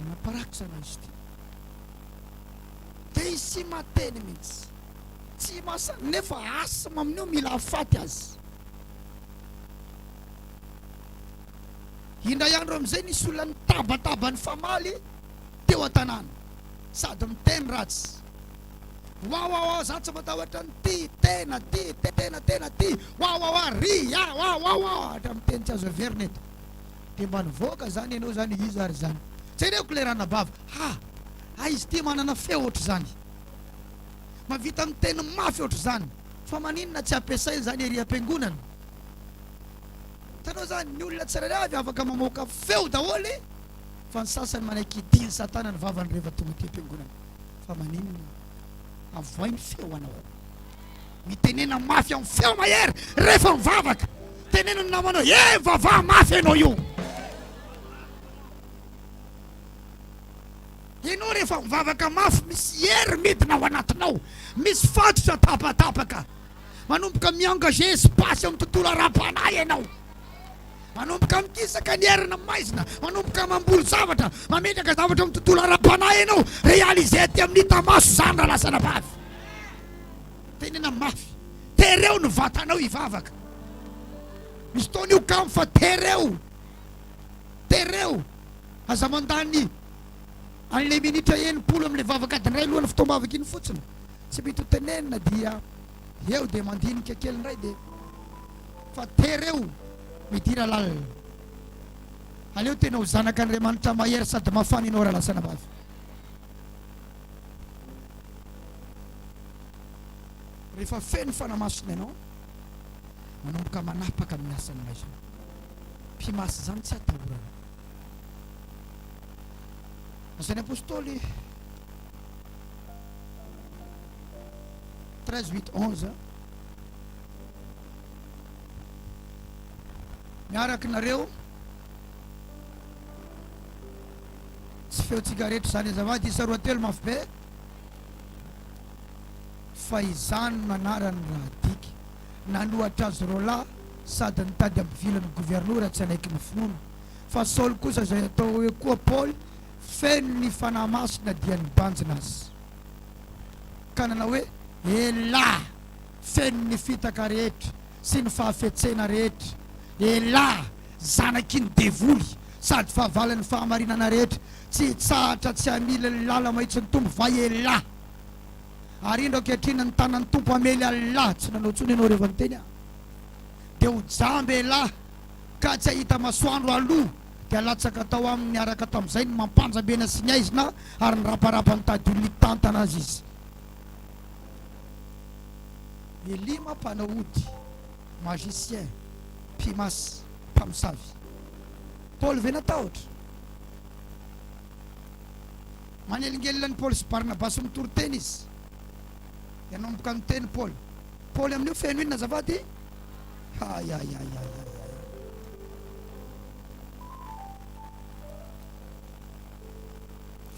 naparaky sana izy ty. Dia izy sy mateny mihitsy, tsy masa nefa asma amin'io mila afaty azy. Indray andro amin'izay nisy olona nitabataba ny famaly teo an-tanàna, sady miteny ratsy, wa za tsy matahotra ny ty tena ty tena ty wa ry wa hatra miteny tsy azo averinety. Dia mba nivoaka zany ianao zany izy ary zany tsy haineko le ranabavy izy ty manana feo ohatr' zany, mavita amin'ny teny mafy ohatr' zany, fa maninona tsy ampiasainy zany ery am-piangonana. Tanao zany ny olona tsirairay avy afaka mamoaka feo daholy, fa ny sasany manaiky idiny satana ny vavany rehefa tonga ty am-piangonana. Fa maninona avoainy feo anao, mitenena mafy amin'ny feo mahery rehefa mivavaka, tenena ny namanao vavah mafy ianao io. Ianao rehefa mivavaka mafy misy hery midina ao anatinao, misy fatotra tapatapaka, manomboka miengage espace amin'ny tontolo ara-panahy ianao, manomboka mikisaka ny herina maizina, manomboka mamboly zavatra, mametraka zavatra amin'ny tontolo ara-panahy ianao, réaliser ty amin'ny tamaso zany raha lasana bavy. Tenena mafy, tereo ny vatanao hivavaka. Misy taona io kamo fa tereo aza mandany an'le minitra enimpolo amin'le vavaka adiny ray alohana fotoam-bavaka iny fotsiny, tsy mety ho tenenina dia eo dia mandinika kely ndray dia fa tereo midira lalina. Aleo tena ho zanak'Andriamanitra mahery sady mafana ianao raha lasana bavy. Rehefa feno fanamasina ianao, manomboka manapaka amin'ny asany maizina. Mpimasy zany tsy atahorana. Asan'ny apôstôly 13:8-11 miaraka nareo tsy feo tsigaretra zany azavady isa roa telo mafy be, fa izany manarany raha diky nanohatra azy rola sady nitady ampivilany gouvernoura tsy anaiky ny finono. Fa Saul kosa zay atao hoe koa Paul feno ny fanahy masina dia nibanjina azy ka nanao hoe ela feno ny fitaka rehetra sy ny fahafetsena rehetra, ela zanaky ny devoly sady fahavalany fahamarinana rehetra, tsy tsahatra tsy amila ny lala mahitsy ny tombo va ela ary indro ankehitriny ny tanan'ny tompo amely Allah tsy nanao tsony ianao rehefa miteny dia ho jamby ela ka tsy ahita masoandro aloha dia latsaka tao amin'ny araka tamin'izay ny mampanjambena sy ny aizina ary ny raparapa nitady olony tantana azy izy. Elima mpanahody, magicien, mpimasy, mpamosavy. Paul ve natahotra manelingelina ny Paul sy Barnabas mitoro teny izy, nanomboka ny teny Paul amin'io feno inona azavady?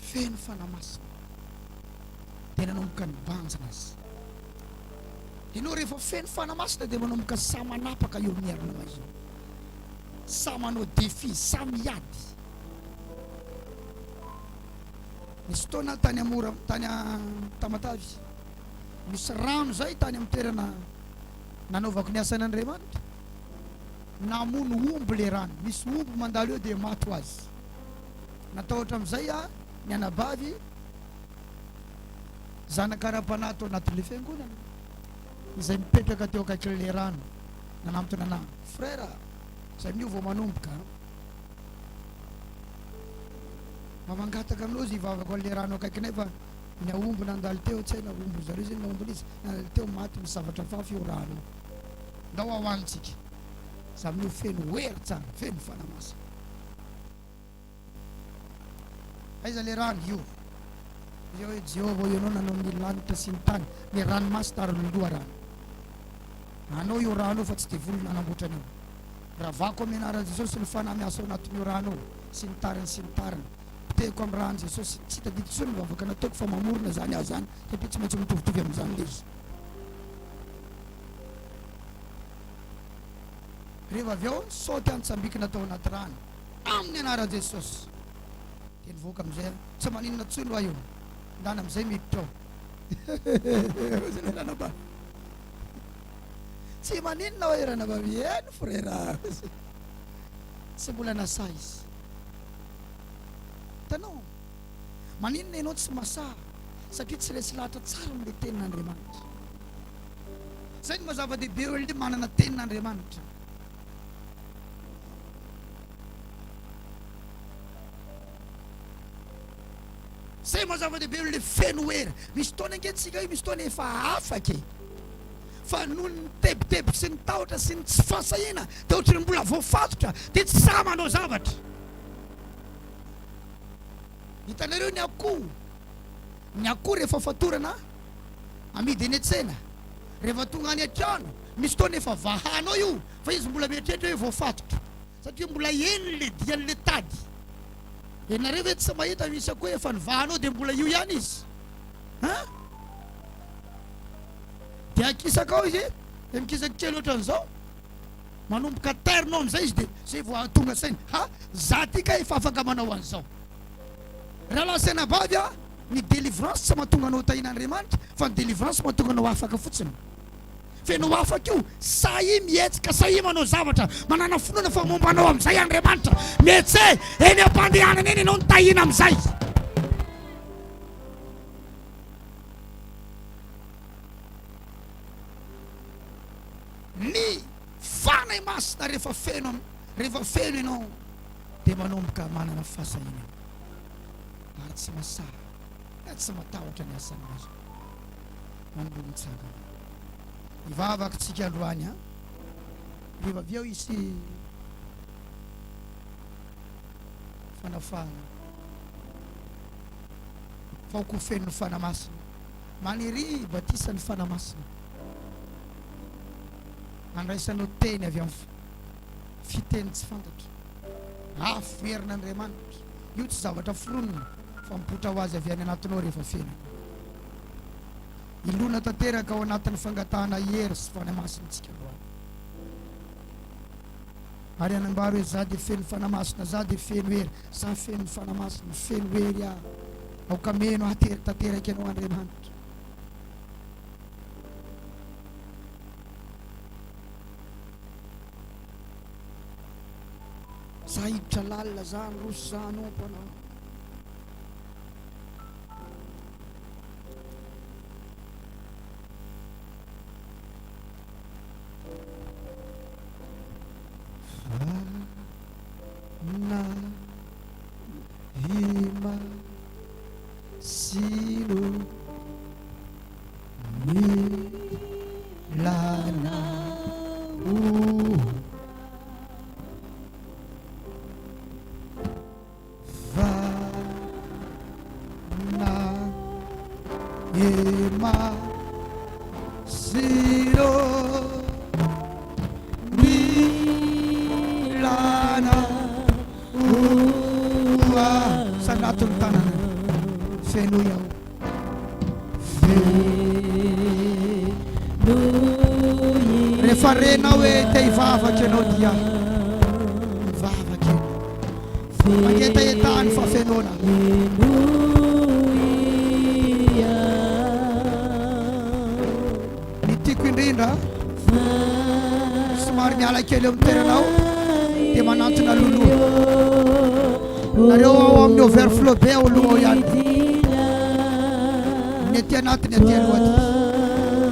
Feno fanamasina dia nanomboka ny banjina azy. Ianao rehefa feno fanamasina dia manomboka sa manapaka eo amin'ny herina maizina, sa manao défi, sa miady. Misy fotoana tany amora tany Tamatavy misy rano zay tany amin'ny toerana nanaovako ny asan'Andriamanitra, namono omby le rano, misy omby mandalo eo dia maty azy. Natao ohatra amin'izay ny anabavy zanakara-panahy tao anatin'le fiangonana izay mipetraka teo akaikin'le rano, nanamotona anahy frère zay minio vao manomboka mamangataka aminao izy hivavaka an'le rano akaikinay fa ny aomby nandalo teo tsy haina omby zareo zay naombiny izy nandalo teo maty misavatra fafy io rano ndao ahoanitsika za amin'io feno hery tsara, feno fanamasina. Aiza le rano io izy hoe Jehovah ianao nanao ny lanitra sy ny tany, ny ranomasina ary loloha rano anao io rano fa tsy devoly nanamboatra anao. Raha vako amin'ny anaran'i Jesosy ny fanahy miasa ao anatin'io rano sy ny tariny piteko amin'ny rahan'i Jesosy, tsy tadidiko tsony mivavaka nataoko fa mamorona zany aho zany satria tsy maintsy mitovitovy amin'izany le izy. Rehefa avy eo saoty antsambiky natao anaty rano amin'ny anaran'i Jesosy dia nivoaka amin'izay tsy maninona tsony hoa io ndana amin'izay miditra ao zay ranabavy tsy maninona hoe ranabavy eno frère tsy mbola nasa izy. Tanao maninona ianao tsy masaha satria tsy resy lahatra tsara amin'le tenin'Andriamanitra. Zay ny mazava-dehibe hoe le manana tenin'Andriamanitra. Zay mazava-dehibe le feno hery. Misy taona ankehintsika io misy taona efa afaka e. Fa noho ny tebiteby sy ny tahotra sy ny tsy fahasahina dia ohatry ny mbola voafatotra dia tsy sa manao zavatra. Hitanareo ny akoho rehefa fatorana amidy eny an-tsena, rehefa tonga any an-trano misy taona efa vahanao io fa izy mbola mieritreritra hoe voafatotra satria mbola eny le dian'le tady. Ianareo ve tsy mahita misy akoho efa nivahanao dia mbola io ihany izy? Dia akisaka ao izy dia mikisaka kely ohatran'izao, manomboka tairinao amin'izay izy dia zay vao tonga sainy, za ty ka efa afaka manao an'izao. Raha lasaina bavy ny délivrance tsy mahatonga anao tahin'Andriamanitra fa ny délivrance mahatonga anao afaka fotsiny. Fa ianao afaka io, sahi mietsika, sahi manao zavatra, manana finoana fa mombanao amin'izay Andriamanitra. Mihetsy eny am-pandehanana eny ianao no tahina amin'izay. Ny fanay masina rehefa feno ianao dia manomboka manana fahasahiana ary tsy masara, tsy matahotra ny asanazy. Manomboka mitsanga ivavaka tsika androany rehefa avy eo isy fanafana faokofen'ny fanamasina, maniry batisan'ny fanamasina, andraisanao teny avy amin'ny fiteny tsy fantatra, aferin'Andriamanitra. Io tsy zavatra foronina fa mipotra ho azy avy any anatinao rehefa fena. Ilona tanteraka ao anatin'ny fangatahana hery sy fanamasinantsika androany. Ary anambaro hoe za dia feno fanamasina, za dia feno hery, za feno fanamasina, feno hery aoka meno atery tanteraka ianao Andriamanitra. Za hiditra lalina, za nyrosy, za hanompo anao. Na hima sino milana hima sino milana sanatong tanan feno yaw rehefa rena hoe te hivavaka ianao dia mivavaka ianao, magnetaetahany fa fenona. Ny tiako indrindra somary miala kely eo amin'ny toeranao dia manantona loloha. Nareo ao amin'ny overflow be ao aloha ao ihany, ny aty anatiny aty aloha aty.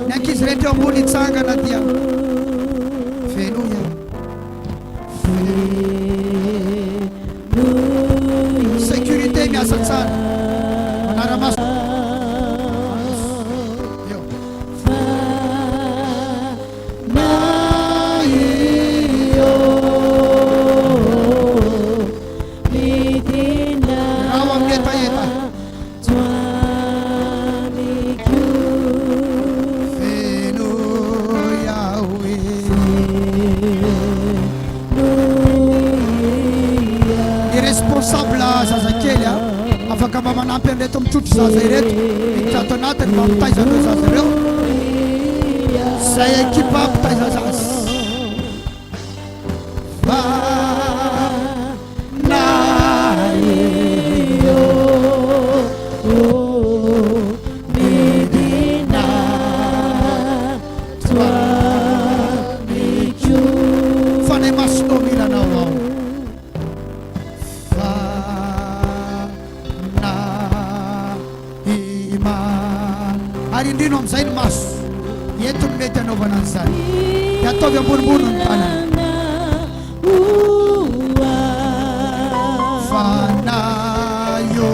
Ny ankizy rehetra ambony hitsangana dia fenoya sécurité miasa tsara manara-maso. Afaka mba manampy an'ireto mitrotro zaza ireto, mitrato anatiny mba mitaiza an'ireo zaza ireo, zay ekipa mitaiza zaza. Fanay masonao milanao ao. Ary indrino amin'izay ny maso entony mety anaovana an'izany dia ataovy ambonimbony ny tanana. Fanayo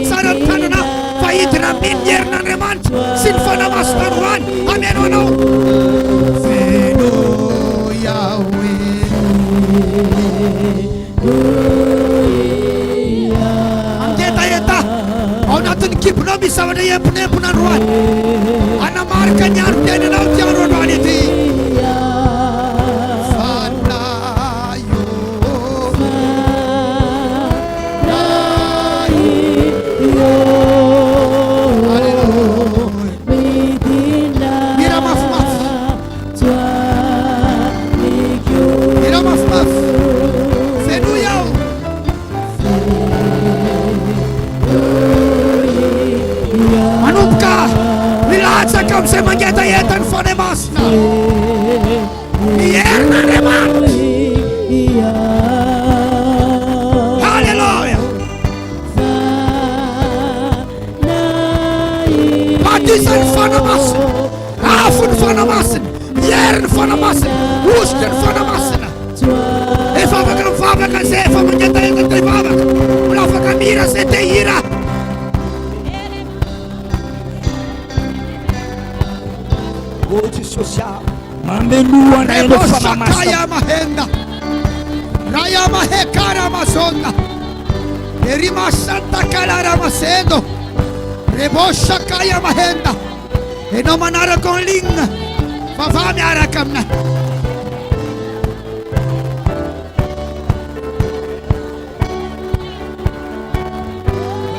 tsara ny tanana fa hidina amin'ny herin'Andriamanitra sy ny fanamasina roany. Amen ho anao. Feno Yahweh amgetaheta ao anatin'ny kibonao misy zavatra empinempina androany. Anamarika ny aro-piainanao ty andro androany ety. Kamse mangeta-yeta ny fanay masina. Herin'Andriamanitra. Halleluja. Matisan'ny fanamasina, afon'ny fanamasina, herin'ny fanamasina, ositry ny fanamasina. Efa afaka mivavaka zay efa mangeta-yeta ty vavaka. Mbola afaka mihira zay te hira. Social mameluana eno fanamasa kaya mahenda raya mahekara mazonda erima santa kalara masendo rebosha kaya mahenda eno manara kon ling favami arakamna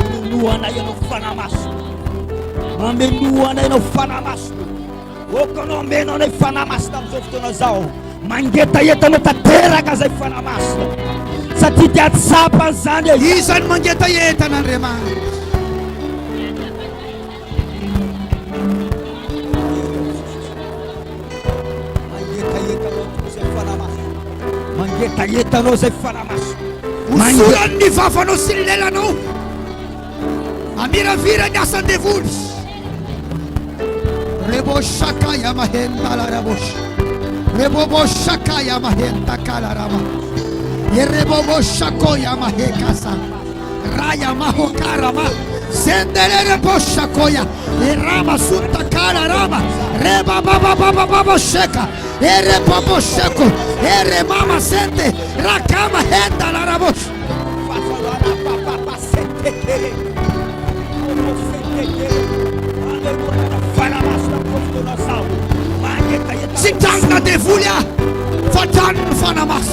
mameluana eno fanamasa mameluana eno fanamasa. Okonomeno na fanamasina amizao fotoana zao. Mangeta-entana tanteraka zay fanamasina satria tia tsapa zany isany mangeta-entana Andriamanitra. Mangeta-entanao zay fanamasina. Hosorany ny vavanao sy ny lelanao. Amiravira ny asan'ny devoly. Reboshaka yamahenda la rabosh. Reboboshaka yamahenda kala rama. Yereboboshako yamahekasa. Raya mahokarama. Sendele reboshakoya. Irama sunta kala rama. Reba baba baba baba sheka. Ere baba sheko. Ere mama sente. Rakama henda la rabosh. Sitang na devulia fatan fanamas.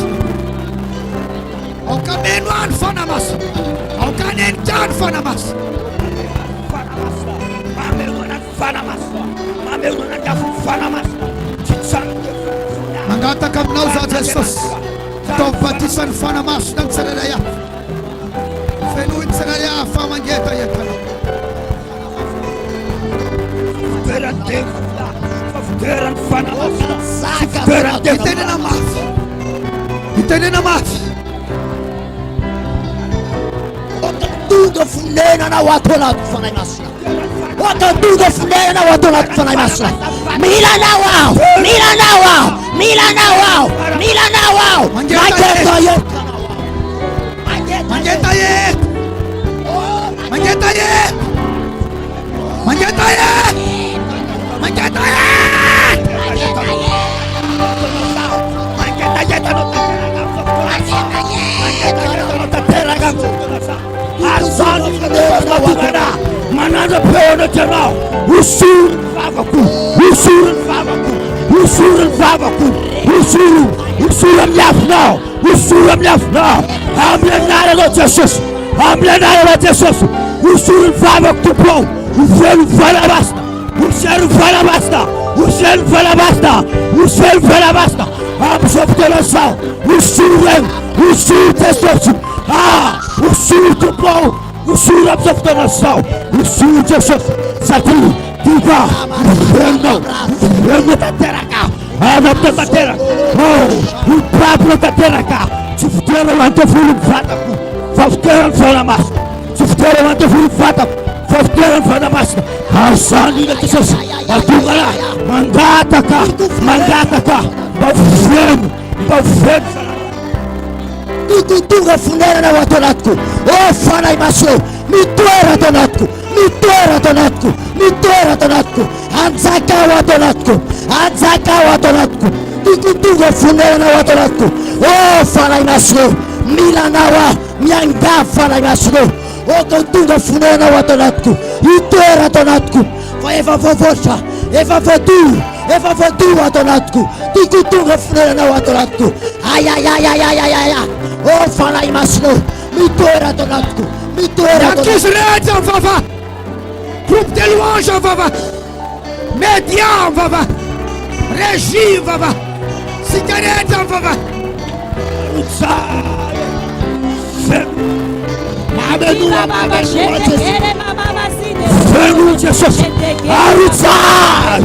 Au kamenwan fanamas. Au kanenjan fanamas. Mangata kamnau za Jesus. Tompatisan fanamas dan saraya. Fenuin saraya famangeta yetana. Geran fanamasina. Itene na mat. Itene na mat. Tudo funena na watola fanamasina. Tudo funena na watola fanamasina. Mila na wow. Mila na wow. Mila na wow. Mila na wow. Mangeta yet. Mangeta yet. Mangeta yet. Mangeta yet. Mangeta yet. Manada peona tena usul vavaku usul vavaku usul vavaku usul amlafna usul amlafna amlenara lo Jesus amlenara lo Jesus usul vavaku pro usul falabasta usul falabasta usul falabasta usul falabasta absorptela sa usul testosu usul pro usul absorptela sa usul Jesus satu tiga reno tateraka adapta tatera o Pablo tateraka suftera lante fulu fataku faftera falamas suftera lante fulu fataku faftera falamas hasani de Jesus atungala mangataka bafrem tutunga funera na watolatku o fana imasyo mitoera tonatku, mitoera tonatku, mitoera tonatku, anzakawa tonatku, anzakawa tonatku, tukutuga funena wa tonatku, oh falai maslo, milanawa, mianga falai maslo, oh kutuga funena wa tonatku, mitoera tonatku, eva vovocha, eva vodu wa tonatku, tukutuga funena wa tonatku, ay, oh falai maslo, mitoera tonatku, mitoera tonatku. Kisreta vava, groupe de louange vava, média vava, régie vava, cigarette vava. Fenu Jesus, Arutsai,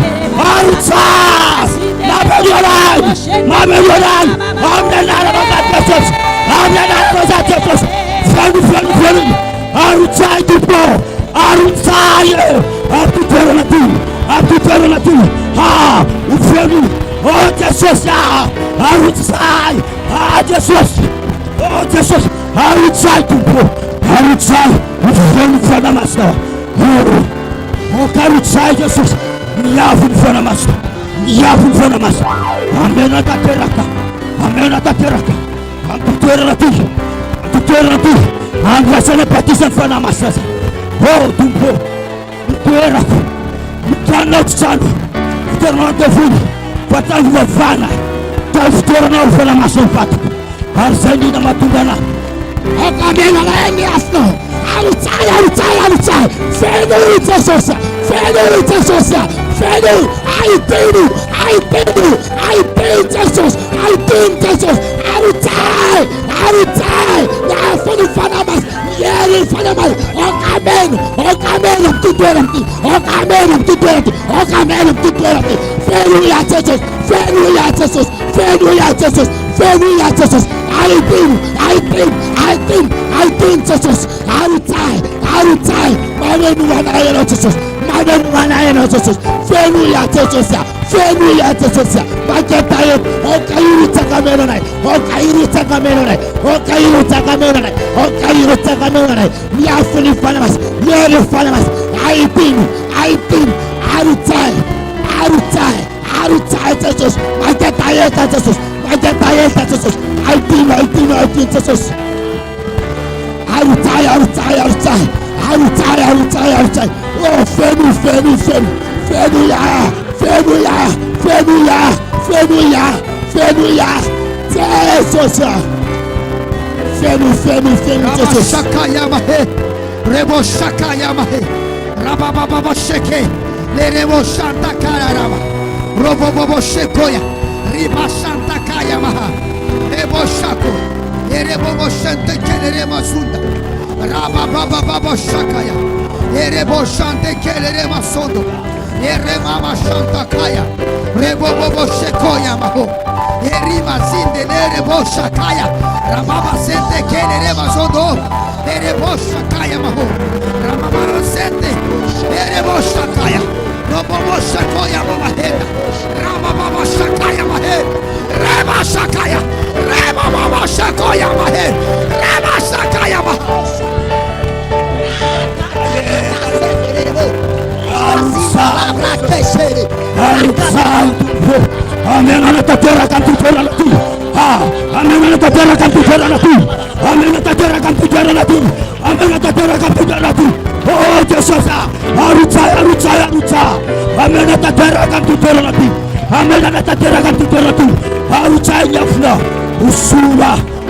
Mabeyoran, Amnana Jesus, Amnana Jesus, Fenu, Arutsai Tupo, Arutsai, Abtuteronatu, ah, Fenu, oh Jesus, Arutsai, ah Jesus, oh Jesus, Arutsai Tupo, Arutsai, Fenu Fanamasta. Oh, Karutsai Jesus, Miyafu Fanamasta, Miyafu Fanamasta, Amena Tateraka, Abtuteronatu, Angrasana Patisan Fanamasta, oh, Tumpo, Tueraku, Tanot Sanu, Fernando Funi, Patan Vana, Talsterno Fanamasta Patu, Arseni na Matungana, Akamena Engiasno. Arutsai, Fenu Jesus, I paid Jesus, Arutsai, now for the Fanamas, Yeri Fanamas, Okamen, Fenu Jesus, I think Jesus, Arutsai, Madam Wanayana Jesus, Fenu Jesus, Maketayo, Okairu Takamenonai, Yafuni Fanamas, Yeri Fanamas, I think, Arutsai, Jesus, Maketayo Jesus, I think Jesus. Arutsai. Oh, Fenu. Jesus. Fenu. Shaka Yamahe, Rebo Shaka Yamahe, Rababa Sheke, Lerebo Santa Karaba, Robobo Shekoya, Riba Santa Kayamaha, Rebo Shako, Erebo Santa Kelerema Sunda, Rababa Shakaya, Erebo Santa Kelerema Sondo, Eremama Santa Kaya, Rebo Shekoya Maho, Erima Zinde Lerebo Shakaya, Ramama Sente Kelerema Sondo, Erebo Shakaya Maho, Ramama Sente, Erebo Shakaya, Robo Shakoya Maheda, Ramama Shakaya Mahed, Reba Shakaya, Reba Shakoya Mahed, Reba Shakaya Mahed. Amen. Oh Jesus,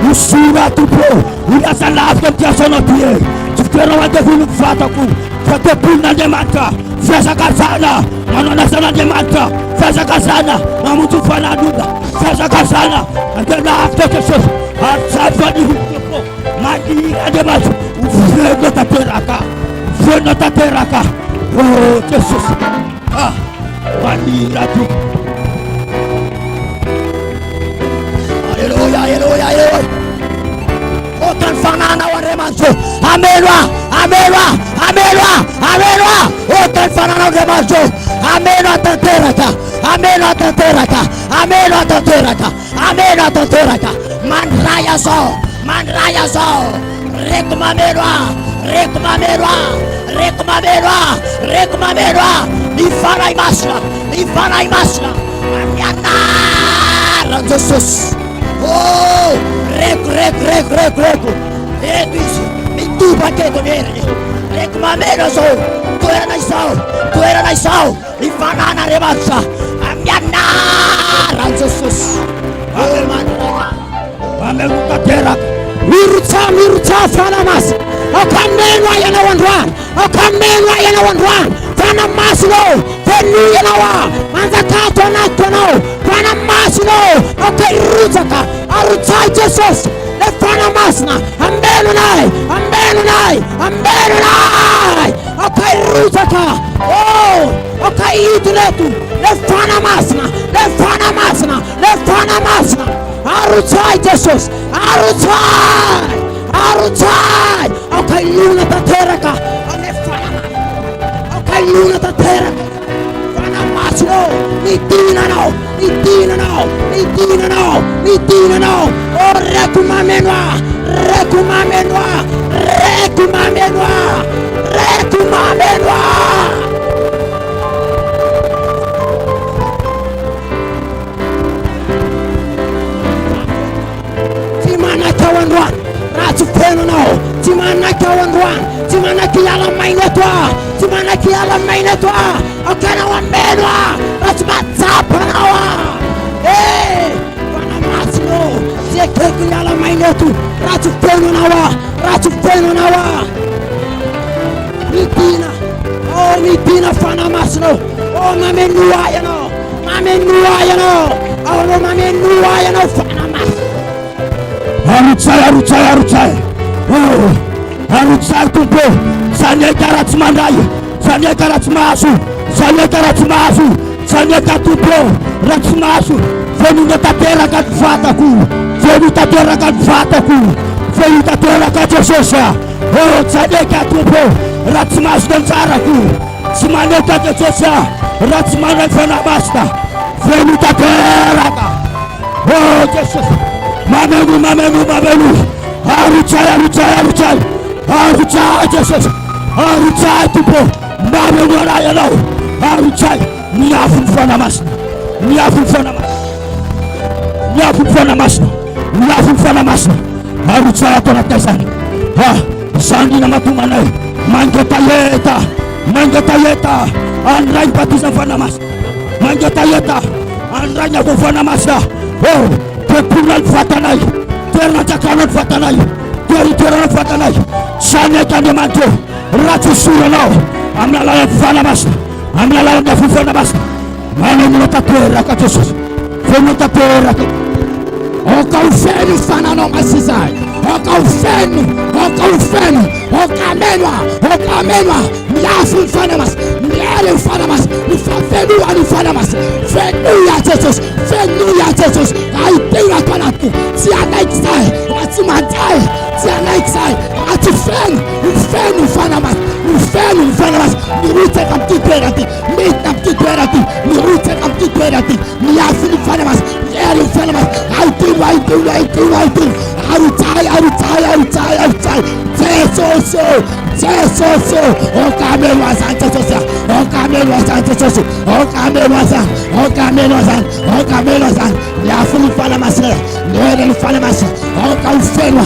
usura tupo, unasalafka tiasono pie. Tukero wate kulu fataku, fate puna demata, fesa kasana, manona sana demata, fesa kasana, mamutu fana duda, fesa kasana, andela after Jesus, atsafani huko, magi adematu, ufreno tateraka, oh Jesus, mani ratu. Hallelujah. Otan fanana wa remanso. Amelwa. Otan fanana wa remanso. Amelwa tanteraka. Manraya so. mandraya zao rekumamerwa nifarai masna amianara Jesus. Oh, reku edisi mituba keto neri rekumamero zao tuera na isao ifanana rebatsa amianara Jesus. Amekukatera Mirutsa fanamas okamenwa yana wandwan fanamas no fenu yana wa manza kato na tono fanamas no okirutaka arutsa Jesus le fanamas na ambenu nai okirutaka oh okayituletu le fanamas na arutai Jesus arutai okailuna tateraka okailuna tateraka fana masno nitina no o rekumamenwa Timana kiala mainetwa okana wamenwa ratmatapa nawa wana masno kiala mainetu ratupeno nawa nitina fana masno mamenua yano fana mas arutsai arutsai kumpo sanya katupo ratsmasu venu tatera kat Jesus oh sanya katupo ratsmasu danzaraku simane kat Jesus ratsmana fana basta venu tatera oh Jesus mamenu arutsai Jesus arutsai tupo mamenu ayalo arutsai niafun fana masna arutsai tona tesani sandi na matumanai mangeta anrai patisa fana mas mangeta anranya ko fana masna oh tepulan fatanai terna cakanan fatanai terna fatanai sana kande manto ratu surano amnala fana masna amnala da fana masna mana mulata terra ka Jesus fona terra okaufeni fana no masizai okaufeni okamenwa miafu fana mas miele fana mas ni fana mas fenu ya Jesus aitira panatu si anaixai atimatai si anaixai atifenu fana mas mirute kaptiterati miafu fana mas miele fana mas aitira arutai Jesus okamelwa san miafu fana mas miele fana mas okaufenwa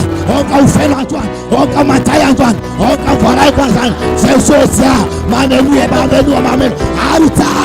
Antoine okamatai Antoine okavorai kwanzan Jesus ya mamenu arutai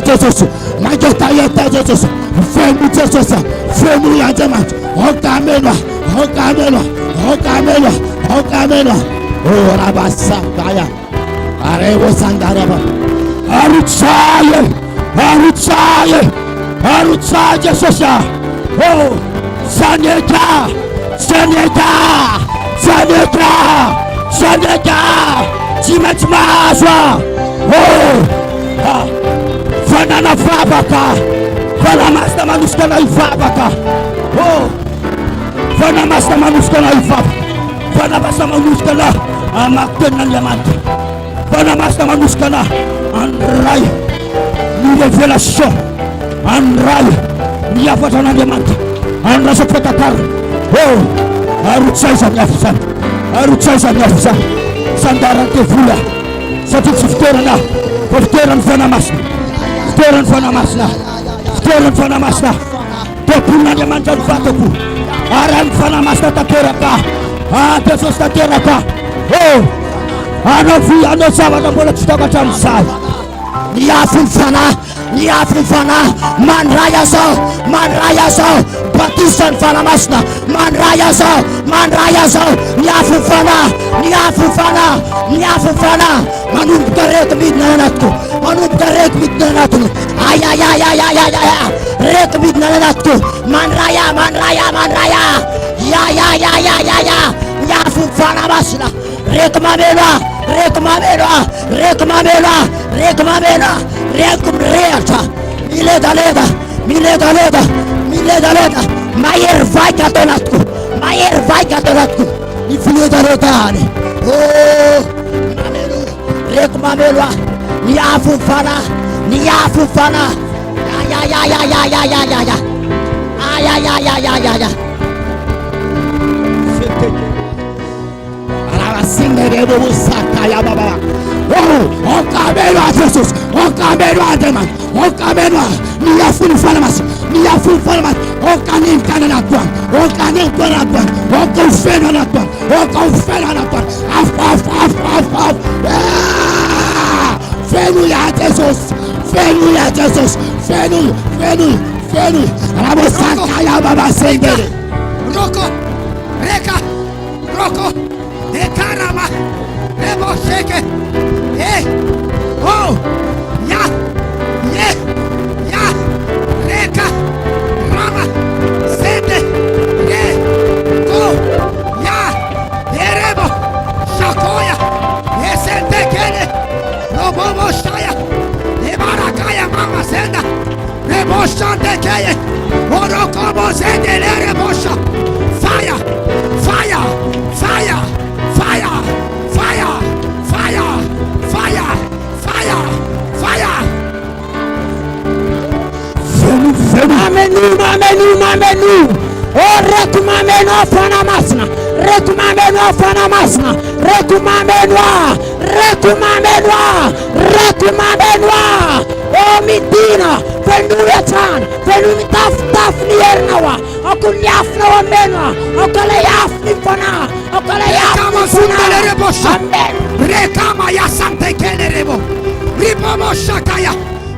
Jesus maketa yeta afa Jesus, femu ya jema Okamelwa, okamelwa, okamelwa, okamelwa. Oh rabasakaya. Arebo sandaraba. Arutsaye, arutsaye, arutsaye sasa. Oh, saneta, saneta, saneta, saneta. Chimachimaswa. Oh, fana na fabaka, fana masta manuska na ifabaka. Oh, fana masta manuska na ifab, fana masta manuska na amakten na lamant, fana masta manuska na anray ni revelation, anray ni afata na lamant, anrasa patakar. Oh, arutsai sa nyafsan, arutsai sa nyafsan, sandaran te fula. Satu fitoran fana masna, fitoran fana masna, fitoran fana masna. Topuna dia mantan fatoku, aran fana masna takeraka, tesos takeraka. Oh, anofi anosawa na bola chitaka tamsai. Niafin fana, man raya so, Batisan fana masna, man raya so, niafin fana, manum karek midnanatku, ay, rek midnanatku, man raya, ya, niafin fana masna, rek reata, miledaleda, mayer vai katonatku, ifiledaletane. Oh, rek mamelwa, niafu fana, ya. Singerebo musakaya baba. Oh, okamelwa Jesus, okamelwa deman, okamelwa niafuni falamas, okanin kananatwan, okaufenanatwan, af. Fenu ya Jesus, fenu. Rabosakaya baba sengere. Roko, Ekarama, Rebo Sheke, oh, ya, Reka, Rama, Sende, go, ya, Erebo, Shakoya, Esente Kene, Robobo Shaya, Ebarakaya Mama Senda, Rebo Shante Keye, Orokobo Sende, Rebosha, fire. Amenu. Oh, rekumamenu fana masna. Oh, midina, fenu mitaf niernawa. Okuliafna menwa, okulayafni fana, amen. Rekama ya sante kenerebo. Ribomo shakaya,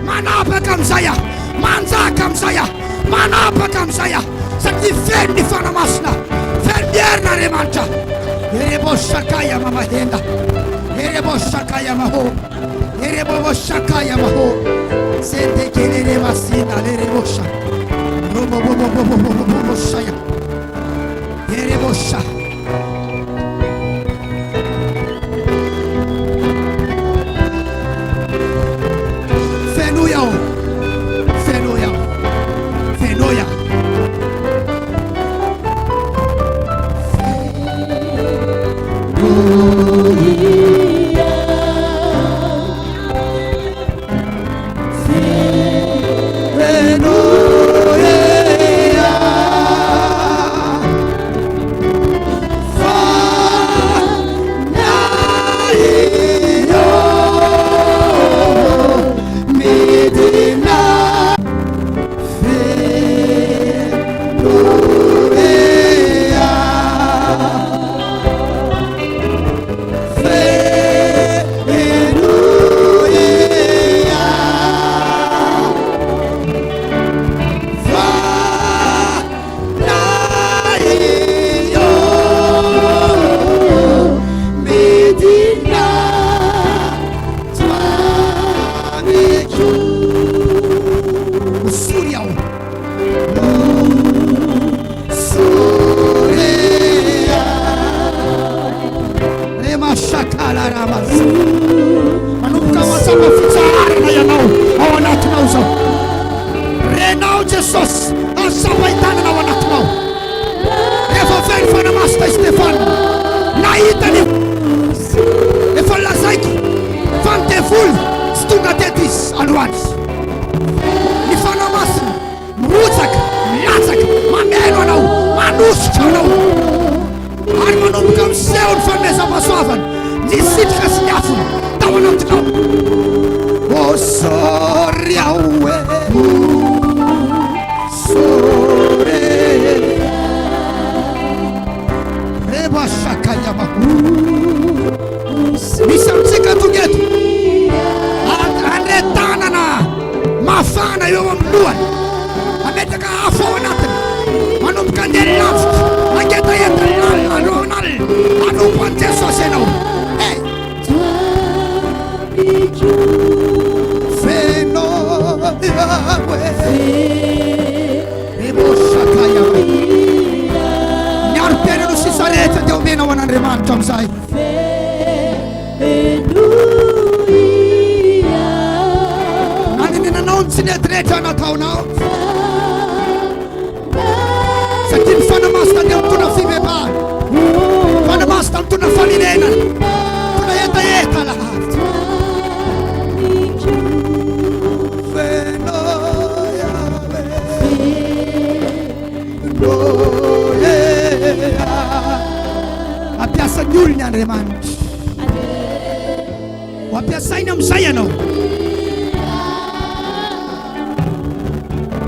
manapa kamsaya, manza kamsaya. Manapa kamsaya, sakti fendi fana masna, fendierna remanta. Erebo shakaya mama henda, erebo shakaya maho, sente kelere masina erebo shak, robo shaya, erebo shak. Fenuya. fahasapasoavana nisitrika sy niafina tao anatinao. O sôry aoe sôry reba sakayamaho misy amintsika tongeto andre tanana mafana eo amin'ny lohany ametaka afo ao anatiny manomboka andeha lavitra angetaentany lalina alohanalina anompo an Jesosy ianao. Feno Yahweh ebosakayama niaro-piaina no sisa rehetra dia omena ho an'Andriamanitra amin'izay. Naninenanao ny tsy netrirehetra nataonao satria ny fanamasina dia mitondra fivavahana, fanamasina mitondra faninenana, mitondra etaeta lahatra. Ampiasa ny olony Andriamanitra, ho ampiasainy amin'izay ianao,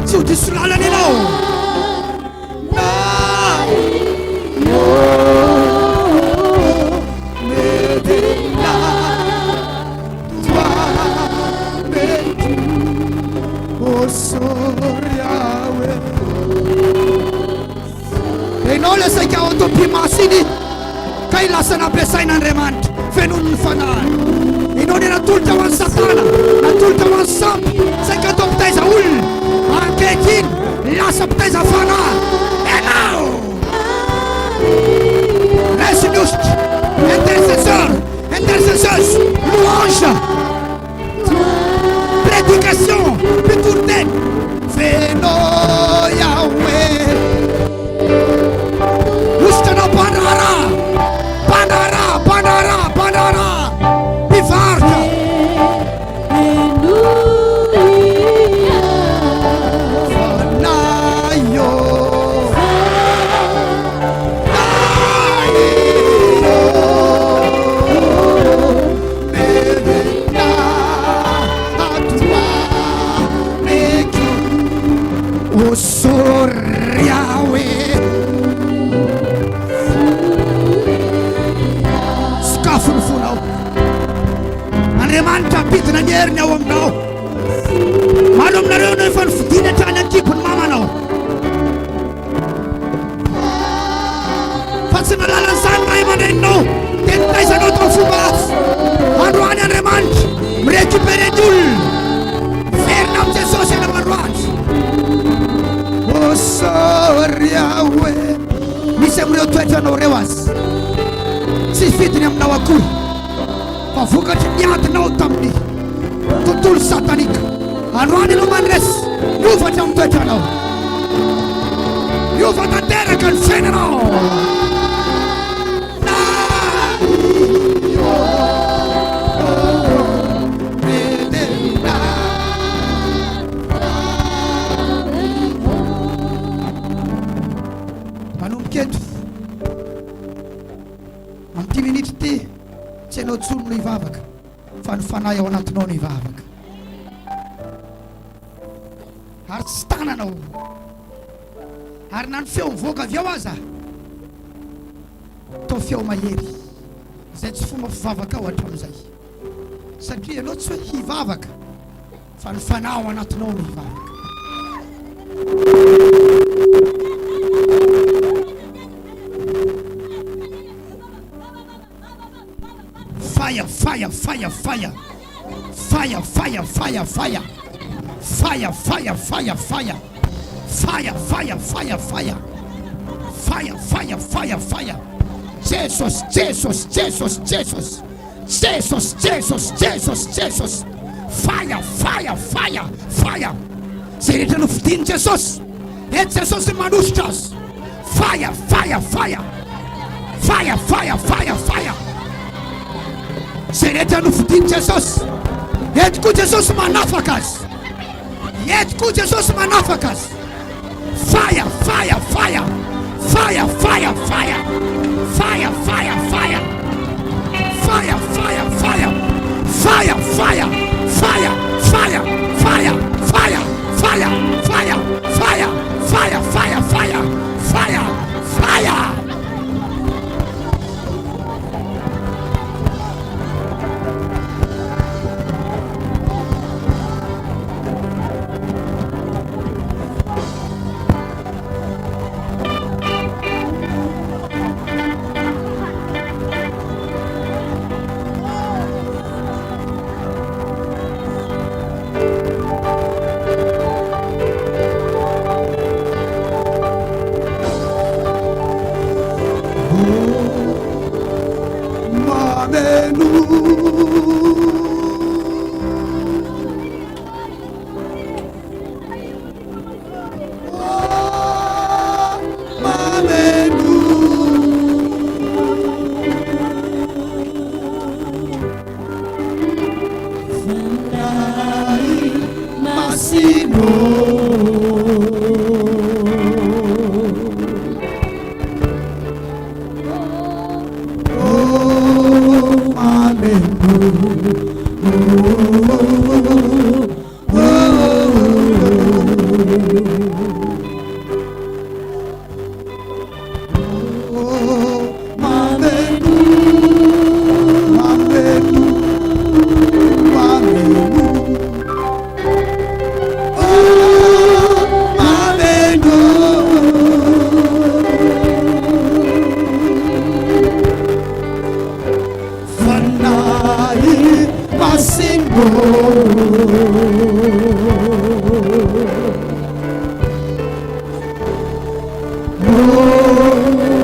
tsy ho diso lalana ianao. Ianao le saika autopimasiny ka ilasa nampiasain'Andriamanitra fenon'ny fanahany. Ianao ne natolotra ho an'ny Satana, natolotra ho an'ny sampy, saika atao mpitaiza olona ankekiny lasa mpitaiza fanahy. Ianao resiniositra intercesseur, intercesseuse, louange, prédication, pitourteny feno Yahweh. Ustra bandara, bandara, bandara, bandara, pivarka. Fanayo, Mevena, atua, meki, Osoriawe. Funao Andriamanitra apidina ny heriny ao aminao. Mano aminareo no efa nifidiana hatrany ankipony mamanao, fa tsy nalalan'izany ray aman-dreninao dia nitaizanao tao fomba hafa. Androany Andriamanitra mirécupéré ny olona, verina amin'i Jesosy ianao androany. O sôry Yahweh, misy amin'ireo toetranao reo azy tsy fidiny aminao akory, fa vokatry niantinao tamin'ny tontolo satanika. Androany ianao mandresy miovatra amin'ny toetranao, miova tanteraka ny fiainanao. Manomboketo amin'ny 10 minitra ty tsy ianao tsolo no hivavaka, fa ny fanahy ao anatinao no hivavaka. Ary tsy tananao, ary na ny feo mivoaka avy ao aza tao feo mahery, izay tsy fomba fivavaka ao hatramin'izay, satria ianao tsy hoe hivavaka fa ny fanahy ao anatinao no hivavaka. Fire, fire, fire, fire, fire, fire, fire, fire, fire, fire, fire, fire, fire, fire, fire, fire, fire, fire, fire, fire. Jesus, Jesus, Jesus, Jesus, Jesus, Jesus, Jesus, Jesus. Fire, fire, fire, fire. Seria no fidiny Jesus. Et Jesus manositra azy. Fire, fire, fire, fire, fire, fire, fire. Seria no fidiny Jesus. Et koa Jesus manafaka azy. Et koa Jesus manafaka azy. Fire, fire, fire, fire, fire, fire, fire, fire, fire,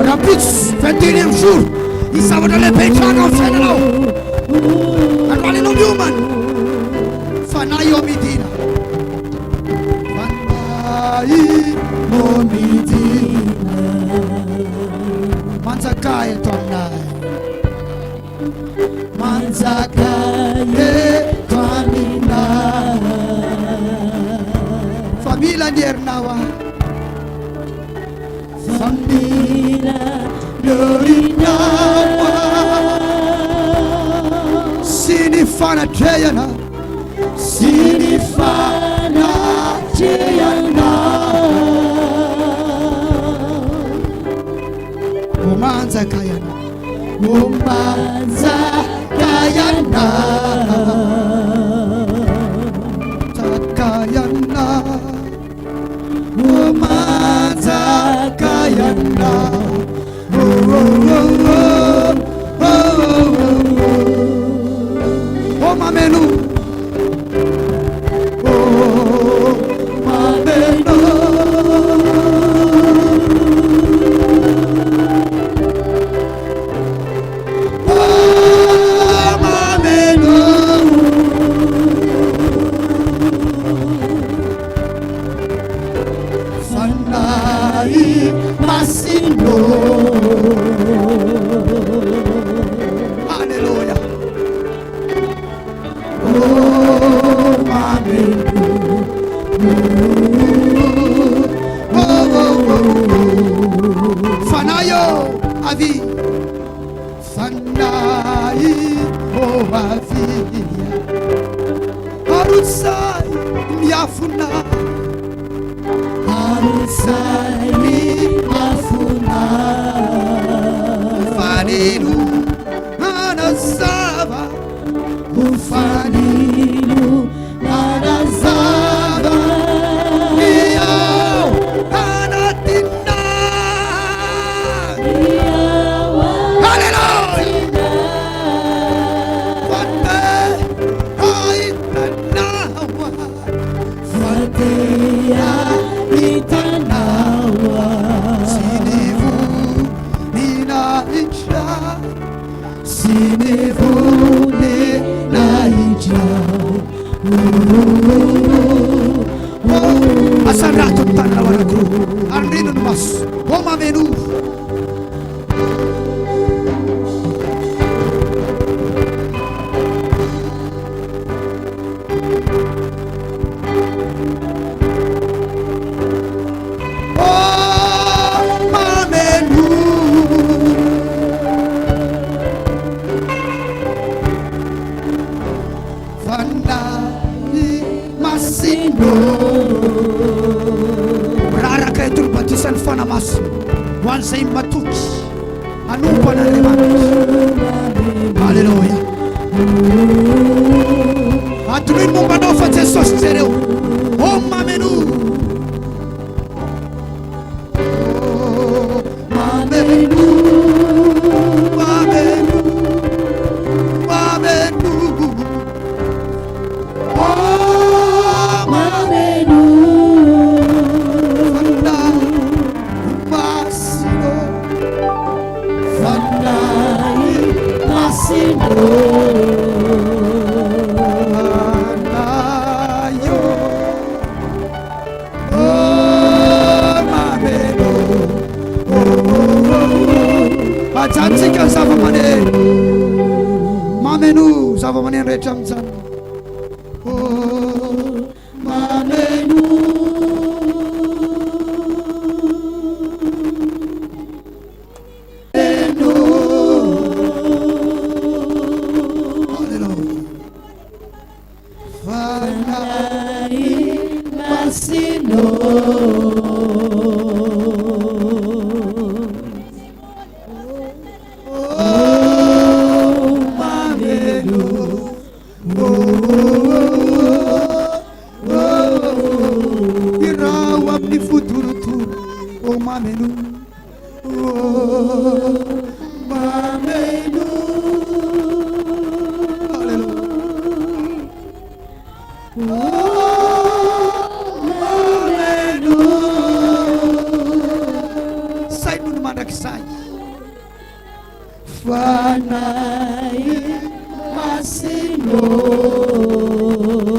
Rapis, 21e jour, il s'en va dans les pays comme ça là. Atwali no human. Fanayo midina. Fanayo midina. Manzakaye tonai. Manzakaye tonina. Família Niernawa. Família Niernawa. Sinifana Jayana. Sinifana Jayana. Omanza Kayana. Omanza Kayana. Takayana. Omanza Kayana. Oh, oh, oh, oh, oh, oh. Oh, mamenu. Oh, mamenu. Oh, mamenu. Fanai Masino. Hallelujah. Oh, mamenu. Oh, oh, oh, oh. Fanayo avi. Fanai oh avia. Arusai miafuna. Arusai miafuna. Fanilu anasava. Ufanilu anasava. Iyo anatina. Hallelujah. Fate aitanawa. Fatea itanawa. Sinivu ninaicha. Sinivu ninaicha. Asarato tanah waragru. Arninu mas. Homa menu. Oh, mamenu. Fandai Masino. Rara kaya turbatisan fana mas. Wansa imatuki. Anupa na leman. Hallelujah. Atuin mo manofa Jesus stereo. Oh mamenu. Oh mamenu. Mamenu. Mamenu. Oh mamenu. Fandai Masino. Fandai Masino. Janjikan sama mana mamenu sama mana yang recam san oh mamenu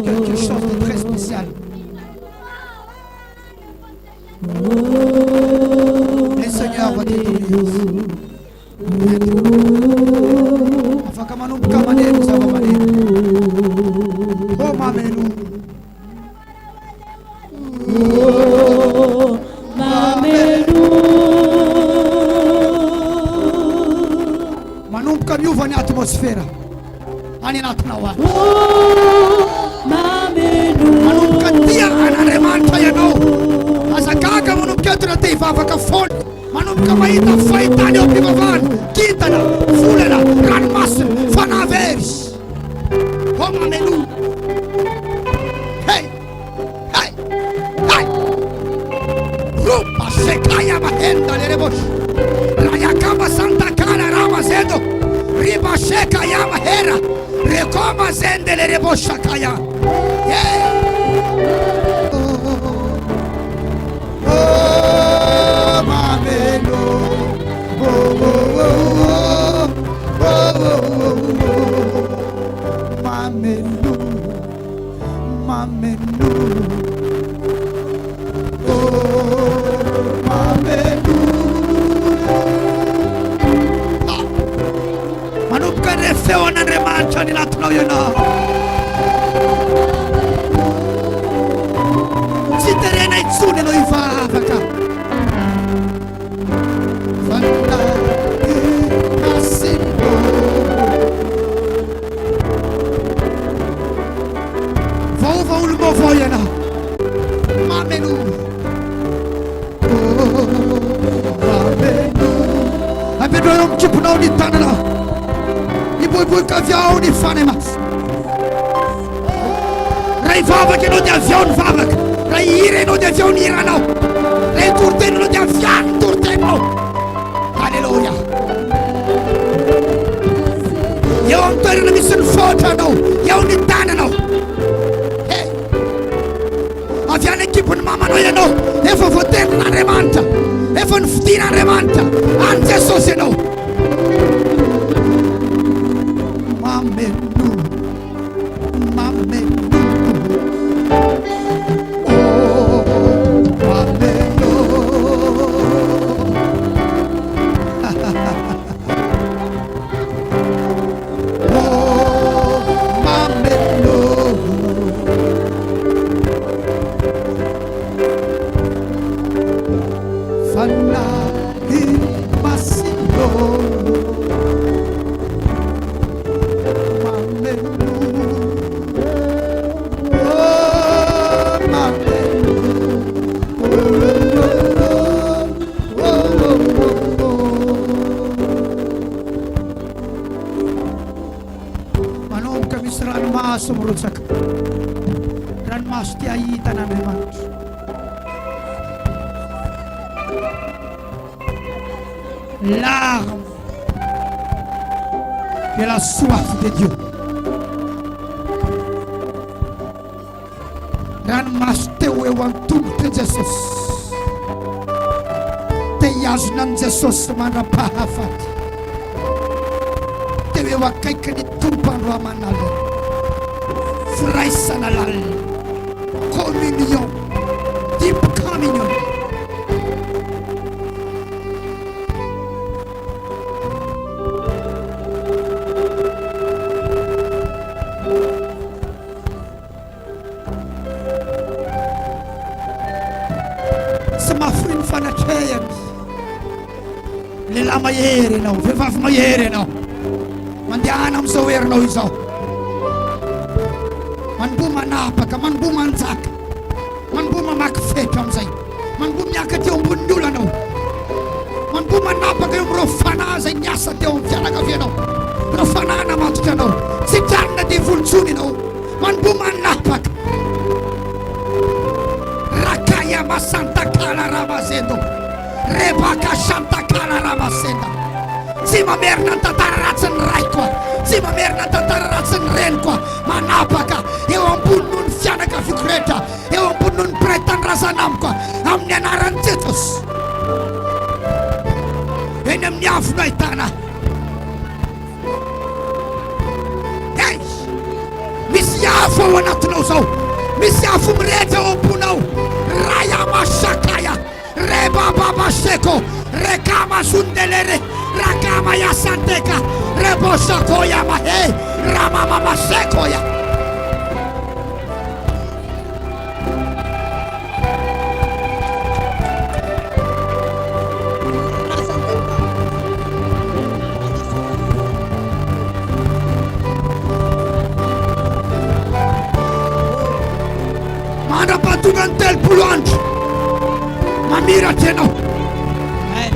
quelque chose de très spécial. Le Seigneur va t'étonner. Enfin, comme nous avons mané. Oh, mamenu. Oh, mamenu. Manum kami uvani atmosfera. Ani natnawa. Oh, mamenu. Manum katia anaremanta ya no. Asakaga manum ketra te vava ka fol. Manum kamaita faita ne opivavan. Kitana, fulera, ranmas, fanaveris. Oh, mamenu. Hey. Hey. Hey. Rupa sekaya mahenda lerebosh. Rayakama Santa Cara Rama Zendo Riba Sheka Yama Hera Rekoma Zende Lerebo Shakaya. Oh, mameno. Mamenu. Mamenu. Oh, mamenu. Manupka refeo na remancha ni latno yona. Siterena itsune no ivavaka. Fanta nasino. Vova ulmo voyena. Mamenu. Oh, mamenu. Abedo yom chipuna unitana. Ibu kaviao ni fanemas. Rai vava che non di avion vavak. Rai ire non di avion irano. Rai turten non di avian turtemo. Alleluia. Io antore na mission foto no. Io unitana no. Hey. Avian ekipun mama no ya no. Efo foten na remanta. Efo ftina remanta. Ante soseno. Mamenu, mamenu, oh, mamenu. Oh, mamenu. Fanahi masino. Sumurutsak ran masti ai tanan remat l'arme que la soif de Dieu ran maste we wantum te Jesus te yaznan Jesus mana pahafat te we eo akaiky ny tompandro aman'alina firaisana lalina communion deep communion. Sy mafiny fanatrehany lehilahy mahery ianao, vehivavy mahery ianao, mandehana amin'izao herinao izao, manombo manapaka, manombo manjaka, manombo mamaky fety amin'izay, manombo miaka teo ambonin'ny olo anao, manombo manapaka eo amin'ireo fanahy zay niasa teo amin'ny fianakavianao, ireo fanahy namatotra anao, tsy tianina dia volontsony ianao, manombo manapaka. Rakaya masanta kala ramazendo rebaka shanta kala ramasenda. Tsy mamerina ny tantara ratsy ny raiko, tsy mamerina ny tantara ratsy ny reniko, manapaka eo amboniny ny fianakaviako rehetra, eo amboniny ny mpiray tanindrazana amiko amin'ny anaran'i Jesosy. Eny amin'ny avona ahitana hey, misy afo ao anatinao zao, misy afo mirehitra ao ambonao. Raya masakaya reba baba seko rekama sundelere rakama ya santeka rebo sakoya mahe rama mama sekoya. Mana patungan telpuluh andro mamiratra ianao,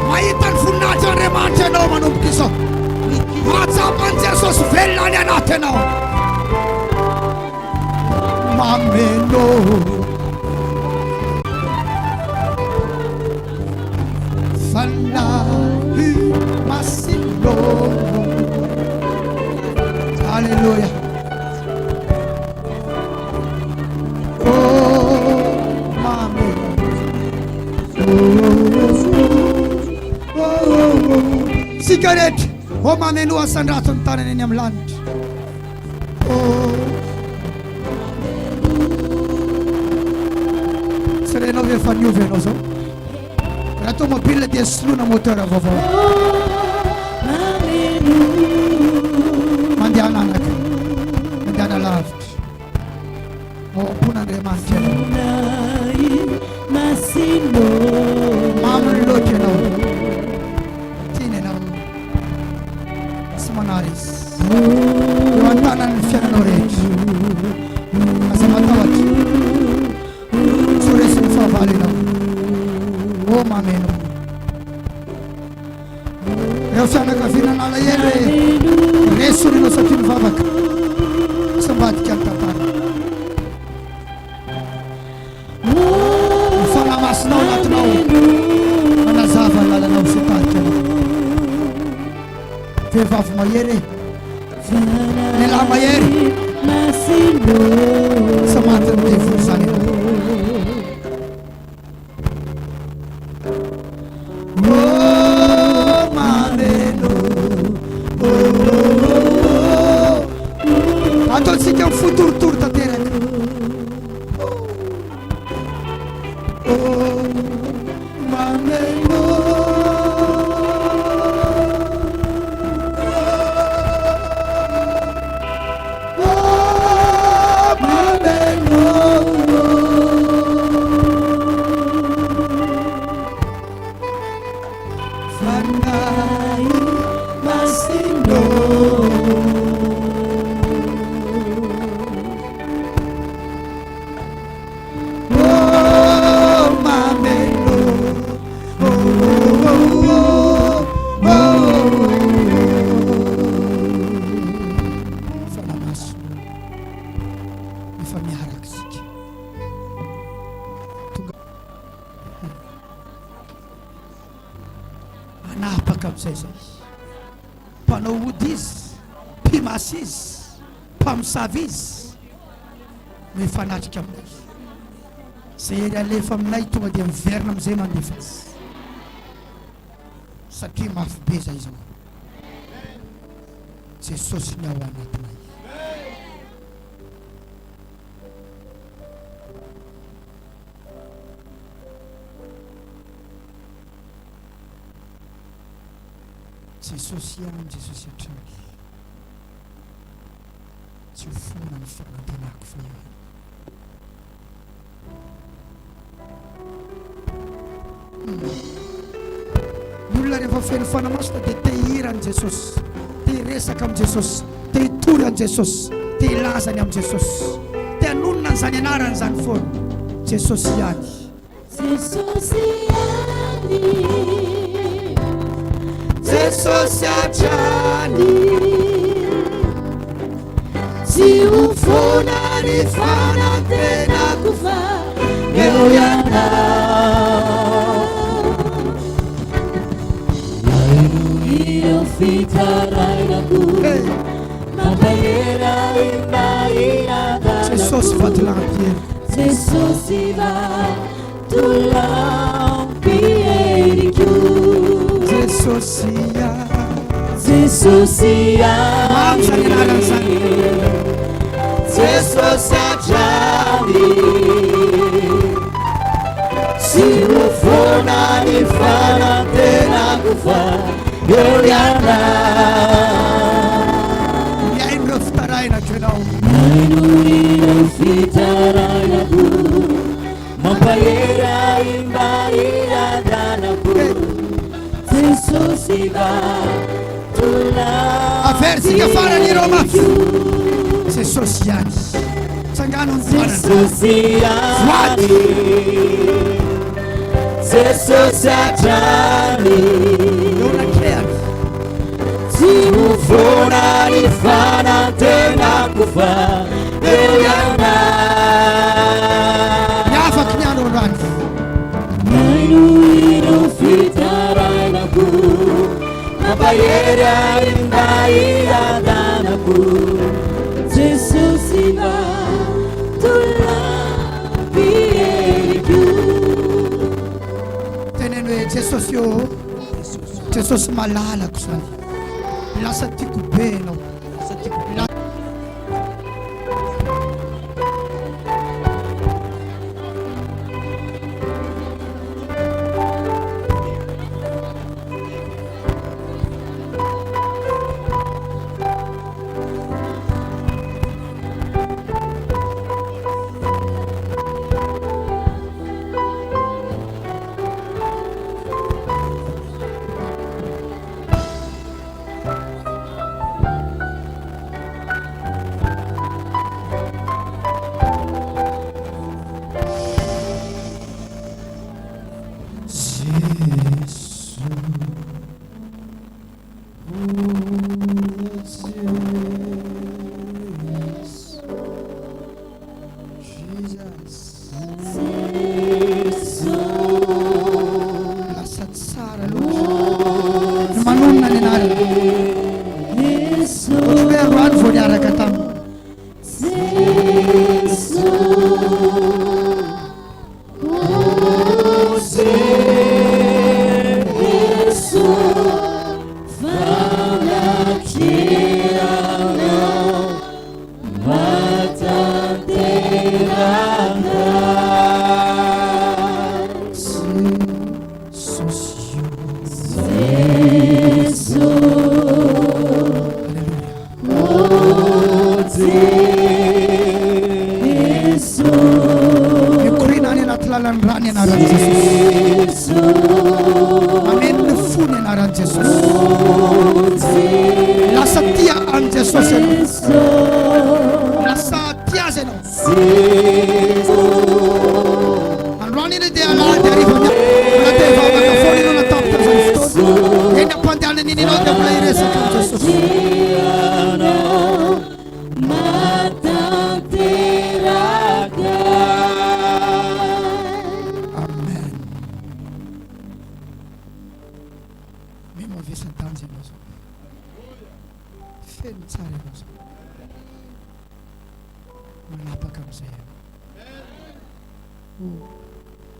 mahita ny voninahitra Andriamanitra ianao manomboka izao, mahatsapany Jesosy velona any anaty ianao. Mameno fanahy masilo. Haleluya. Sigarety o mameno asandrato ny tanany eny amin'ny lanitra. Tsy renao ve efa niovy ianao zao? Raha tomobile dia soloina moteur vaovao, mandeha ananaka, mandeha lavitra. Ampon'Andriamanitra maminy loatra ianao, tiany ianao, tsy manarisy eo an-tanan'ny fiainanao rehetra. Aza matahotra, tsy ho resy ny fahavalo ianao. O mameno, eo fianakaviana nalahelo hoe resony ianao satria mivavaka, tsy ambadika ny tantara. Mifanamasonao anatinao, manazava ny lalanao sy tarika anao. Vehivavy mahery, lehilahy mahery, tsy matiny devoly zany ianao. Ataontsika mifotorotoro tanteraka. Mameno anapaka amin'izay zay, mpanao ody izy, mpimasy izy, mpamosavy izy, mifanatrika aminay. Zay hery alefa aminay tonga dia miverina amin'izay mandefa azy, satria mafy be zay zao. Jesosy ny ao anatinay. Jesosy ihany, Jesosy hatrany. Tsy ho fona ny fanantenako fa ihany. Ny olona rehefa feno fanamasina dia te hirany Jesosy, te hiresaka amin'ny Jesosy, te hitory an' Jesosy, te hilazany amin'ny Jesosy, te hanonona an'izany anarany izany foana. Jesosy ihany. Jesosy ihany, Jesosy hatrany, tsy ho fona ny fanantenako fa eo ianao. Ireo fitarainako mampaela imbainadana. Jesosy vatolampieriko. Jesosy vatolampieriko. Jesosy ihany. Jesosy ihany, Mamsany anarany izany. Jesosy hatrany, tsy ho fona ny fanantenako fa eo ianao. Miaino ireo fitarainako ianao. Maino ireo fitarainako mampaela imbainadanako. Jesosy Aversika farany ireo mafy. Jesosy ihany. Tsangano ny farany. Jesosy ihany, Jesosy hatrany, eo nakrehany. tsy ho fona ny fanantenako fa eo ianao. Miafaka ny andro androany. Maino ireo fitarainako mampaela imbainadanako. Jesosy vatolampieriko. Teneno hoe Jesosy io, Jesosy malalako izany. Lasa tiako be ianao. Lasa tiako be.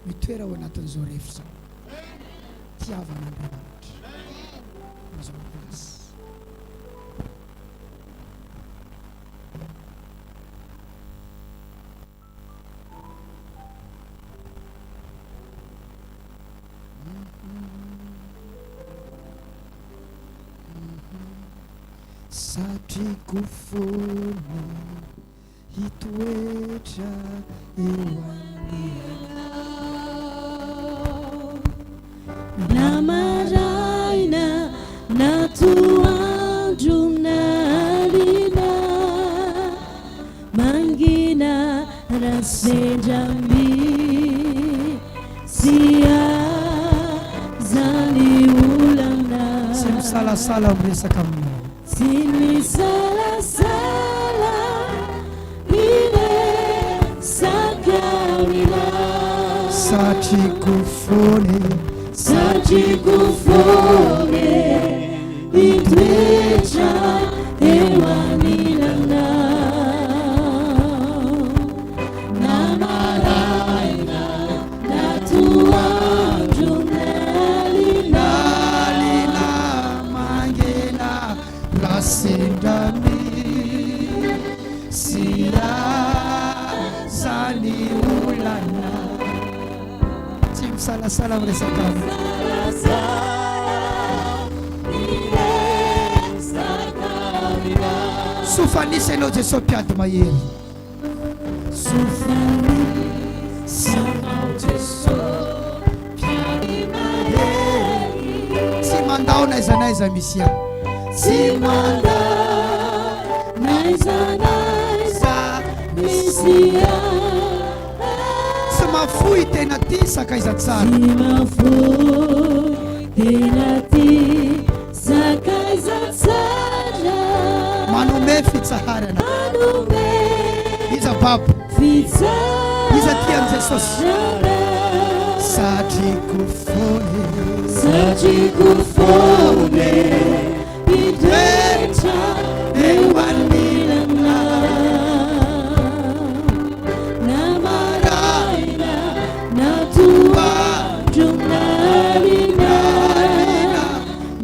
Mitoera ao anatin'izao rehetra izao. Tiavan'Andriamanitra. Mazao plasy. satrikufoni hitoetra eoania namaraina natuandro nalina mangina rasendrambi sia zany olana sy misalasala miresaka aminao sy misalasala miresaka aminao satrikufoni satrikufoni hitoetra eo aninanao namaraina natuandro nalina mangena rasendrami sia zany olana tsy misalasala miresaka sofanisy anao Jesosy mpiady mahery sofanisanao Jesosy mpiady mahery tsy mandao naiza naiza misy a tsy mandao naiza naiza misy a tsy mafoy tena ty sakaiza tsara tsy mafoy tena ty sakaiza tsara manome fitsaharana manome iza babo fitsarana iza tiany Jesosy satrikufoni satrikufoni hitoetra eo aninanao namaraina natuandro nalina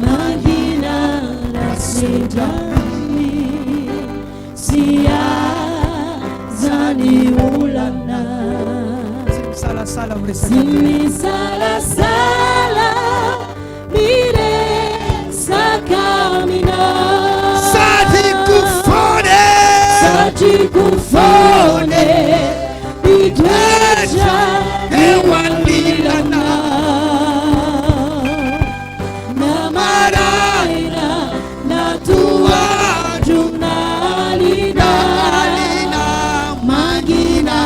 mangina rasendrami sia zany olana tsy misalasala sy miresaka misalasala miresaka aminao satrikufoni satrikufoni hitoetra eo aninanao namaraina natuandro nalina mangina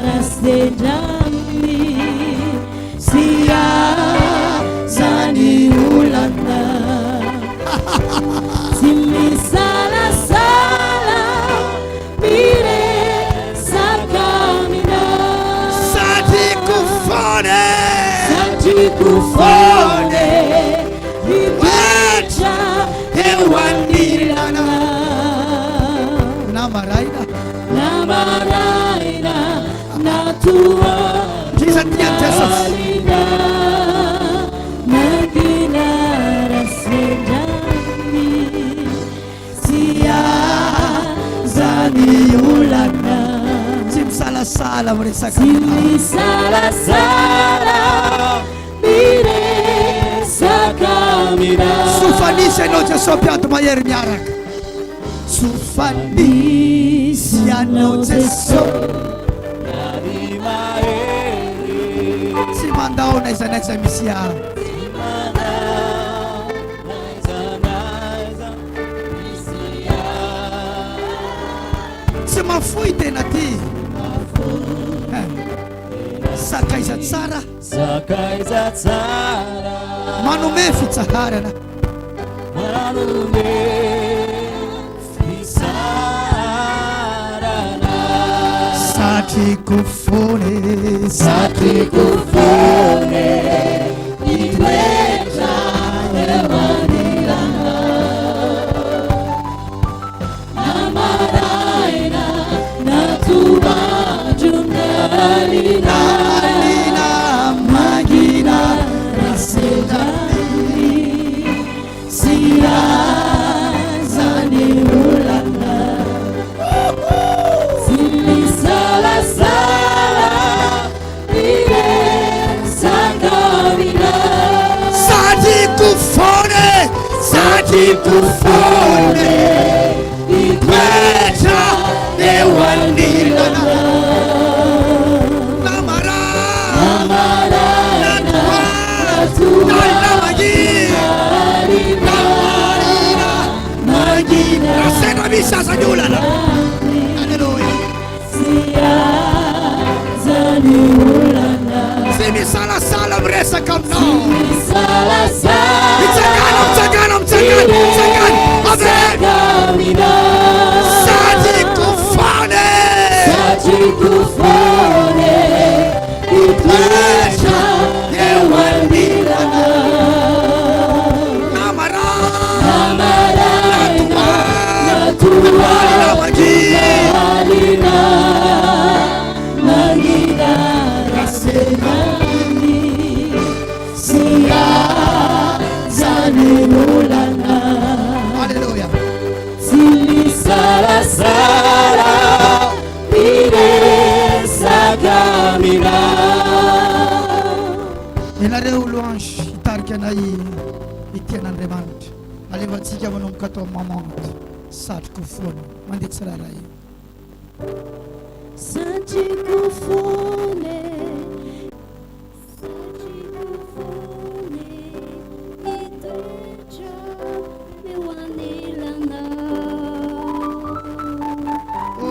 rasendrami sia zany olana tsy misalasala miresaka aminao satrikufoni satrikufoni hitoetra eo aninanao namaraina namaraina natuandro iza tiany Jesosy nalina mangina rasendrami sia zany olana tsy misalasala miresaka tsy misalasala miresaka aminao sofanisy anao Jesosy mpiady mahery miaraka sofanisy anao Jesosy tsy mandao naiza naiza misy a tsy mafoy tena ty sakaiza tsara sakaiza tsara manome fitsaharana manome fitsarana satrikufoni satrikufoni hitoetra eo aninanao namaraina natuandro nalina mangina rasendrami sia zany olana sy misalasala miresaka aminao satrikufoni satrikufoni Rasena bisa sajulana. Haleluya. Simi salah meresa kamno. Jangan. Saji kufane. Itlecha ewan bilana. Namara. Haleluya. Ilareu louange itarkanay itian'Andriamanitra. Alevantsika manomboka atao mamanto satroko foana mandeha tsiraray. Satroko foana itoetra eo anelanao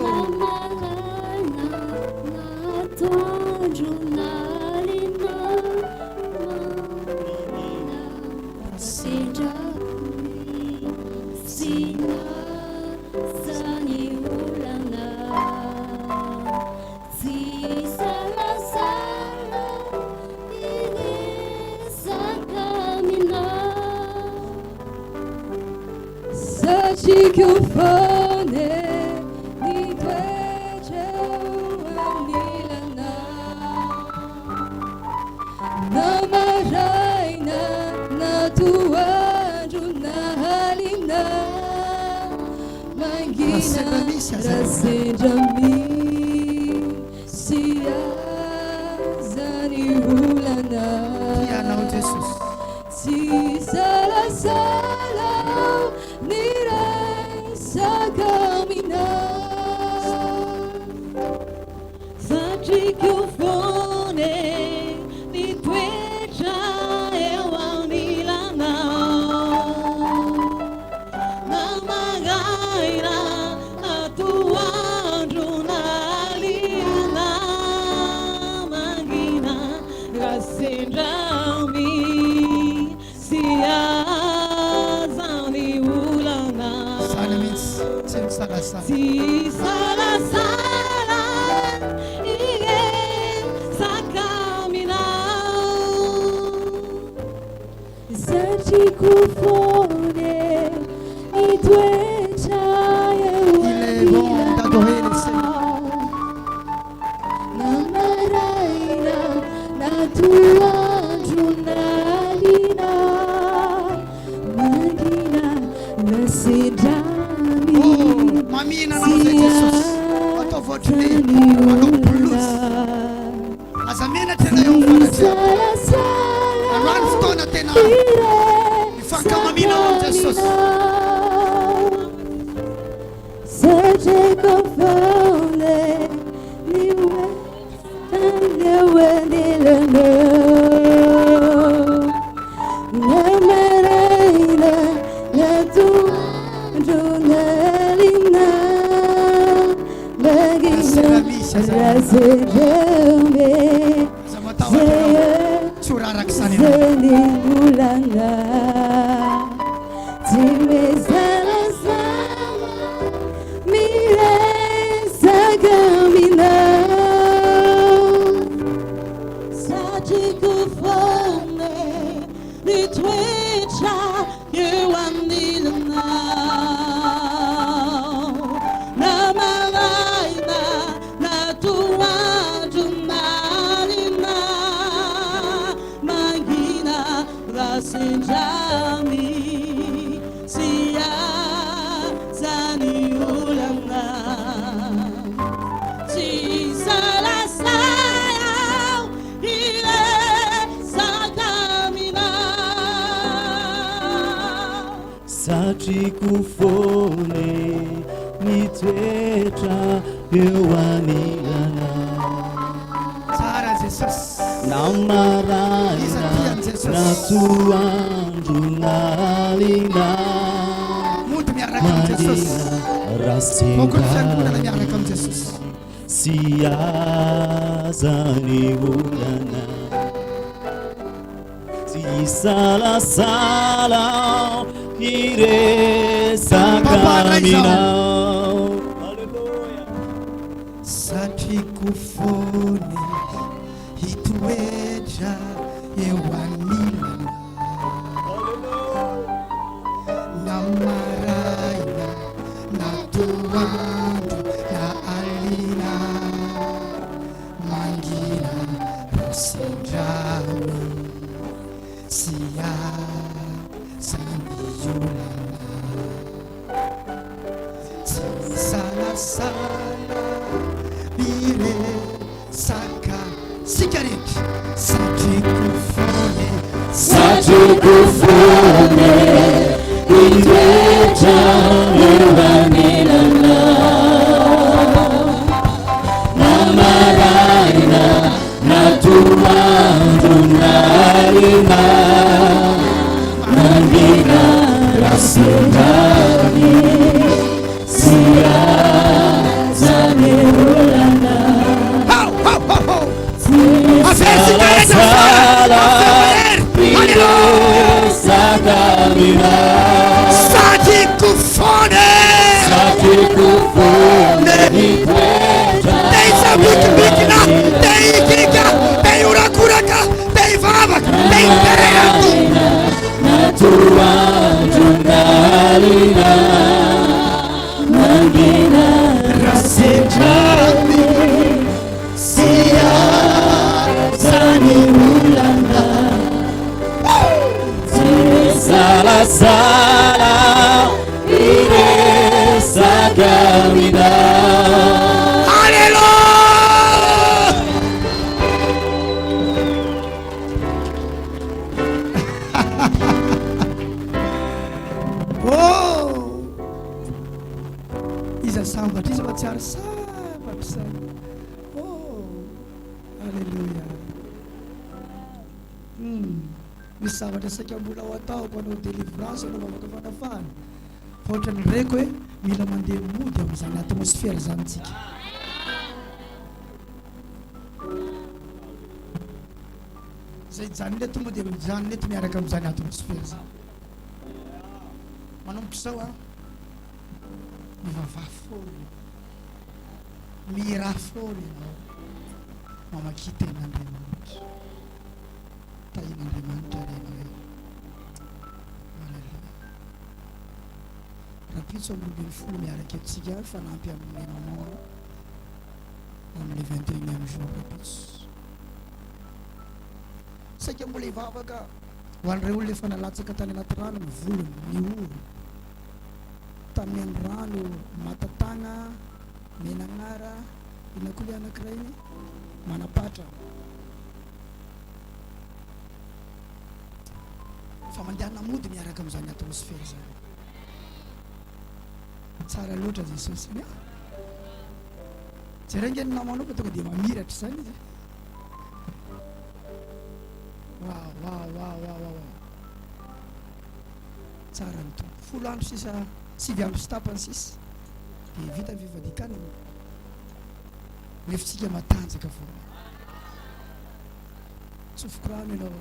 namalana natoandro nalina manina sendrami sinazany olana tsy salasala iresaka aminao satriko foana nitoetra anilanao namaraina natoandro nahalina mangina rasendrami siazany olana Tianao Jesus. tsy salasala niresaka aminao satriko foana nitoetra eo anilanao namagaina atoandro nalina mangina rasendrami siazany olana Sana mihitsy tsy misalasala. tsy salasala iresaka aminao satriko foana nitoetra eo Il est bon d'adorer le Seigneur. namaraina natoandro nalina mangina nasendrami Oh, mamina nao zay Jesus. Atao votriny manao blues. Aza menatra ianao eo fanatria. Androany fotoana tena mifankamamina ao Jesus. satriko foana niwetaneuanilanao namaraina natoandro nalina magina rasendrame Aza matahotra tsy ho raraky sany ianao. zany olana tsy mesalasala miresaka aminao satriko foana nitoetra eo anilanao namalaina natoandro nalina mangina rasendrami siazany olana tsy salasala iresaka aminao satriko foana nitoetra eo anilana Tsara Jesus. namaraina natoandro nalina Mudy miaraka amin'ny Jesus. Mokulisankunana miaraka am Jesus. Siazani ulana Sisalasala Iresakamina. Hallelujah. Satikufone hitueja ewanilana Namaraina natuwandu ya alina Mangina rasinjami Siya saniyulana Sisalasala Bire saka Sikarik Satikufone Satikufone Itweja ewanilana Namaraina natuwandu narina Mangina rasidani Siya zaniulana Sisalasala Sakamina Satikufone Satikufone Itweja Bikina, Kika, Urakuraka, Vavak, Natuanjunalina Mangina Rasejami Siya Zani Ulanda Sisalasala Iresakamina. Misavatra saika mbola ho atao mpanao délivrance anao mamakampanafana fa ohatrany reko hoe mila mandeha mody amin'izany atmosfera zany tsika zay zany le tonga dia zany nety miaraka amin'izany atmosfera zany manomboka izao a mivavaha foly miraha foly ianao mamakita en'Andriamanitra tahin'Andriamanitra rena hoe Alleluia. Rapitso amin'ny 20 miaraka etsika fanampy amin'ny maman amin'ny 21e jour rapitso saika mbola hivavaka ho an'ireo olona efa nalatsaka tany anaty rano ny volony ny oro tamin'ny rano matatagna menagnara inona koa le anankiray iny manapatra fa mandehana mody miaraka amin'izany atmosfera zany tsara loatra Jesosy ny jerengeny namanao fa tonga dia mamiratra zany izy wow tsara ny tompo 10 andro sisa 7 andro sy tapany sisa dia vita ny fivadikana lefitsika matanjaka foana tsofoko rano ianao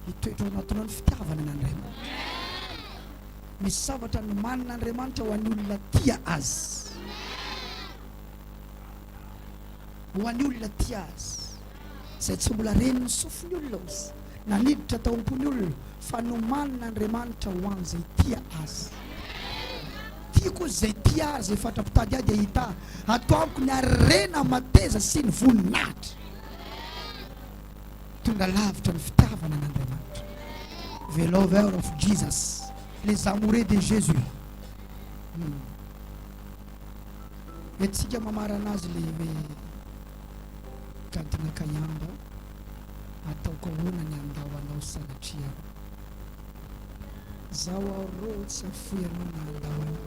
hitoetra anatinao ny fitiavana an'Andriamanitra misy zavatra ny manin'Andriamanitra ho an'ny olona tia azy ho an'ny olona tia azy zay tsy mbola reniny sofiny olona ozy naniditra taompony olona fa no manin'Andriamanitra ho an'izay tia azy tiako zay tia azy efa atrapitady ady ahita atao amiko ny arena mateza sy ny voninahitra tonga lavitra ny fitiavana an'Andriamanitra. The lover of Jesus, les amoureux de Jésus. Etsika mamarana azy le hoe kantina kayamba ataoko ahoana ny andahoanao sanatria zaho arô tsy afoy anao na andahoana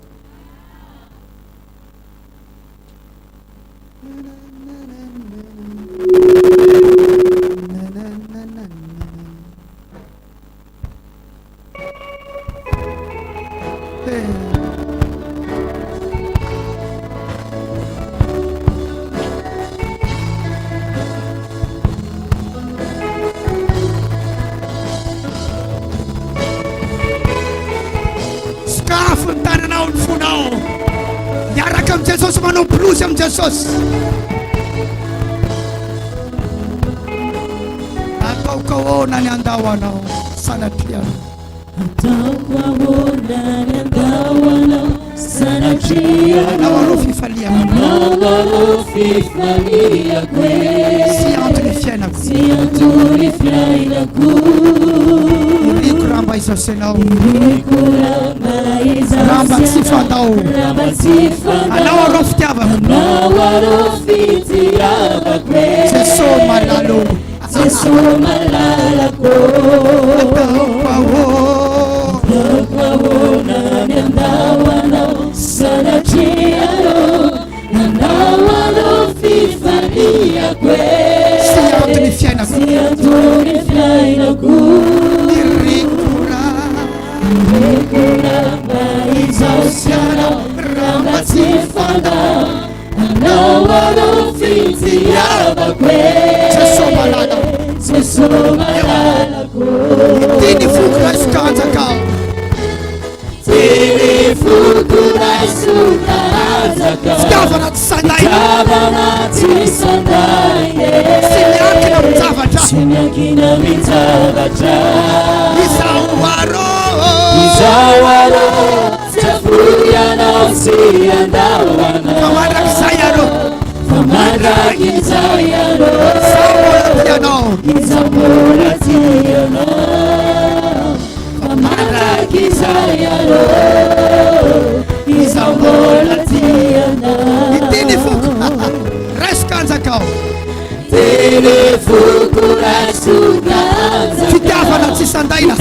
tananao ny fonao miaraka amin'ny Jesosy manao blouzy amin'ny Jesosy ataoko ahoana ny andao anao sanatrianao anao arô fifaliako sy antony fiainako iriko ramba Jesosy anao ramba tsy fantao anao arô fitiavako Jesosy malalo Antony fiainako irikura Jesosy anao ramba tsy fantao anao arô fitiavako Jesosy malalako tiny foko raisokanjakao fitiavana tsy sandaina sy miankina amin'ny zavatra izao arô tsafory anao sy andahoana famandrakizay arô izao mbola tianao famandrakizay arô izao mbola tianao itiny foko raisokanjakao tiny foko raisokanjakao fitiavana tsy sandaina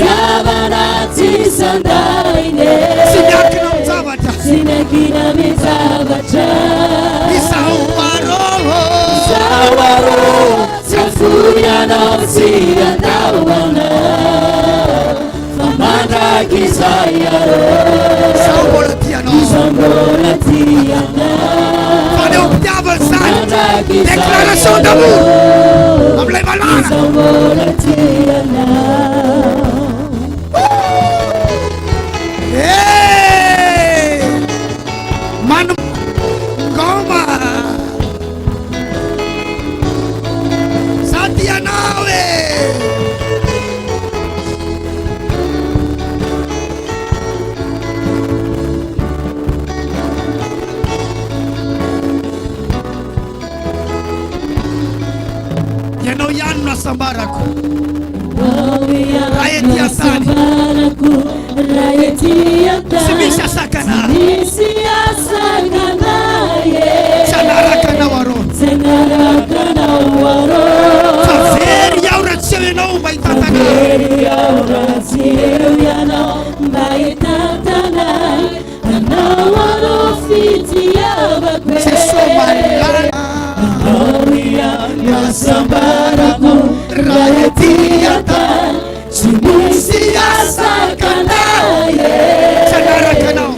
sy miankina amin'ny zavatra izao arô tsafory anao sy andahoana famandrakizay arô izao mbola tianao faneo pitiavana zany déclaration d'amour amilay malala izao mbola tianao mano ngoma satianao ianao ihany no asambarako raha ety asany sy misy asakanahy sanarakanao arô fa very iaho raha tsy eo ianao mba hitantanay Jesosy malala asambarako raha ety atany tsy misy asakanahy sanarakanao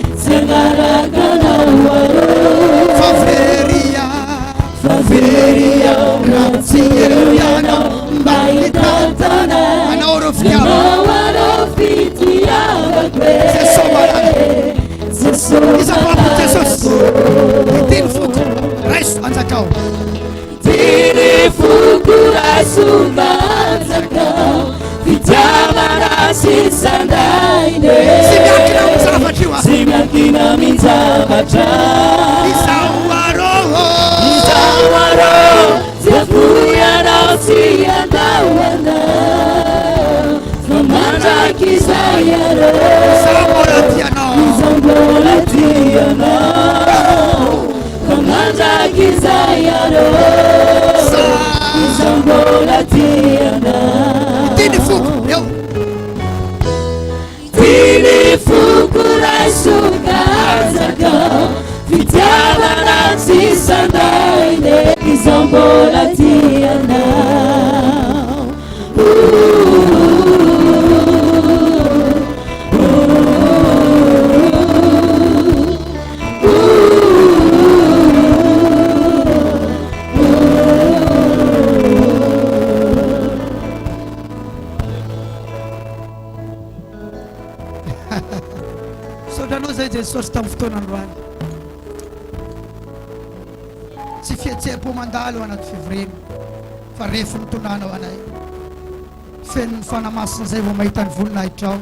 very iaho raha tsy eo ianao mba hitantanay anao arô fitiavako Jesosy malala izapapo Jesosy itiny foko raiso anjakao tiny foko raisokanjakao fitiavana sy sandaina sy miankina amin'ny zavatra izao arô tsafory anao sy andahoana famandrakizay arô izao mbola tianao famandrakizay arô izao mbola tianao tiny foko raisokanjakao fitiavana sy sandaina izao mbola tianao misaotra tamin'ny fotoanandroany tsy fihetseha-po mandalo anaty fivoreny fa refo nitondrana anay feno ny fanamasin' zay vao mahita ny voninahitra ao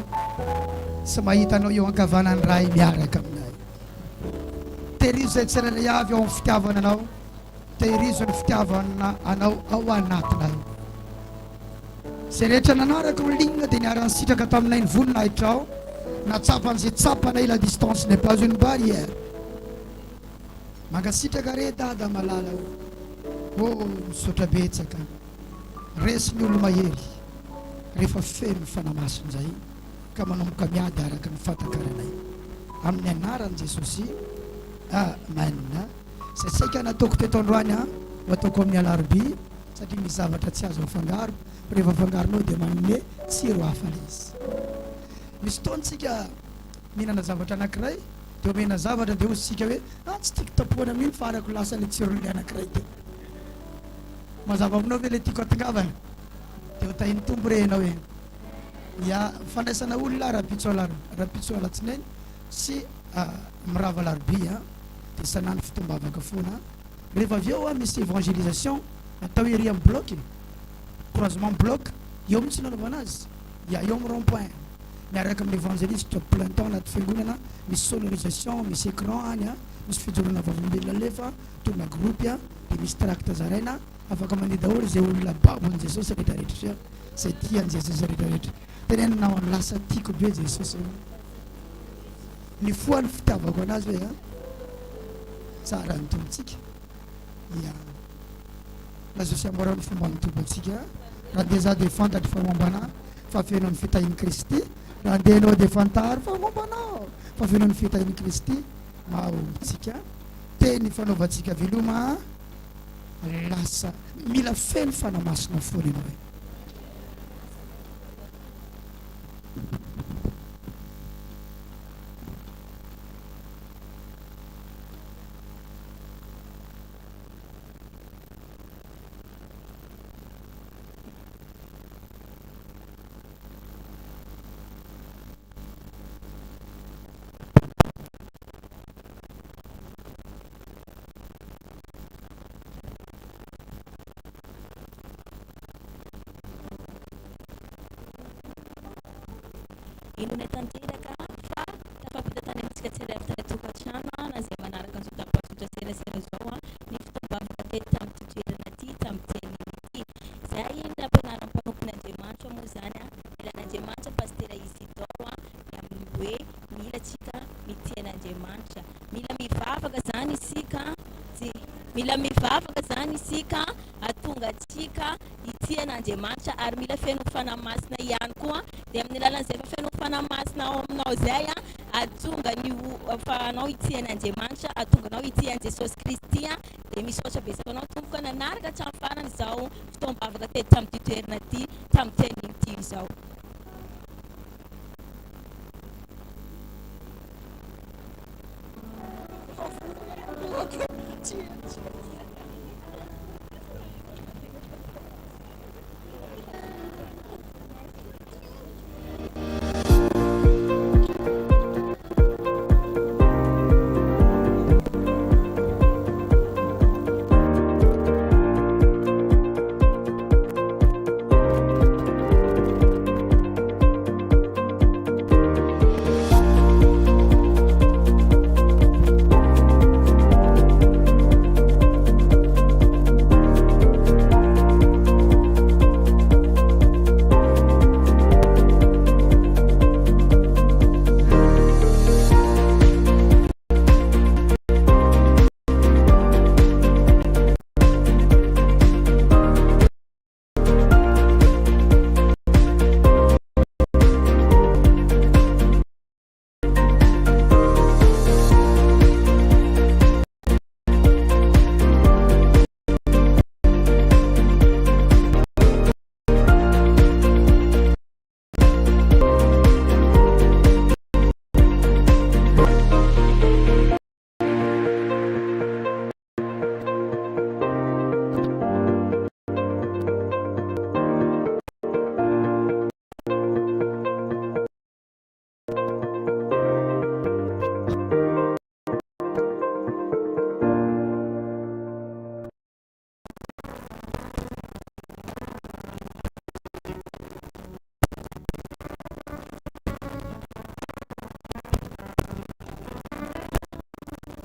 sy mahitanao eo ankavanany ray miaraka aminay tehirizo zay tsirairay avy ao amin'ny fitiavana anao tehirizo ny fitiavana anao ao anatinay zay rehetra nanaraka ny lignina dia niara-ny sitraka taminay ny voninahitra ao natsapan'izay tsapanay la distance n'est pas une barrière mangasitraka re dada malala o misaotra betsaka resy ny olo mahery rehefa feno ny fanamason zay ka manomboka miady araka ny fatakaranay amin'ny anaran'i Jesosy amen. Zay saika nataoko teto androany ho ataoko amin'ny alarobia satria misy zavatra tsy azo afangaro rehefa afangaronao dia manome tsiro hafa le izy misy taontsika mihinana zavatra anankiray dia omena zavatra dia ositsika hoe tsy tiako tapoana mihiny fa arako lasa le tsiron'le anankiray teo mazava aminao ve le tiako atongavana dia hotahiny tombo re ianao hoe ya fandraisana olona rapitso alatsinainy sy mirava larobia dia sanany fitombavaka foana rehefa avy eo misy évangélisation natao ery amin'ny bloc croisement bloc eo mitsy nanaovana azy eo amin'ny rond point miaraka amin'ny évangéliste plein temps anaty fiangonana misy sonorisation misy écran any misy fijorona vavolombelona lefa tona groupe dia misy tracte zaraina afaka mandeha daholo zay olona babon'i Jesosy rehetrarehetra zay tian'i Jesosy rehetrarehetra tenenina ao lasa tiako be Jesosy ny foany fitiavako anazy hoe tsara ny tombotsika lazosy amora ny fomba ny tombotsika raha ndeha za dia fantatry fa mombana fa fenao ny fitahin'i Kristy raha ndehanao dia fantary fa mombanao fa fenao ny fitahin'i Kristy maotsika teny fanaovantsika veloma lasa mila feno fanamasina foana ianao hoe Inona tanteraka fa tafapita tany amintsika tsirairay avy tany tokantrano na zay manaraka an'izao tapazotra serasera zao ny fitombavaka teto tamin'ity toerana ty tamin'ny teniny ity zay nampianaran'ny mpanompon'Andriamanitra moa zany ilan'Andriamanitra pastera Isidore amin'ny hoe mila tsika mitian'Andriamanitra mila mivavaka zany isika atonga tsika itian'Andriamanitra ary mila feno fanamasina ihany koa dia amin'ny lalan'izay fa feno fanamasina ao aminao zay atonga ny fanao itian'Andriamanitra atonganao itian'i Jesosy Kristy dia misaotra besaka anao tomboka nanaraka hatramin'ny farany izao fitombavaka teto tamin'ity toerana ty tamin'ny teniny ity izao